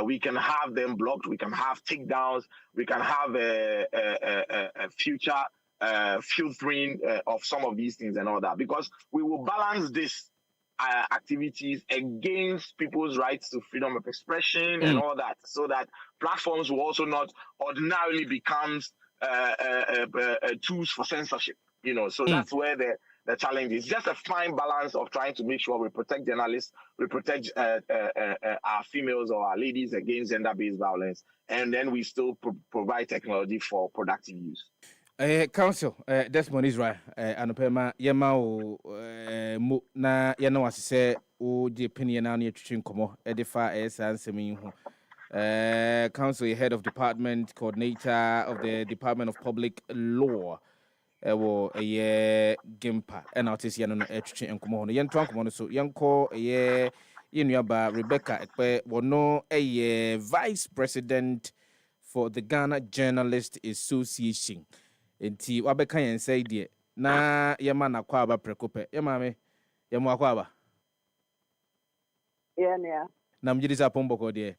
we can have them blocked, we can have takedowns, we can have a future filtering of some of these things and all that, because we will balance this activities against people's rights to freedom of expression and all that, so that platforms will also not ordinarily become tools for censorship. So that's where the challenge is. Just a fine balance of trying to make sure we protect journalists, we protect our females or our ladies against gender-based violence, and then we still provide technology for productive use. Council, Desmond Israel, Anopema, Yamao, Mo, na Yana was say, O, the opinion on your teaching como, edify as answer me. Council, head of department, coordinator of the Department of Public Law. Ewo a Gimpa, and artist Yan and Comono, Yan Troncomono, so Yanko, a Yenuaba, Rebecca, no a vice president for the Ghana Journalist Association. Enti wabeka yen say die na yema na kwaba prekope yemame yemwa kwaba yeah na mjidisa pomboko die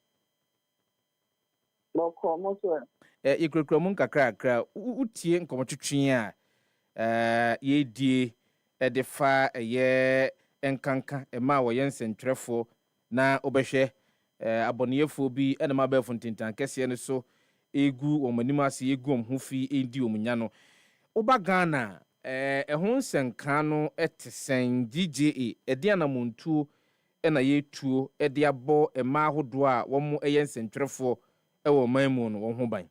boko moto ikrekromun kakra utie nkomotwetwe a ye die de fa ye enkanka ema wo yen sentrefo na obehwe aboneyefo bi ene mabefo ntintan kese ne so egu omanimase egu omhofi endi omunya no oba Ghana ehon senka no etesen GJA ediana montuo ena yetuo ede abo ema ahodo a wo eyen sentrefo ewo manmu no wo ho ban.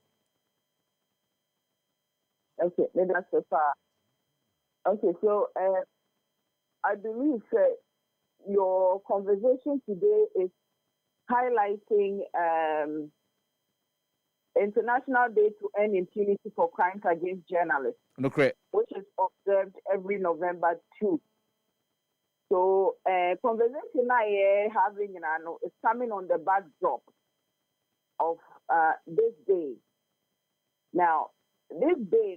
Okay, that's so far. Okay, so I believe your conversation today is highlighting International Day to End Impunity for Crimes Against Journalists, correct, which is observed every November 2. So, conversation I having is coming on the backdrop of this day. Now, this day,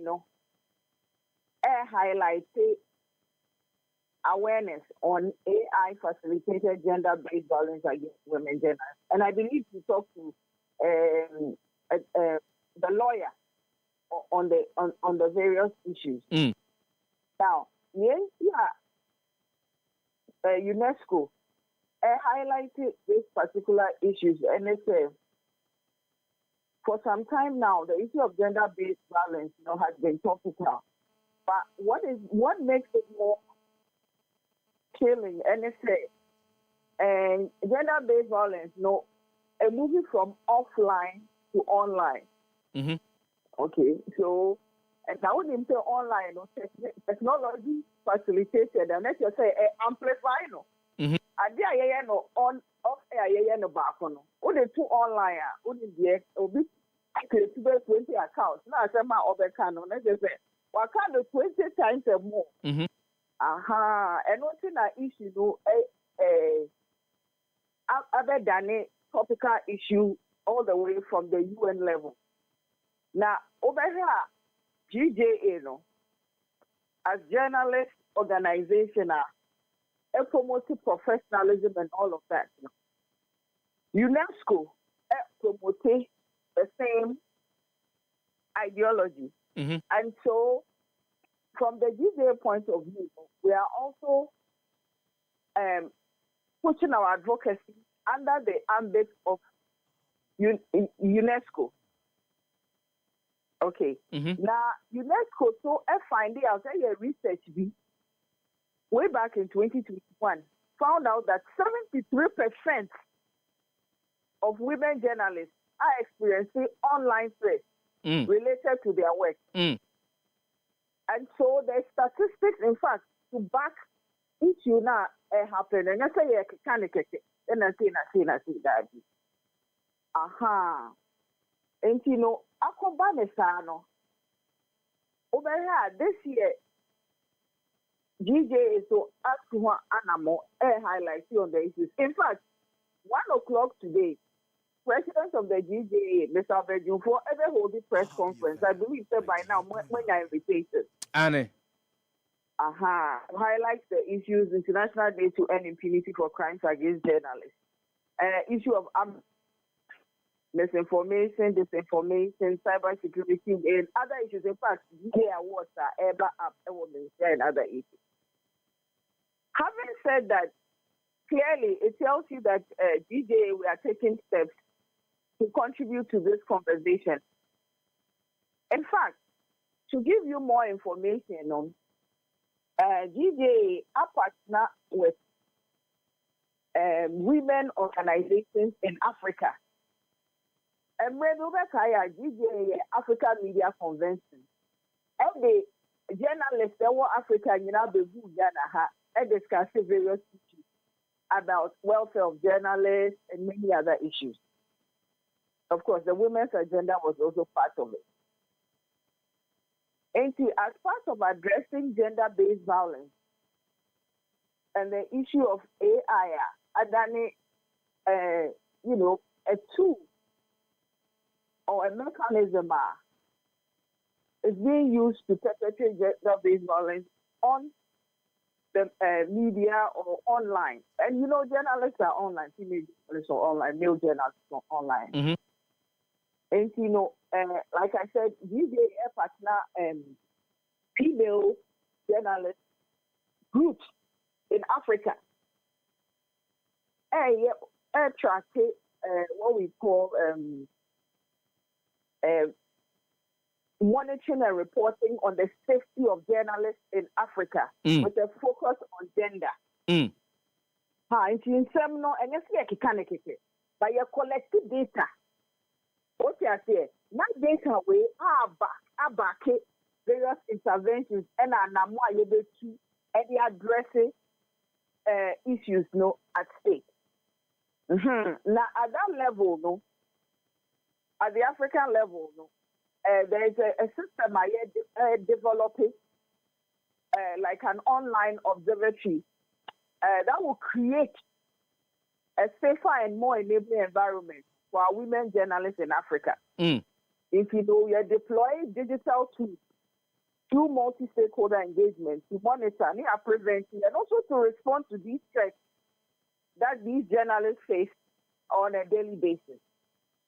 highlighted awareness on AI facilitated gender-based violence against women journalists. And I believe you talked to the lawyer on the various issues. Now, UNESCO highlighted these particular issues, and it says for some time now the issue of gender-based violence, has been topical. But what makes it more killing, and it says, and gender-based violence, moving from offline to online. Okay, so and I wouldn't say online, technology facilitated, and let's just say amplify, And there on off air back on. Only two online, only the obi create 20 accounts. Now I say my over can on. Let's say what kind of 20 times or more. And what's in that issue? Other than a topical issue all the way from the UN level. Now over here, GJA, as journalist organization, promoting professionalism and all of that. UNESCO promoting the same ideology. And so, from the GJA point of view, we are also pushing our advocacy under the ambit of UNESCO. Okay. Now, UNESCO so finding out a research way back in 2021 found out that 73% of women journalists are experiencing online threats related to their work. And so there's statistics, in fact, to back issue now happen. And I say, and I say that. And Akobanesano over here this year, GJ is so asked one animal highlight on the issues. In fact, 1 o'clock today, President of the GJA, Mr. Berjun, for ever holding press conference. I believe that by now when I invited. Anne. Highlights the issues International Day to End Impunity for Crimes Against Journalists. Issue of misinformation, disinformation, cybersecurity, and other issues. In fact, GJA awards are ever up and other issues. Having said that, clearly it tells you that GJA, we are taking steps to contribute to this conversation. In fact, to give you more information on GJA, are partner with women organizations in Africa. And when we GJA Africa Media Convention, and the journalists that were African, and discuss various issues about welfare of journalists and many other issues. Of course, the women's agenda was also part of it. And as part of addressing gender-based violence and the issue of AI, Adani, a tool or a mechanism is being used to perpetrate gender-based violence on the media or online. And journalists are online, female journalists are online, male journalists are online. And like I said, GJA partner female journalist groups in Africa. Track what we call monitoring and reporting on the safety of journalists in Africa with a focus on gender. In some and but your collective data. What you say? Not data we are back various interventions and are now able to addressing issues at stake. Now at that level, at the African level, there is a system I developing like an online observatory that will create a safer and more enabling environment for our women journalists in Africa. If you're deploying digital tools through multi-stakeholder engagement to monitor, preventing, and also to respond to these threats that these journalists face on a daily basis.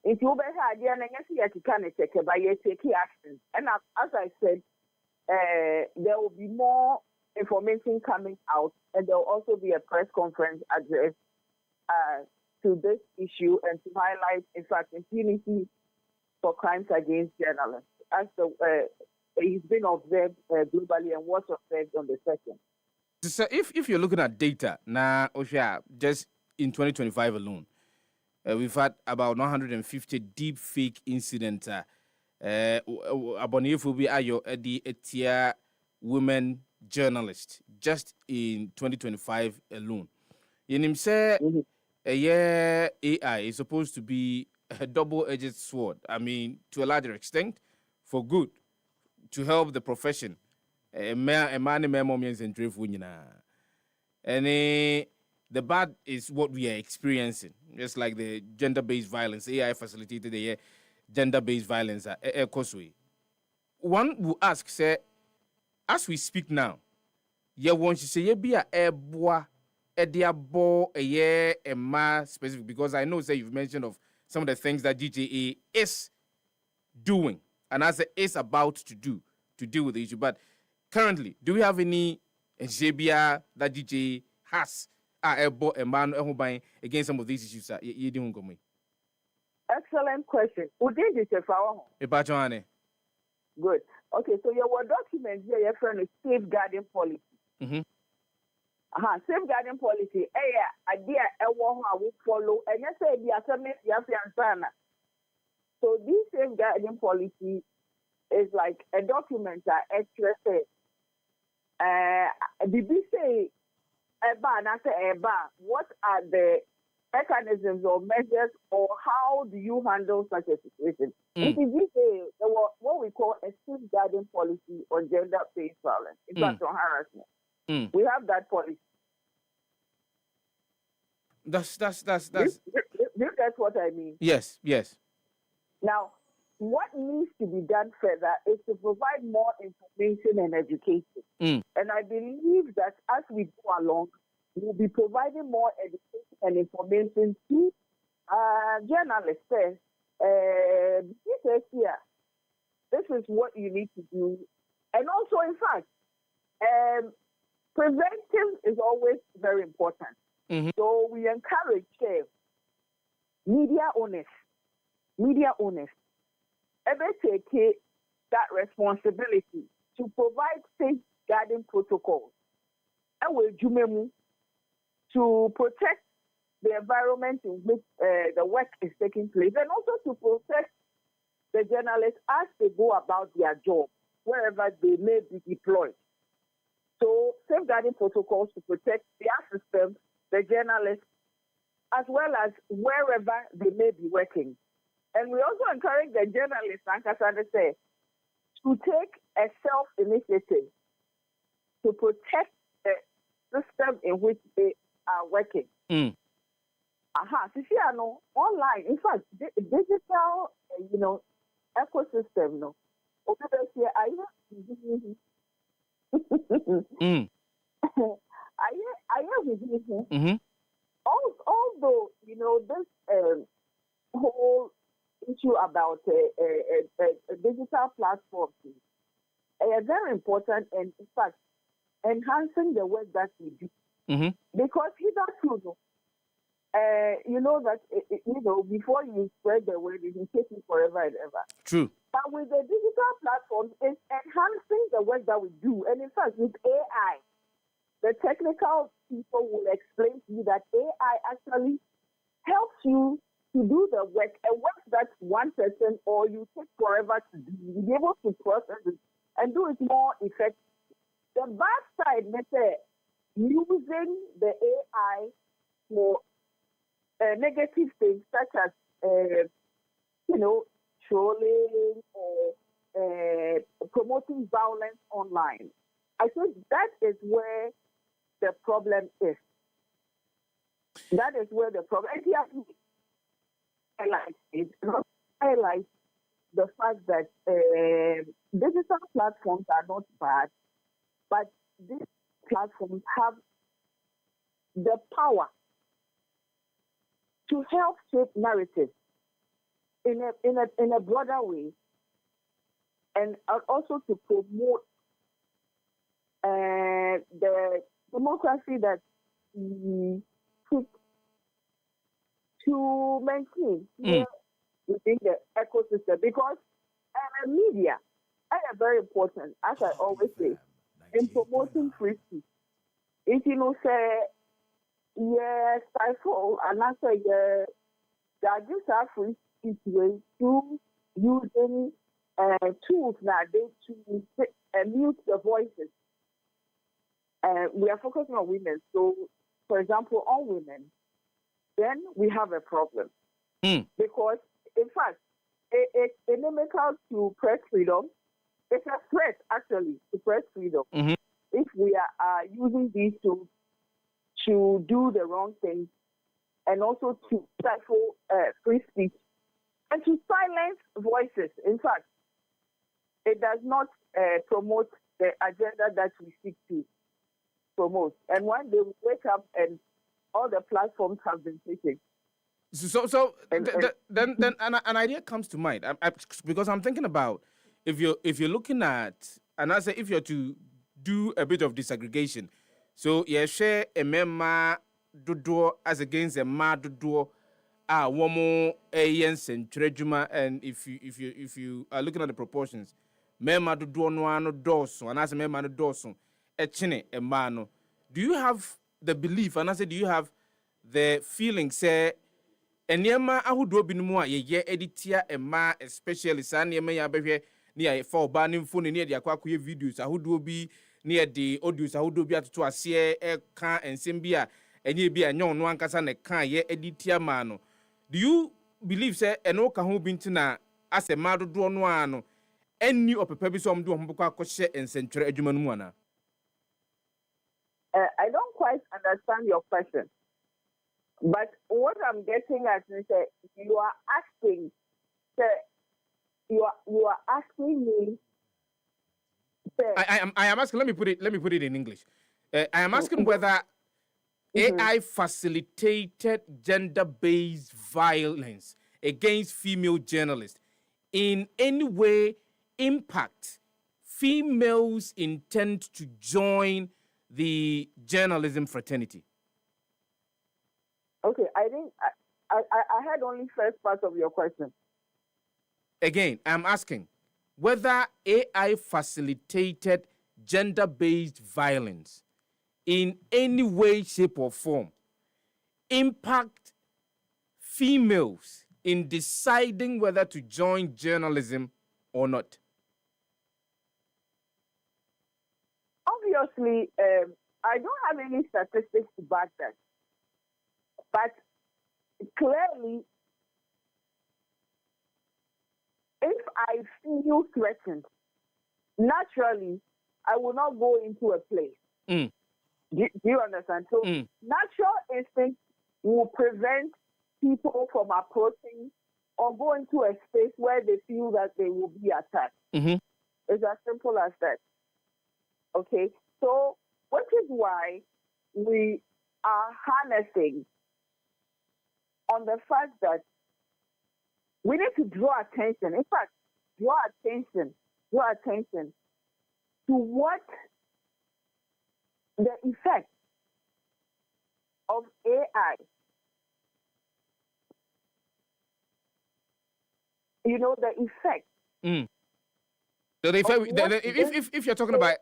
If you have idea, you can take action. And as I said, there will be more information coming out, and there will also be a press conference addressed to this issue and to highlight, in fact, impunity for crimes against journalists, as it's been observed globally and was observed on the second. So if you're looking at data now, Osha, just in 2025 alone, we've had about 150 deep fake incidents. Abonifubi ayo the etia women journalists just in 2025 alone. Yenim say AI is supposed to be a double-edged sword. I mean, to a larger extent, for good, to help the profession. And the bad is what we are experiencing, just like the gender-based violence. AI facilitated the gender-based violence at Causeway. One will ask, say, as we speak now, you want to say, you be a boy, a dear boy, a year, a ma specific, because I know, say, you've mentioned of some of the things that GJA is doing, and as it is about to do to deal with the issue. But currently, do we have any JBA that GJA has a man against some of these issues? Excellent question. Good. Okay, so your document here, your friend is safeguarding policy. Mm-hmm. Safeguarding policy. Idea we follow, and you say the so this safeguarding policy is like a document that expresses did we say what are the mechanisms or measures, or how do you handle such a situation? It is what we call a safeguarding policy on gender-based violence, in fact, on harassment. We have that policy. That's That's what I mean. Yes. Now, what needs to be done further is to provide more information and education. And I believe that as we go along, we'll be providing more education and information to journalists. This is what you need to do. And also, in fact, prevention is always very important. So we encourage media owners, ever take that responsibility to provide safeguarding protocols and will to protect the environment in which the work is taking place, and also to protect the journalists as they go about their job, wherever they may be deployed. So safeguarding protocols to protect their systems, the journalists, as well as wherever they may be working. And we also encourage the journalists, to take a self-initiative to protect the system in which they are working. Online, in fact, digital, ecosystem, although, this whole issue about a digital platform is very important, and in fact, enhancing the work that we do. Because hitherto, that before you spread the word, it will take you forever and ever. True. But with the digital platforms, it's enhancing the work that we do. And in fact, with AI, the technical people will explain to you that AI actually helps you to do the work, a work that one person or you take forever to do. You'll be able to process it and do it more effectively. The bad side, using the AI for negative things such as, trolling or promoting violence online. I think that is where the problem is. That is where the problem is. Highlight the fact that digital platforms are not bad, but these platforms have the power to help shape narratives in a broader way, and also to promote the democracy that we seek to maintain here within the ecosystem. Because media are very important, as I always say, in promoting free speech. If you know, say, yes, stifle, and answer, that gives our free speech way to using tools nowadays to mute the voices. We are focusing on women. So, for example, on women, then we have a problem. Because, in fact, it's inimical to press freedom. It's a threat, actually, to press freedom. If we are using these tools to do the wrong things and also to stifle free speech and to silence voices. In fact, it does not promote the agenda that we seek to promote. And one day we wake up and all the platforms have been taken. Then an idea comes to mind because I'm thinking about if you're looking at, and I say if you're to do a bit of disaggregation, so you share a member dodo as against a ma dodo woman aliens and trejuma, and if you are looking at the proportions, member dodo no doso and as a member no doso a chine a mano. Do you have the belief, and I say do you have the feeling say Enyema ahudo binumu a ye editia ema especially sa nnyema ya behwe ni ya for ba ne phone ni de akwa videos ahudo bi ni de audios ahudo bi atoto ase ka ensem bi a enye bi anyon no ankasa ne ka ye editia ma no. Do you believe say eno ka ho bi ntina ase ma dodo no ano enni opepa bi so omde ho bokwa akɔhye ensentwere adwuma no mu ana? I don't quite understand your question. But what I'm getting at is that you are asking, you are asking me. I am asking. Let me put it in English. I am asking whether AI facilitated gender-based violence against female journalists in any way impact females' intent to join the journalism fraternity. Okay, I heard only first part of your question. Again, I'm asking whether AI facilitated gender-based violence in any way, shape, or form impact females in deciding whether to join journalism or not. Obviously, I don't have any statistics to back that. But clearly, if I feel threatened, naturally, I will not go into a place. Do you understand? So, natural instinct will prevent people from approaching or going to a space where they feel that they will be attacked. It's as simple as that. Okay? So, which is why we are harnessing on the fact that we need to draw attention. In fact, draw attention to what the effect of AI, the effect. So if you're talking about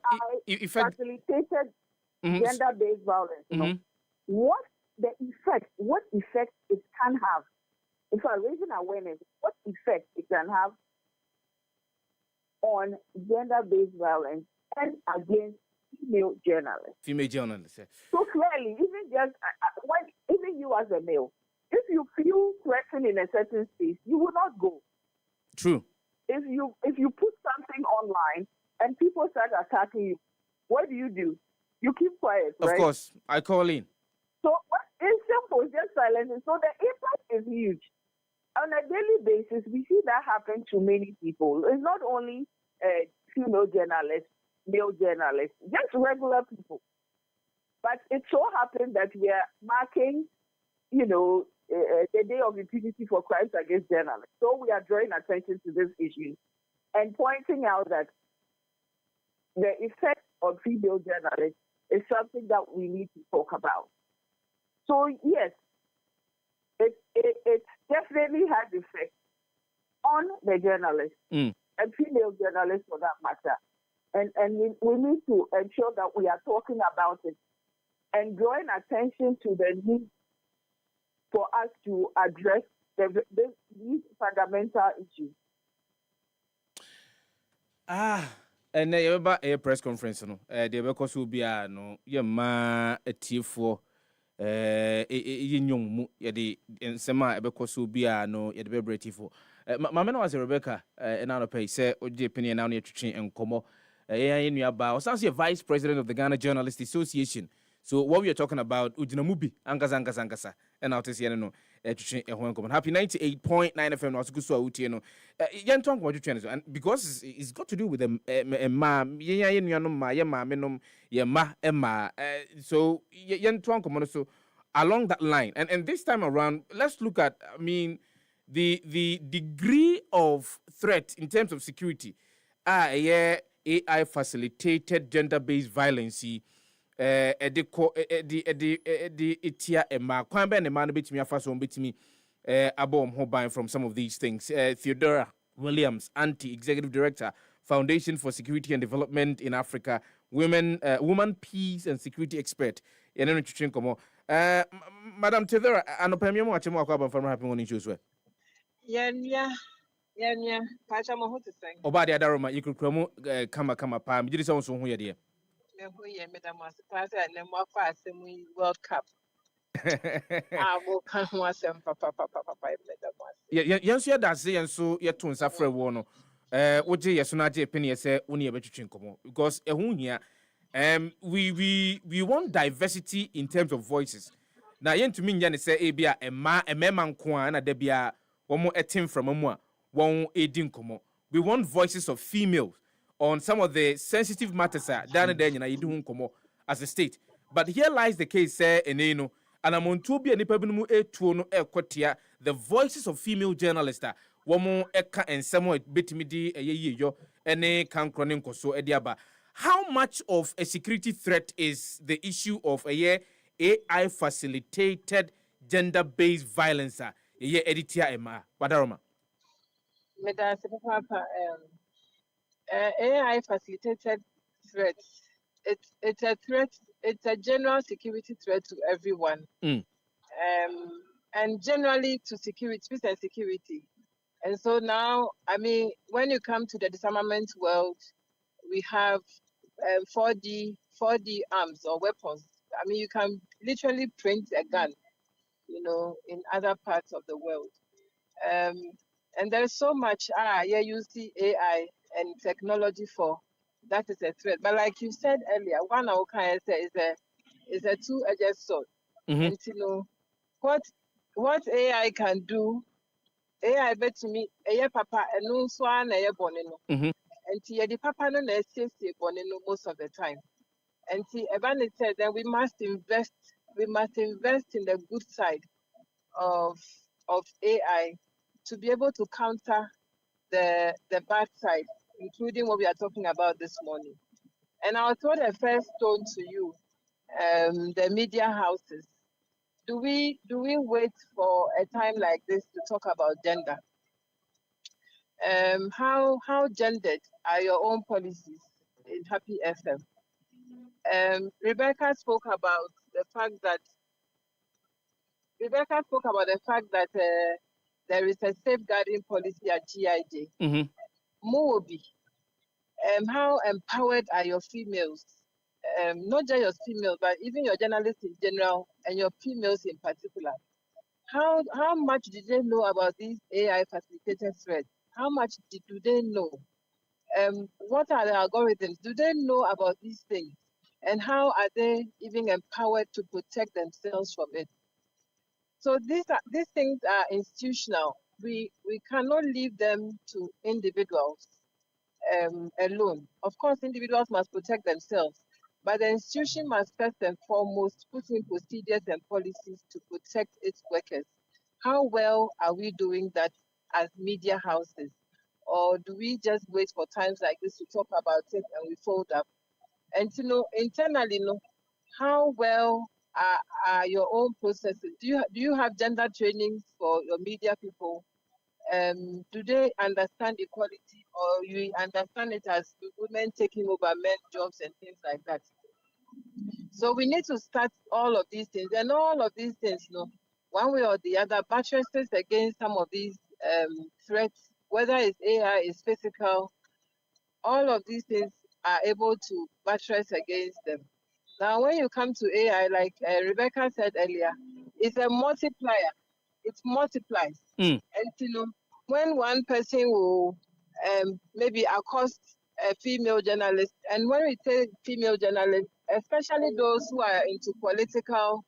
effect, facilitated gender-based violence, what effect it can have. If I raising awareness, what effect it can have on gender-based violence and against female journalists. So clearly, even you as a male, if you feel threatened in a certain space, you will not go. True. If you put something online and people start attacking you, what do? You keep quiet, right? Of course, I call in. So it's simple, just silence. So the impact is huge. On a daily basis, we see that happen to many people. It's not only female journalists, male journalists, just regular people. But it so happened that we are marking, the Day of Impunity for Crimes Against Journalists. So we are drawing attention to this issue and pointing out that the effect on female journalists is something that we need to talk about. So yes, it definitely has effect on the journalists and female journalists for that matter. And we need to ensure that we are talking about it and drawing attention to the need for us to address these fundamental issues. And a press conference, no, the because will be no, your ma a tearful. Young yadi and sema because will be no yet be beautiful. My man was Rebecca and out of pay say or the opinion now near to and como in your bow. Sounds your vice president of the Ghana Journalists Association. So what we are talking about, Ujinamubi, Angasa, and out to see no happy 98.9 FM was good so you know. Yan talk about you and because it's got to do with them ma Emma. So yan talk so along that line. And this time around, let's look at the degree of threat in terms of security. AI facilitated gender-based violence. Itia Emma Kwambe and man bit me a fast one bit me abom hobine from some of these things. Theodora Williams, Executive Director, Foundation for Security and Development in Africa, Woman Peace and Security Expert. Madam Theodora, anopemio mo achemo akwa from happy morning shows we. Yeah. Pacha mo hote sang. Obadi adaroma you could promo kama pa. Me did sound so hu ye de. World Cup. I will come once and papa. Yes, that say and so yet to suffer one. What yes, not a penny say only a better because we want diversity in terms of voices. Now, yen to me, Yan say Abia a man kwan and debia one more a team from a more one a dinkomo. We want voices of females on some of the sensitive matters down there you do come as a state. But here lies the case, and I'm on to be a nipabinumu a tuono e kotia, the voices of female journalists, woman eka and somewhat bitimidi a yo, ene can chroninko so ediaba. How much of a security threat is the issue of AI facilitated gender-based violence? Editia Emma, Wadaroma. AI facilitated threats. It's a threat. It's a general security threat to everyone, and generally to security, peace and security. And so now, when you come to the disarmament world, we have 4D arms or weapons. You can literally print a gun, in other parts of the world. And there's so much, you see AI and technology for that is a threat. But like you said earlier, one of kind is a two-edged sword. And what AI can do, AI bet to me, papa and no swan bonino. And the papa no bonino most of the time. And Evan said that we must invest in the good side of AI to be able to counter the bad side, including what we are talking about this morning. And I'll throw the first stone to you, the media houses. Do we wait for a time like this to talk about gender? How gendered are your own policies in Happy FM? Rebecca spoke about the fact that there is a safeguarding policy at GIJ. Mobi, how empowered are your females? Not just your females, but even your journalists in general and your females in particular. How much did they know about these AI facilitated threats? How much do they know? What are the algorithms? Do they know about these things? And how are they even empowered to protect themselves from it? So these things are institutional. we cannot leave them to individuals alone. Of course, individuals must protect themselves, but the institution must first and foremost put in procedures and policies to protect its workers. How well are we doing that as media houses? Or do we just wait for times like this to talk about it and we fold up? And internally, how well are your own processes? Do you have gender trainings for your media people? Do they understand equality, or you understand it as women taking over men's jobs and things like that? So we need to start all of these things, and all of these things, one way or the other, buttresses against some of these threats, whether it's AI, it's physical, all of these things are able to buttress against them. Now, when you come to AI, like Rebecca said earlier, it's a multiplier. It multiplies. And when one person will maybe accost a female journalist, and when we say female journalists, especially those who are into political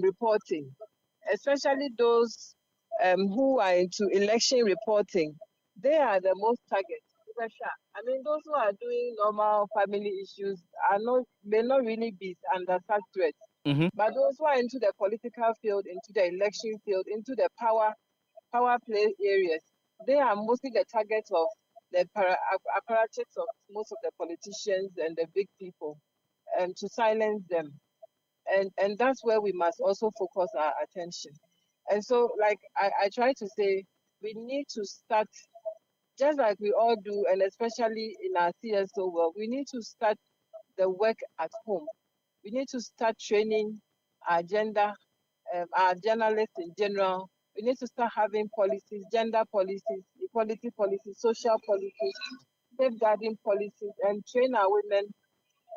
reporting, especially those who are into election reporting, they are the most targeted. I mean, those who are doing normal family issues may not really be under such threat. But those who are into the political field, into the election field, into the power play areas, they are mostly the target of the apparatus of most of the politicians and the big people, to silence them. And that's where we must also focus our attention. And so, like I try to say, we need to start, just like we all do, and especially in our CSO world, we need to start the work at home. We need to start training our our journalists in general. We need to start having policies, gender policies, equality policies, social policies, safeguarding policies, and train our women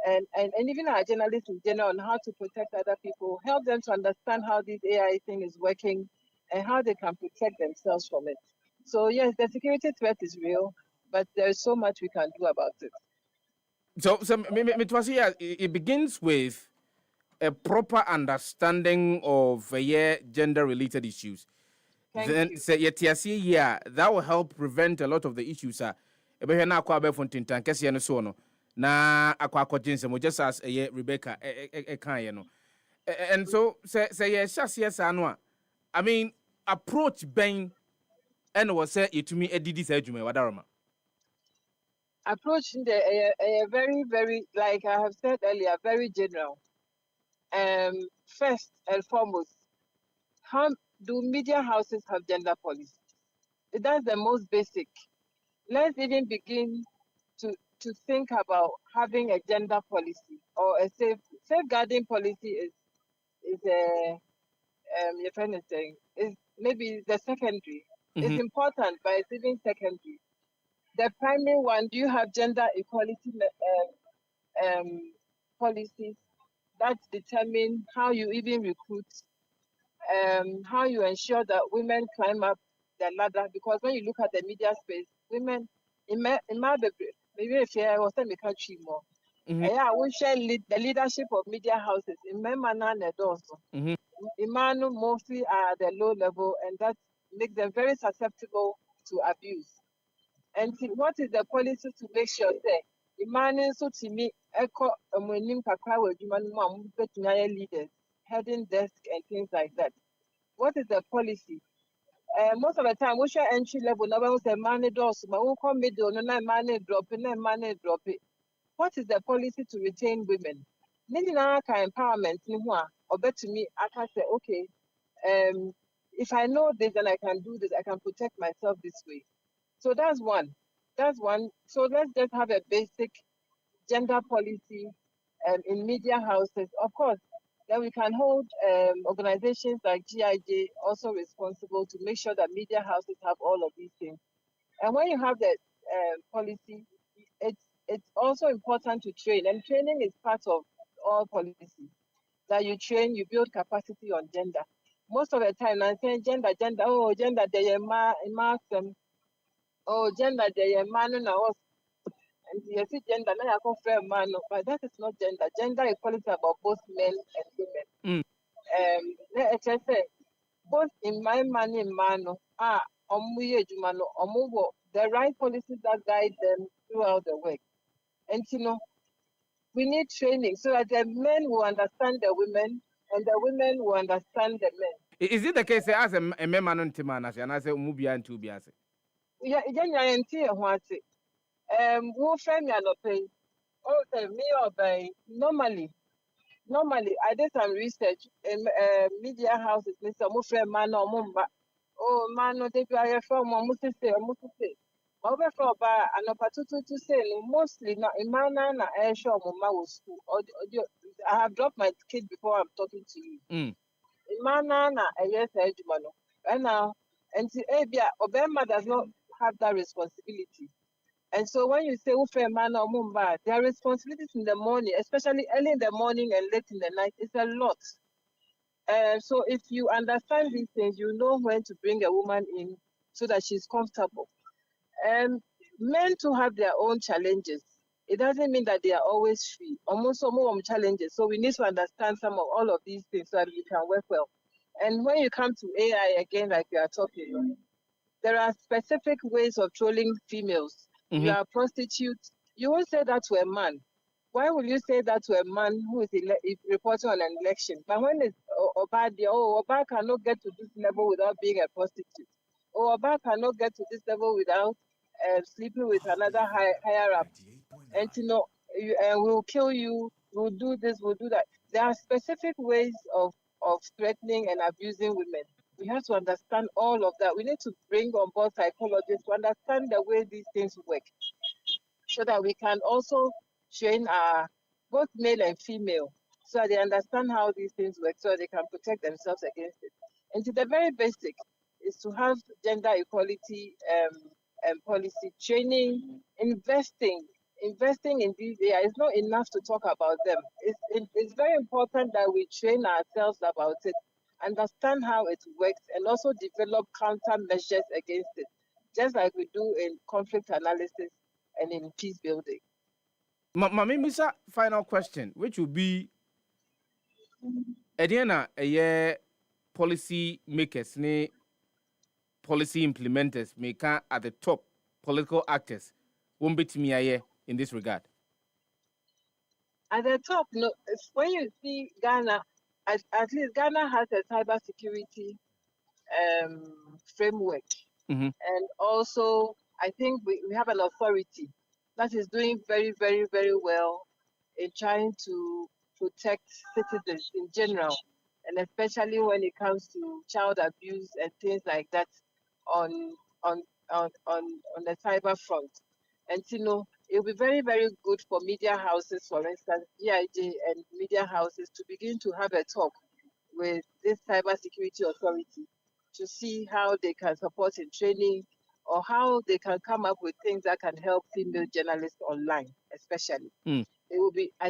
and even our journalists in general on how to protect other people, help them to understand how this AI thing is working and how they can protect themselves from it. So yes, the security threat is real, but there is so much we can do about it. So it begins with a proper understanding of gender-related issues. Then say that will help prevent a lot of the issues. Na akwa jinse mo just as Rebecca and so say I mean approach ben and was say it to me edidi say adwuma wadaroma approach a very, very, like I have said earlier, very general. First and foremost, how do media houses have gender policy? That's the most basic. Let's even begin to think about having a gender policy or a safeguarding policy is your friend is saying is maybe the secondary. It's important, but it's even secondary. The primary one, do you have gender equality policies that determine how you even recruit, how you ensure that women climb up the ladder? Because when you look at the media space, women in my maybe if I was in the country more, yeah, we share the leadership of media houses in Memana and also. Imanu mostly are at the low level, and that makes them very susceptible to abuse. And what is the policy to make sure that Imanu so to me echo amonim kakra we leaders, heading desk and things like that? What is the policy? Most of the time, we share entry level. Now we say money doors, but we come middle, no money drop it. What is the policy to retain women? Nina can empowerment or bet to me, I can say, okay, if I know this and I can do this, I can protect myself this way. So that's one. So let's just have a basic gender policy in media houses. Of course, then we can hold organizations like GIJ also responsible to make sure that media houses have all of these things. And when you have that policy, it's also important to train, and training is part of all policies. That you train, you build capacity on gender. Most of the time, I'm saying gender, oh, gender, they are oh, gender, they are man, and you see gender, now I confirm man, but that is not gender. Gender equality about both men and women. Let's just say, both in my man, in man, the right policies that guide them throughout the work. And we need training so that the men will understand the women and the women will understand the men. Is it the case as a man on Timana and I say Mubia and Tubiase? Yeah, who friend me and pay. Oh, me or by normally I did some research in media houses, Mr. Mufre man or Mumba. Oh man, no, they are from Musise. Over for bar and opportunity to say mostly not in manner na air show Mumma was school. I have dropped my kid before I'm talking to you. In manner na a yes, Edumano. And now, and Abia Obama does not have that responsibility. And so when you say Ufe man or Mumba, their responsibilities in the morning, especially early in the morning and late in the night, is a lot. So if you understand these things, you know when to bring a woman in so that she's comfortable. Men to have their own challenges. It doesn't mean that they are always free. Almost some more challenges. So we need to understand some of all of these things so that we can work well. And when you come to AI again, like we are talking, there are specific ways of trolling females. You are a prostitute. You won't say that to a man. Why will you say that to a man who is reporting on an election? But when it's Oba cannot get to this level without being a prostitute. Or Oba cannot get to this level without sleeping with another higher up. And we'll kill you, we'll do this, we'll do that. There are specific ways of threatening and abusing women. We have to understand all of that. We need to bring on board psychologists to understand the way these things work so that we can also train our both male and female so that they understand how these things work so they can protect themselves against it. And the very basic is to have gender equality policy training, investing in these areas. It's not enough to talk about them. It's very important that we train ourselves about it, understand how it works, and also develop countermeasures against it, just like we do in conflict analysis and in peace building. Mami Misa, final question, which will be Ediana, a year policy makers, ne policy implementers, make at the top political actors won't be to me in this regard. At the top, no, when you see Ghana, at least Ghana has a cybersecurity framework. And also, I think we have an authority that is doing very, very, very well in trying to protect citizens in general, and especially when it comes to child abuse and things like that on the cyber front. And it will be very, very good for media houses, for instance, GIJ and media houses, to begin to have a talk with this cybersecurity authority to see how they can support in training or how they can come up with things that can help female journalists online, especially. I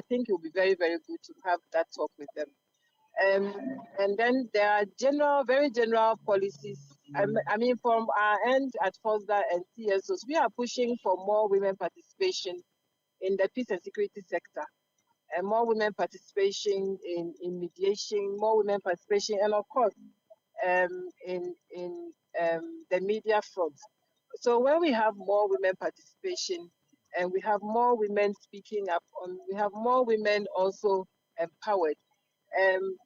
think it will be very, very good to have that talk with them. And then there are very general policies. I mean, from our end at FOSDA and CSOs, we are pushing for more women participation in the peace and security sector, and more women participation in mediation, more women participation, and of course, in the media front. So when we have more women participation and we have more women speaking up, we have more women also empowered,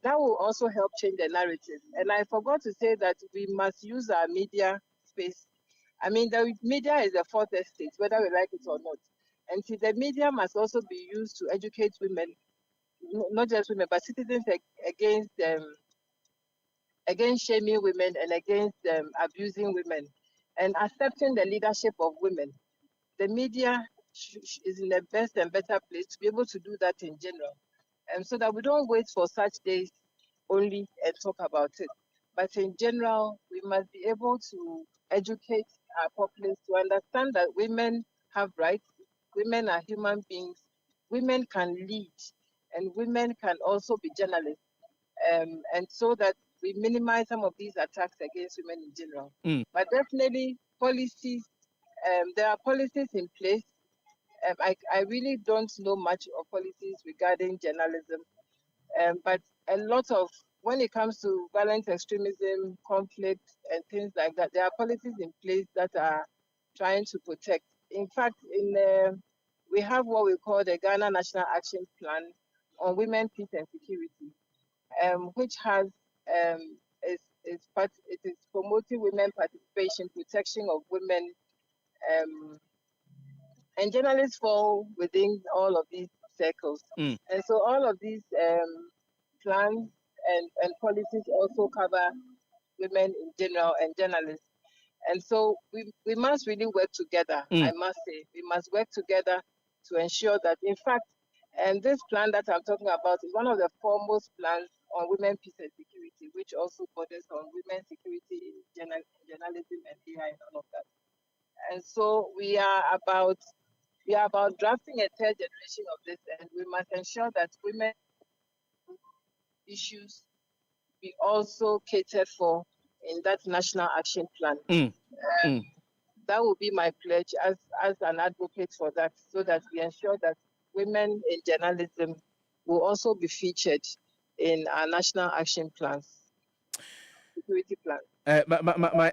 that will also help change the narrative. And I forgot to say that we must use our media space. I mean, the media is the fourth estate, whether we like it or not. And see, the media must also be used to educate women, not just women, but citizens against shaming women and against abusing women, and accepting the leadership of women. The media is in the best and better place to be able to do that in general. So that we don't wait for such days only and talk about it. But in general, we must be able to educate our populace to understand that women have rights, women are human beings, women can lead, and women can also be journalists. And so that we minimize some of these attacks against women in general. But definitely policies, there are policies in place. I really don't know much of policies regarding journalism, but a lot of when it comes to violent extremism, conflict, and things like that, there are policies in place that are trying to protect. In fact, we have what we call the Ghana National Action Plan on Women, Peace and Security, which has it is promoting women participation, protection of women, and journalists fall within all of these circles. And so all of these plans and policies also cover women in general and journalists. And so we must really work together, I must say. We must work together to ensure that, in fact, and this plan that I'm talking about is one of the foremost plans on women, peace and security, which also borders on women's security in journalism and AI and all of that. And so we are about drafting a third generation of this, and we must ensure that women issues be also catered for in that national action plan. That will be my pledge as an advocate for that, so that we ensure that women in journalism will also be featured in our national action plans, security plans.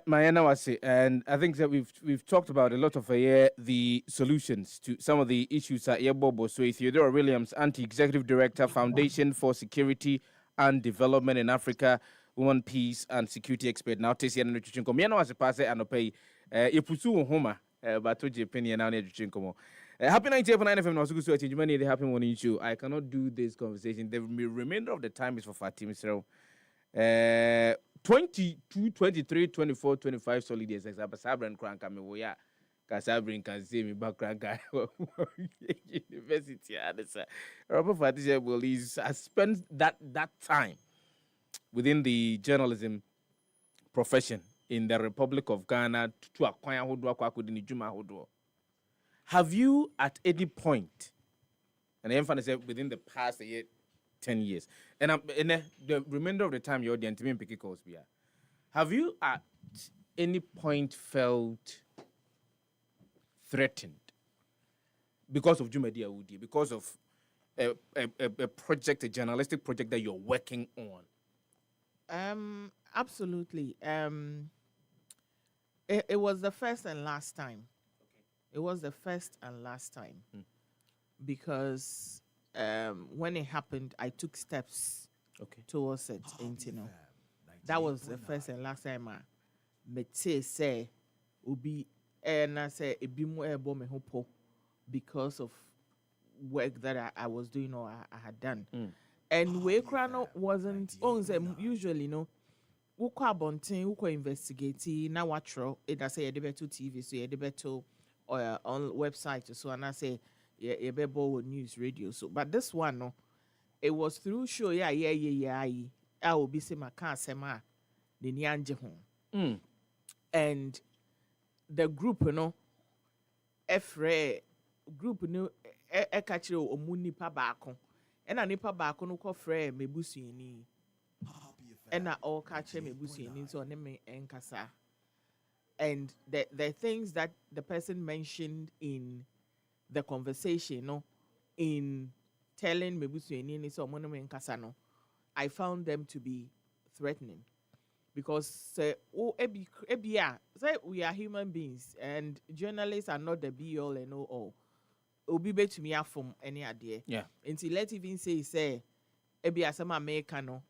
Mayana was it, and I think that we've talked about a lot of the solutions to some of the issues at Yebobo. So Theodora Williams, Anti-Executive Director, Foundation for Security and Development in Africa, Women, Peace and Security Expert. Now, Tessie and Nutrition. Mayana was a pass and pay Yepusu Homa, but to Japan and Nutrition. Happy 98.9 FM. Also, so you many the happy morning show. I cannot do this conversation. The remainder of the time is for Fatima. So, 22, 23, 24, 25 solid years. Sabran Crank, I mean, we are Casabrin can see me background guy. University, Robert Fatisha Willis has spent that time within the journalism profession in the Republic of Ghana to acquire Hodwa. Have you at any point, and I emphasize within the past 10 years, and in the remainder of the time you're the intimate picky calls, have you at any point felt threatened because of Jumedia Udi, because of a project, a journalistic project that you're working on? Absolutely. It was the first and last time. It was the first and last time because when it happened, I took steps towards it. That was the first and last time I say ubi and I say a bit more hopo because of work that I was doing or I had done. And Wekrano wasn't usually Uko abontin, uko investigate na watro. It I say a debate TV, so a debate on website, so and I say a bebo news radio. So, but this one no, it was through show I will be say my car sema the nyanje home. And the group efre group e catch omuni pa baako. And a nipa baako no ko frɛ mebusuani. And I all catch mebusuani so name enkasa. And the things that the person mentioned in the conversation, in telling mebusuani so mono enkasa no, I found them to be threatening. Because we are human beings and journalists are not the be all and all. Obi bet me from any idea. Yeah. Until let's even say ebia some American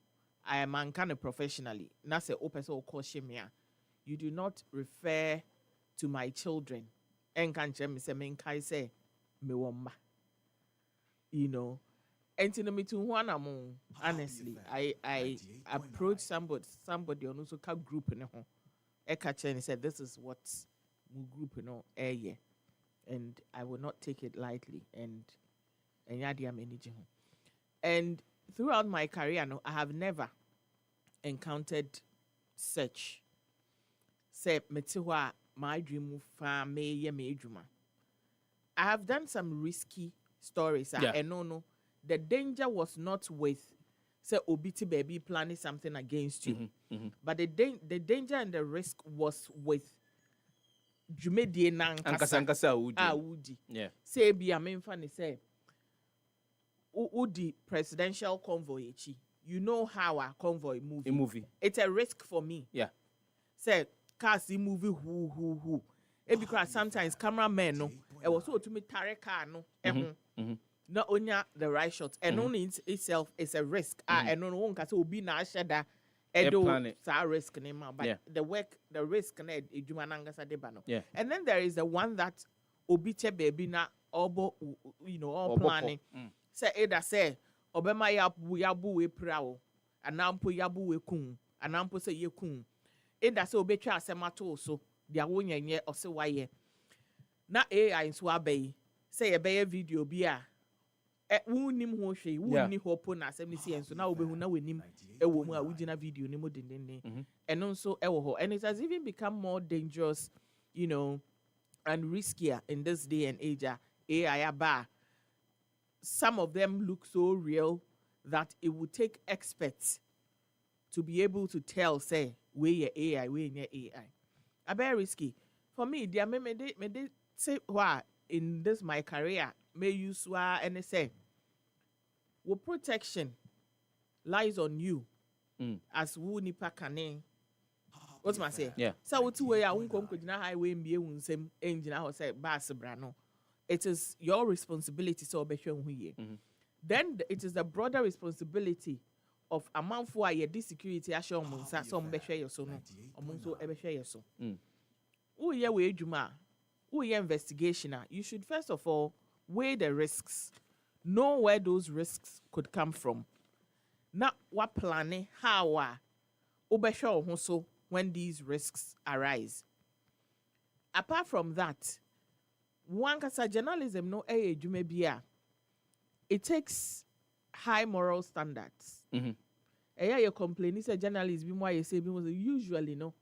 I am kind of professionally. Na say open so caution me. You do not refer to my children. En kanche me say men kai say me woma. And to me to one among honestly, I approached somebody on also group and said this is what group yeah. And I will not take it lightly and throughout my career I have never encountered such say metiwa my dream farm me I have done some risky stories and no the danger was not with say obiti baby planning something against you but the danger and the risk was with Jumedie Ankasa Udi. Yeah. Say be a main fan say Udi presidential convoy you know how a convoy movie. A movie. It's a risk for me. Yeah. Say cars see movie who. Because sometimes cameramen no, it was so to me car no. Not only the right shots, and only itself is a risk. And no one can say be na shada. Edo sa risk name, but the risk na ejumananga sa debano. Yeah. And then there is the one that obiche baby na obo all planning. Say either say obema yabu we prao, anampo yabu we kun, anampo say ye kun. Either say obetwa asemato so dia wonyenye or say why na AI nso abai say e be video bia wunim ho hwe wunni hopo na asem ni so na obehu na wenim ewo mu a wugina video ni mo dendenne and nso ewo ho, and it has even become more dangerous, and riskier in this day and age. AI aba, some of them look so real that it would take experts to be able to tell, say, where your AI, where your AI. A very risky. For me, they say, why in this my career, may you swear and say, well, protection lies on you as who nipa kane. What's my say? Yeah. So what way I won't come to the highway and be un same engine I say bass brano. It is your responsibility so be sure who Then it is the broader responsibility of a man for a security assure monsa some be share your so no omonso e be share your so. Who ye we juma who ye investigation you should first of all weigh the risks, know where those risks could come from. Not what planning how obesho so when these risks arise. Apart from that, one kasa journalism no bia. It takes high moral standards. You complain, say journalists be more you say usually no.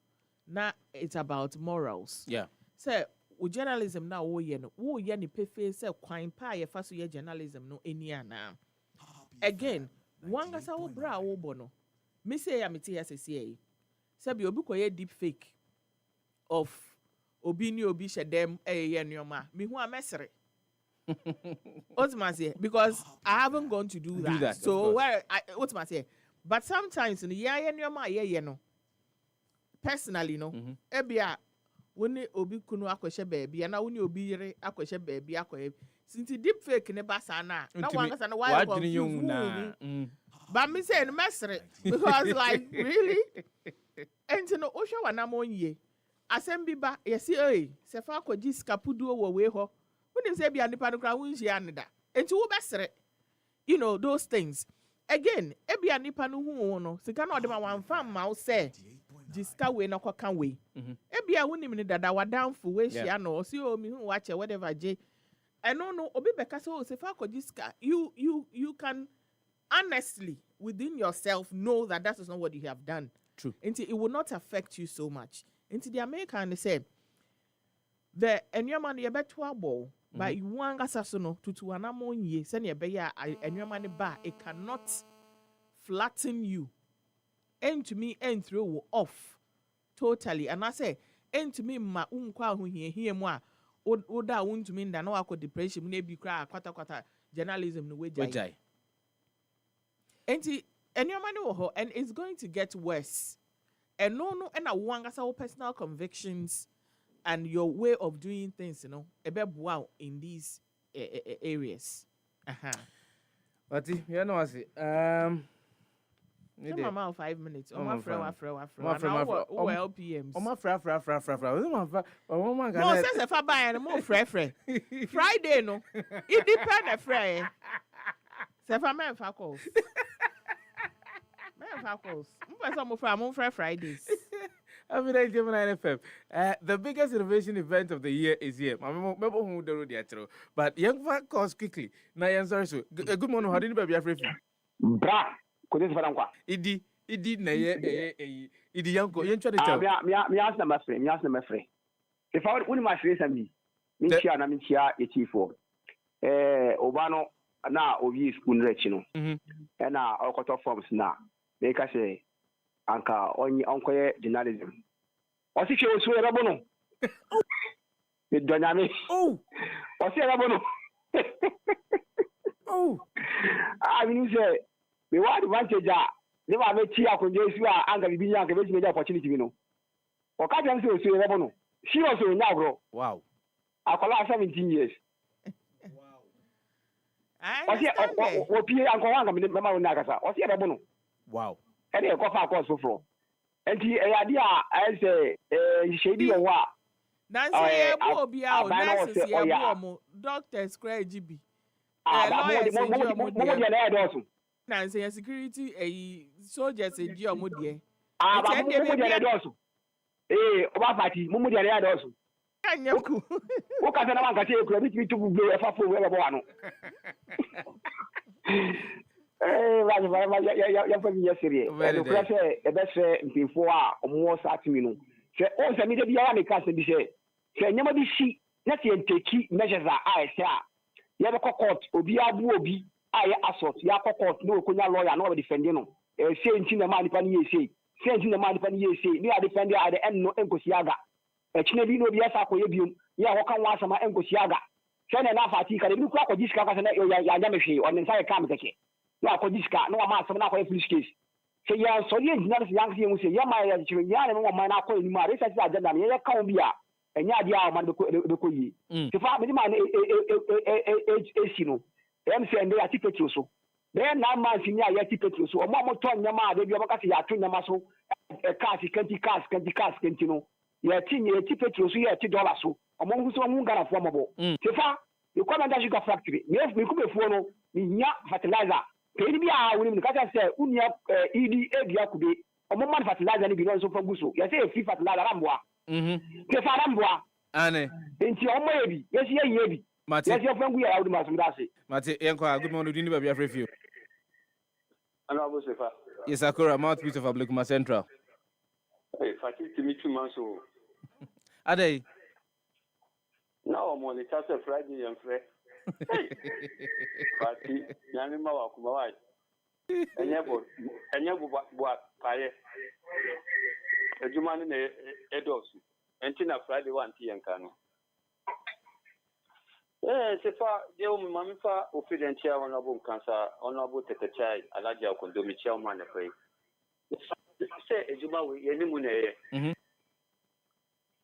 Now it's about morals. Yeah. So with journalism now wo ni pefe say kwan pa ye fa so ye journalism no eni ana. Again, one kasa wo bra wo bono. Me say ya meti SCA. Sabi obi koye deep fake of obi ni obi shedem ye nyoma. Me hu amesere. What's my say? Because I haven't gone to do that. So where what's my say? But sometimes in the nyoma ye no. Personally no. Ebia when obi kunu akwehye baabi ana when obi yere akwehye baabi akwehye since deep fake ne basa na one kasa na why but me say no mesre because like really and no osha wana monye asem bi ba yesi se fa akwaji skapuduo wo we ho when say bia nipa no kra wunhia aneda enti wo besre those things again ebia nipa no hu no sika na ode ma wan fam ma wo say jiska we na kwaka we ebia wonim ni dada wadamfo we hia no si o mi hu wache whatever je no obi beka so se fa akwaji ska you can honestly within yourself know that that is not what you have done. True. Until it will not affect you so much. Until the American say the enyoman ye beto abo but you want gasasono to anamon ye send ye be ya enyoman ba it cannot flatten you. And to me and throw off totally. And I say and to me ma unkwa hu here moi oda won to me that no akọ depression me be cry kwata journalism no way. And it's going to get worse. And no, and I want our personal convictions and your way of doing things, wow in these areas. But you know, I say, Mama 5 minutes. Oh, my friend. LPMs. Oh, my friend. No, says if I buy any more friend. Friday, no. It depends on friend. Say if I make calls. Fridays. The biggest innovation event of the year is here. But young fat calls quickly. Good morning. How do you baby afraid? Bra, Kwadwo Sefah-Danquah. Idi na ye idi yanko yen twa de tell. Me ask number 3. If I would my face and me chia na me chia e chiefo. Obano na obi school rechi no. E na okoto forms na. Make us say anka onye journalism. O si che osu e rabo no. Me donyame. Oh. O si e rabo no. Oh. I mean say me what advantage ne ma me tia ko je su a anga bibi nya ka be me opportunity bi no o ka jam se o su e bo no serious o nya agro wow akola 17 years o pie anko wanga me ma wo na kasa o se e bo no wow e de ko fa course fro enti e ya dia I say shedi o wa Nancy Ebu Obi a o nurses Ebu omo doctors cry GB. Lawyers mo dia na e do so. Nancy security soldiers eji omo die. Ba mo dia na do so. O ba party mo dia na do so. Anya ku. O ka na man ka se ku bi tu bu e fa fo we bo anu. Ya fa mi yesiri. No kra se e be se mpifo a omo sa atimi no. Se o se mi de bia me ka se bi se nyama bi si na se enteki measures a esa ya be court obi abu obi a ya assault ya court no konya lawyer no be defend no se nti na ma nipa ni yesi se nti na ma nipa ni yesi ni a defend at the end no enkosi aga chine bi no bi esa ko ye biom ya ho kan wa asama enkosi aga se na fati ka de bi ko akodi sika ka se na ya nya mehwe on nsa ka me keke ya akodi sika no ma asama na ko police case se ya so ye engineer se yang se mu se ya ma ya chiro ya ne mo ma na ko ni ma research agenda na ya ka obi a enya dia o man be ko yi se fa me ma na no em se ende ya tiketi so be na man si nya ya tiketi so o mo to nyama de bi o ka se ya to nyama so kanti no ya tinye ya tiketi so ya $10 so o mo hu so mo ngara fo mo se fa e ko na da sugar factory me ku be fo no ni nya fertilizer pe ni bi a woni ka se unia EDA bia ku be o mo man fertilizer ni bi no so fa guso ya se free fertilizer ramboa ke fa ramboa ane enti o mo yebi yes ye yebi Mate. Yes, your friend we are Mate, Enko, good morning. Do you know about your review? Kwadwo Sefah. Yes, Akura, mouthpiece of Ablekuma Central. Hey, Fatih to meet 2 months old. Are they? Now I'm on the chance of Friday and Fred. Fatih, Yanima Wakumawai. And you what fire. A Juman in a dosu. And Tina Friday 1 and Kano. Sefa deu mami fa ofidentia honorable cancer honorable tetechai alaja kondomi chairman efe say ejuma we yeni mu na ye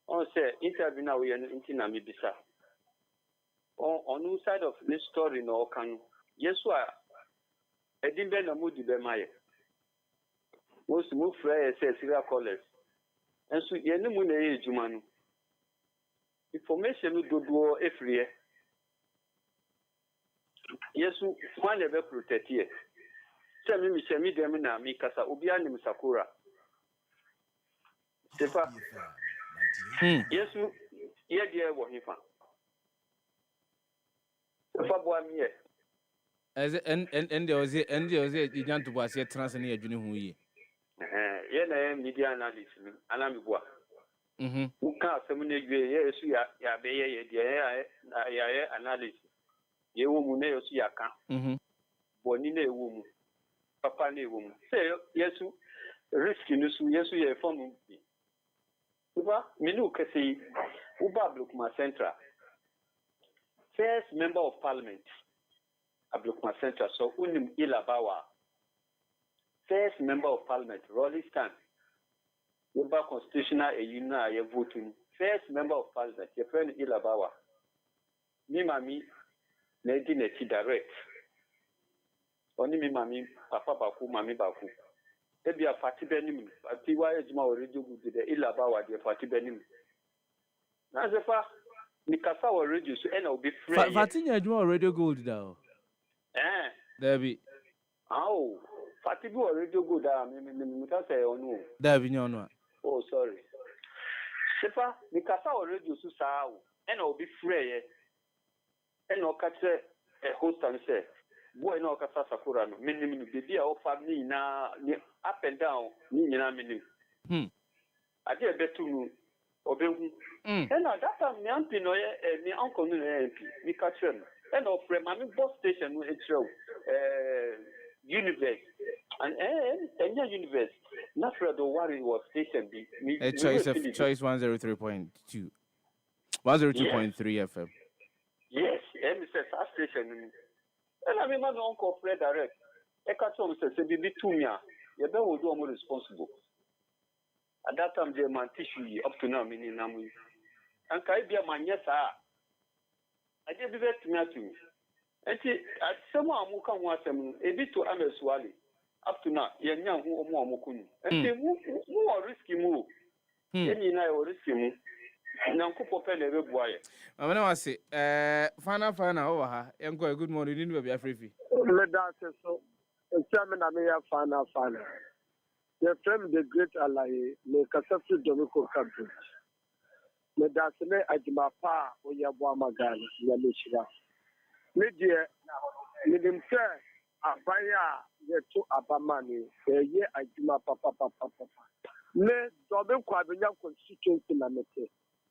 on say interview na we yeni ntina mi bisa on side of this story no kan yesu a edimbe na mudi be maye wo su mu frɛ say serial callers enso yeni mu na ye ejuma no information dodo efriye Yesu one ever protect here. Send me them na mi kasa obi anim sakura. Sefa. Yesu ye dia wo hifa. Sefa bo ami ye. As and there was a giant to was a transnet adwene hu ye. Ye na media analyst mi anami boa. Uka asem na dwe Yesu ya be ye dia ya analyst. Ye womu na yosu yaka boni na ewomu papa na ewomu say yesu risk nusu yesu ye form uba minu kesi uba Ablekuma Central first member of parliament Ablekuma Central so unim ilabawa first member of parliament Rolling Stand uba constitutional eyina ye vote first member of parliament ye friend ilabawa mi mami na di na ti direct oni mi mami papa baku mami baku e bia fati benim fati wa ejuma o radio good de ilaba wa de fati benim na Sefa ni kasa o radio so e na obi free fati nya ejuma o radio gold da o there be fati bi o radio good da mi ta say onu there be nya onu a oh sorry Sefa ni kasa o radio so sa o e na obi free ye and okate host and say boy no okasa sakura no minim baby a ofa ni na up and down ni nyina minim ade betu no obehu and that time me ampi no me uncle no ampi mi ka chere no and ofre mami bus station no etro universe and enya universe na fredo worry was station be choice 103.2 102.3 FM. Yes, and it's a station. And I mean, my uncle Fred direct. I can't tell me, say, be to me. you be hold you responsible. At that time, the man tissue up to now, meaning namu. And can be a man, yes, I did bet to me. And someone who can watch them a bit to Swally. Up to now, you're young who more mukun. And who are risky move. Any night or risky move. Now, Kupo Pen every boy. I want to say, Fana over her. I'm going good morning. You didn't be afraid. Let that so. Chairman Ameya Fana. The friend the great ally, the Kasafi Domiko Campus. The Dasene Ajimapa, Oyabwa Magan, Yamishra. Media, Midim Sir, Abaya, the two Abamani, the year Ajimapa Papa. Ne Domiko Abina constituency Namete,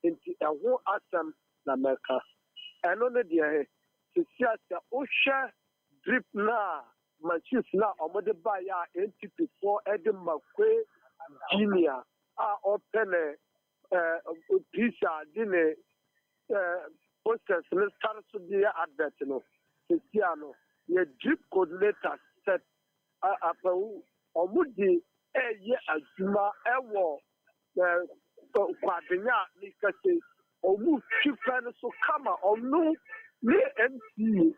into a whole Assam Nameka. And on the day, to see the Osha drip na. Machines now, or the buyer NTP for Eddie McQuay Junior, open a pizza dinner posters, let's start to be advert. Cristiano, your drip coordinator set up or would be a year as Juma, Quadrinia, because or move two friends so come or no, MC,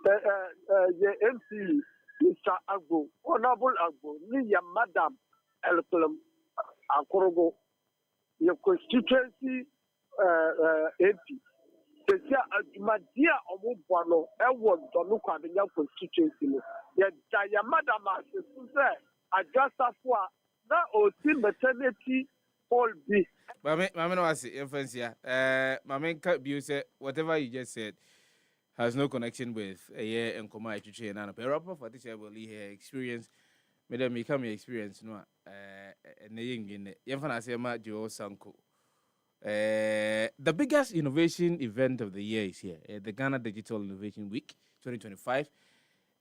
the MC. Mr. Agbo, Honorable Agbo, Nia Madam Elpelum Akorogo, your constituency MP. Tesia Ajumadia Omubano, Elwood, Donuka, the young constituency. Yet, Jaya Madam, I just after that or maternity all be. Mamma, I say, influence here. Mamma, whatever you just said. Has no connection with a year and Koma Chichi and Anna Perapa for this year will experience. Madam, me come experience no and the Yafana Sema Joe Sanko. The biggest innovation event of the year is here, the Ghana Digital Innovation Week 2025.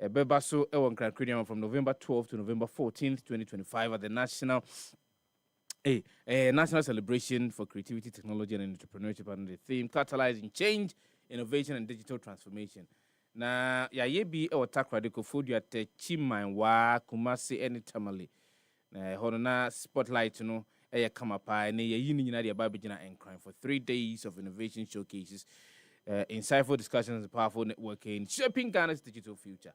Bebaso Ewan Cranium from November 12th to November 14th, 2025 at the National National Celebration for Creativity, Technology and Entrepreneurship under the theme Catalyzing Change, Innovation and Digital Transformation. Na ya yebi e wata kradiko food ya te chiman wa Kumasi any tamale. Na hono na spotlight no e ya kama pa ne ya yini nyina de babejina and crime for 3 days of innovation showcases, insightful discussions and powerful networking, shaping Ghana's digital future.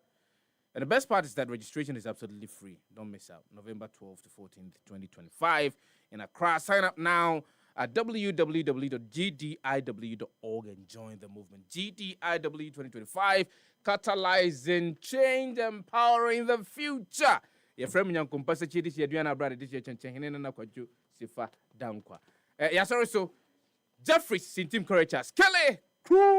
And the best part is that registration is absolutely free. Don't miss out. November 12th to 14th, 2025 in Accra. Sign up now at www.gdiw.org and join the movement. GDIW 2025, catalyzing change, empowering the future. Your friend Young Compasa Chidis, Yadriana brother, this year, Chanchana Kwadwo Sefah-Danquah. Yeah, sorry, so Jeffrey Sintim Correctors, Kelly,